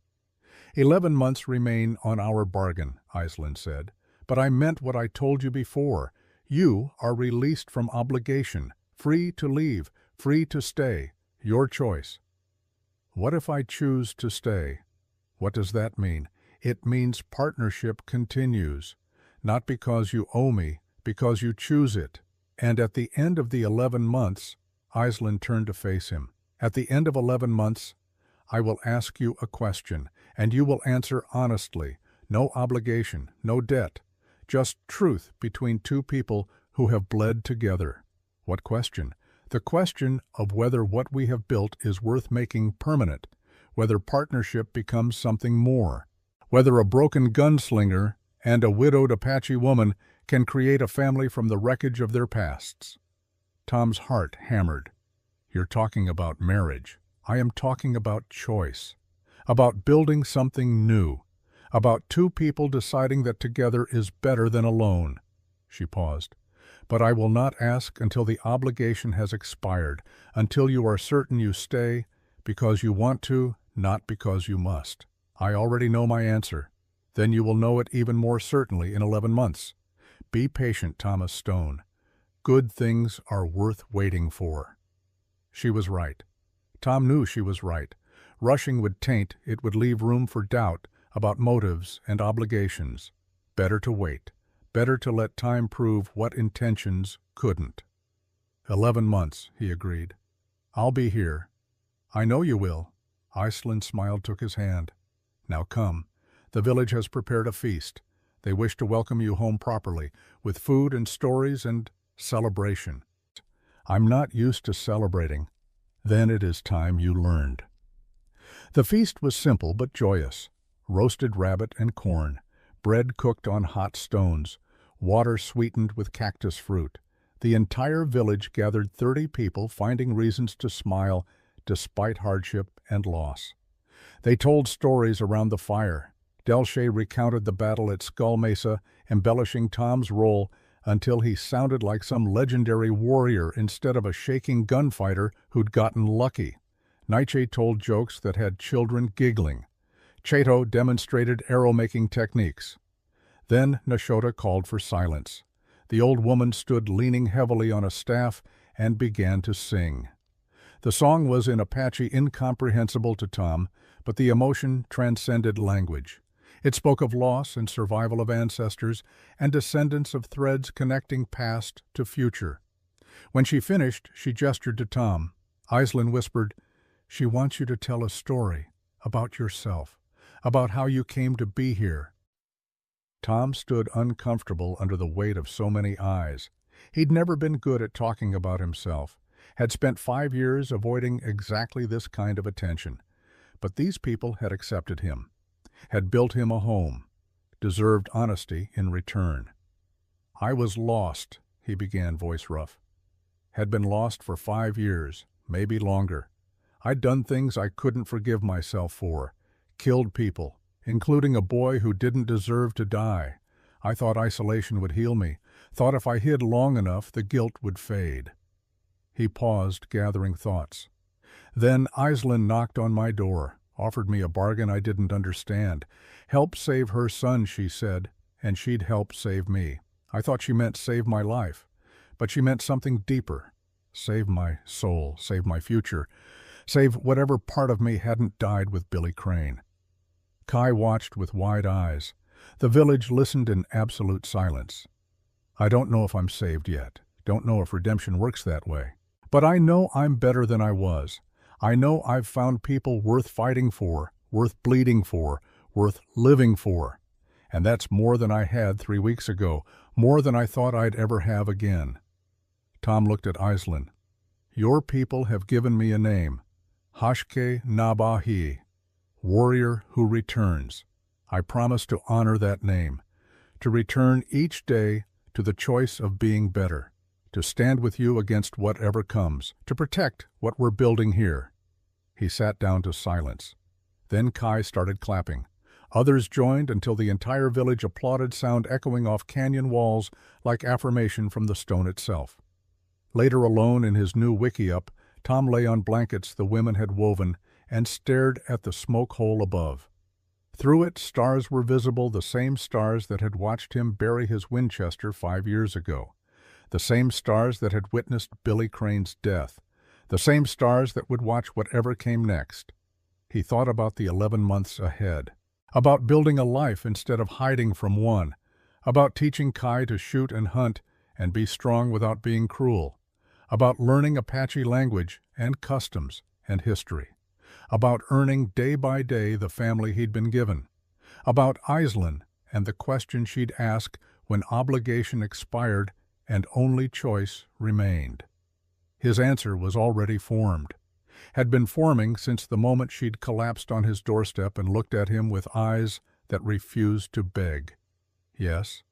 11 months remain on our bargain, Aislinn said, but I meant what I told you before. You are released from obligation, free to leave, free to stay, your choice. What if I choose to stay? What does that mean? It means partnership continues, not because you owe me, because you choose it. And at the end of the 11 months, Aislinn turned to face him. At the end of 11 months, I will ask you a question, and you will answer honestly. No obligation, no debt, just truth between two people who have bled together. What question? The question of whether what we have built is worth making permanent, whether partnership becomes something more, whether a broken gunslinger and a widowed Apache woman can create a family from the wreckage of their pasts. Tom's heart hammered. You're talking about marriage. I am talking about choice, about building something new, about two people deciding that together is better than alone. She paused. But I will not ask until the obligation has expired, until you are certain you stay because you want to, not because you must. I already know my answer. Then you will know it even more certainly in 11 months. Be patient, Thomas Stone. Good things are worth waiting for. She was right. Tom knew she was right. Rushing would taint, it would leave room for doubt about motives and obligations. Better to wait. Better to let time prove what intentions couldn't. 11 months, he agreed. I'll be here. I know you will. Aislinn smiled, took his hand. Now come. The village has prepared a feast. They wish to welcome you home properly, with food and stories and celebration. I'm not used to celebrating. Then it is time you learned. The feast was simple but joyous. Roasted rabbit and corn, bread cooked on hot stones, water sweetened with cactus fruit. The entire village gathered 30 people, finding reasons to smile despite hardship and loss. They told stories around the fire. Delche recounted the battle at Skull Mesa, embellishing Tom's role until he sounded like some legendary warrior instead of a shaking gunfighter who'd gotten lucky. Nietzsche told jokes that had children giggling. Chato demonstrated arrow-making techniques. Then Nashota called for silence. The old woman stood leaning heavily on a staff and began to sing. The song was in Apache incomprehensible to Tom, but the emotion transcended language. It spoke of loss and survival of ancestors and descendants of threads connecting past to future. When she finished, she gestured to Tom. Aislinn whispered, "She wants you to tell a story about yourself, about how you came to be here." Tom stood uncomfortable under the weight of so many eyes. He'd never been good at talking about himself, had spent 5 years avoiding exactly this kind of attention. But these people had accepted him, had built him a home, deserved honesty in return. "I was lost," he began, voice rough. "Had been lost for 5 years, maybe longer. I'd done things I couldn't forgive myself for, killed people, including a boy who didn't deserve to die. I thought isolation would heal me, thought if I hid long enough the guilt would fade." He paused, gathering thoughts. Then Aislinn knocked on my door, offered me a bargain I didn't understand. Help save her son, she said, and she'd help save me. I thought she meant save my life, but she meant something deeper. Save my soul, save my future, save whatever part of me hadn't died with Billy Crane. Kai watched with wide eyes. The village listened in absolute silence. I don't know if I'm saved yet. Don't know if redemption works that way. But I know I'm better than I was. I know I've found people worth fighting for, worth bleeding for, worth living for. And that's more than I had 3 weeks ago, more than I thought I'd ever have again. Tom looked at Aislinn. Your people have given me a name, Hashke Nabahi, warrior who returns. I promise to honor that name, to return each day to the choice of being better, to stand with you against whatever comes, to protect what we're building here. He sat down to silence. Then Kai started clapping. Others joined until the entire village applauded, sound echoing off canyon walls like affirmation from the stone itself. Later, alone in his new wickiup, Tom lay on blankets the women had woven and stared at the smoke hole above. Through it, stars were visible, the same stars that had watched him bury his Winchester 5 years ago, the same stars that had witnessed Billy Crane's death, the same stars that would watch whatever came next. He thought about the 11 months ahead, about building a life instead of hiding from one, about teaching Kai to shoot and hunt and be strong without being cruel, about learning Apache language and customs and history, about earning day by day the family he'd been given, about Aislinn and the question she'd ask when obligation expired and only choice remained. His answer was already formed, had been forming since the moment she'd collapsed on his doorstep and looked at him with eyes that refused to beg. Yes,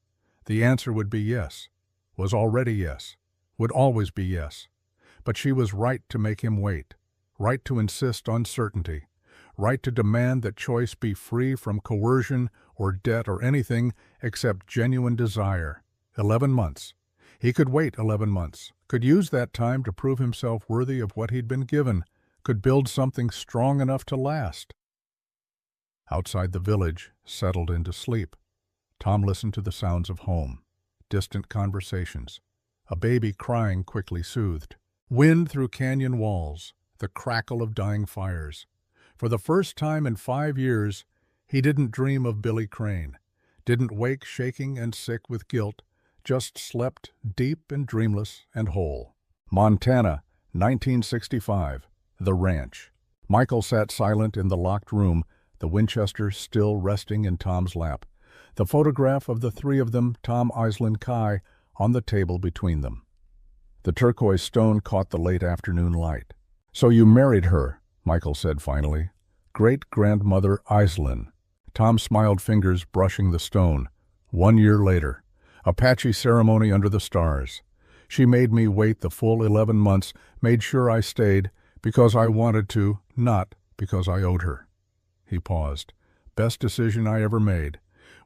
the answer would be yes, was already yes, would always be yes. But she was right to make him wait, right to insist on certainty, right to demand that choice be free from coercion or debt or anything except genuine desire. 11 months. He could wait 11 months, could use that time to prove himself worthy of what he'd been given, could build something strong enough to last. Outside the village, settled into sleep, Tom listened to the sounds of home, distant conversations, a baby crying quickly soothed, wind through canyon walls, the crackle of dying fires. For the first time in 5 years, he didn't dream of Billy Crane, didn't wake shaking and sick with guilt, just slept deep and dreamless and whole. Montana, 1965. The ranch. Michael sat silent in the locked room, the Winchester still resting in Tom's lap, the photograph of the three of them, Tom, Aislinn, Kai, on the table between them. The turquoise stone caught the late afternoon light. So you married her, Michael said finally. Great-grandmother Aislinn. Tom smiled, fingers brushing the stone. 1 year later. Apache ceremony under the stars. She made me wait the full 11 months, made sure I stayed, because I wanted to, not because I owed her. He paused. Best decision I ever made.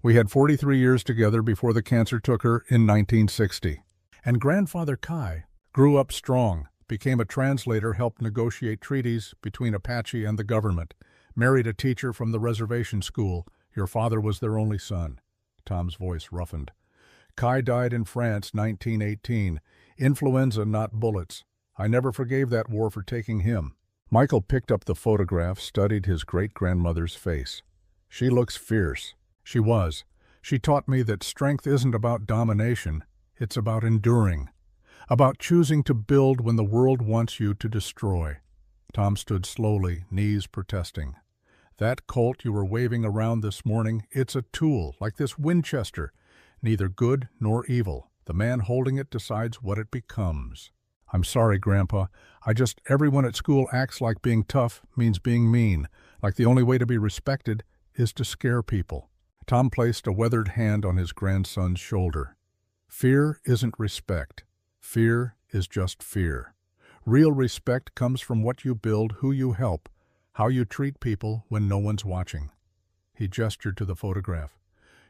We had 43 years together before the cancer took her in 1960. And grandfather Kai grew up strong, became a translator, helped negotiate treaties between Apache and the government, married a teacher from the reservation school. Your father was their only son. Tom's voice roughened. Kai died in France 1918. Influenza, not bullets. I never forgave that war for taking him. Michael picked up the photograph, studied his great-grandmother's face. She looks fierce. She was. She taught me that strength isn't about domination. It's about enduring. About choosing to build when the world wants you to destroy. Tom stood slowly, knees protesting. That Colt you were waving around this morning, it's a tool, like this Winchester. Neither good nor evil. The man holding it decides what it becomes. I'm sorry, Grandpa. Everyone at school acts like being tough means being mean, like the only way to be respected is to scare people. Tom placed a weathered hand on his grandson's shoulder. Fear isn't respect. Fear is just fear. Real respect comes from what you build, who you help, how you treat people when no one's watching. He gestured to the photograph.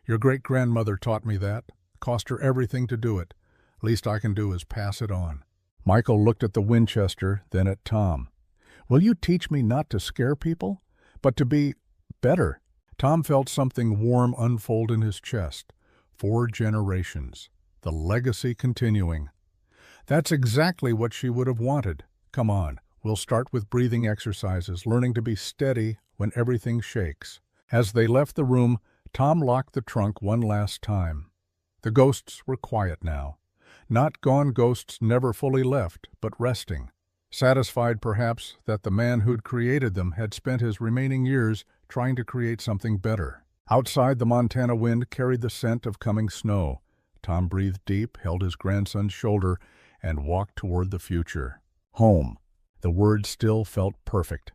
Your great-grandmother taught me that. Cost her everything to do it. Least I can do is pass it on. Michael looked at the Winchester, then at Tom. Will you teach me not to scare people, but to be better? Tom felt something warm unfold in his chest. 4 generations. The legacy continuing. That's exactly what she would have wanted. Come on, we'll start with breathing exercises, learning to be steady when everything shakes. As they left the room, Tom locked the trunk one last time. The ghosts were quiet now. Not gone ghosts, never fully left, but resting. Satisfied, perhaps, that the man who'd created them had spent his remaining years trying to create something better. Outside, the Montana wind carried the scent of coming snow. Tom breathed deep, held his grandson's shoulder, and walked toward the future. Home. The word still felt perfect.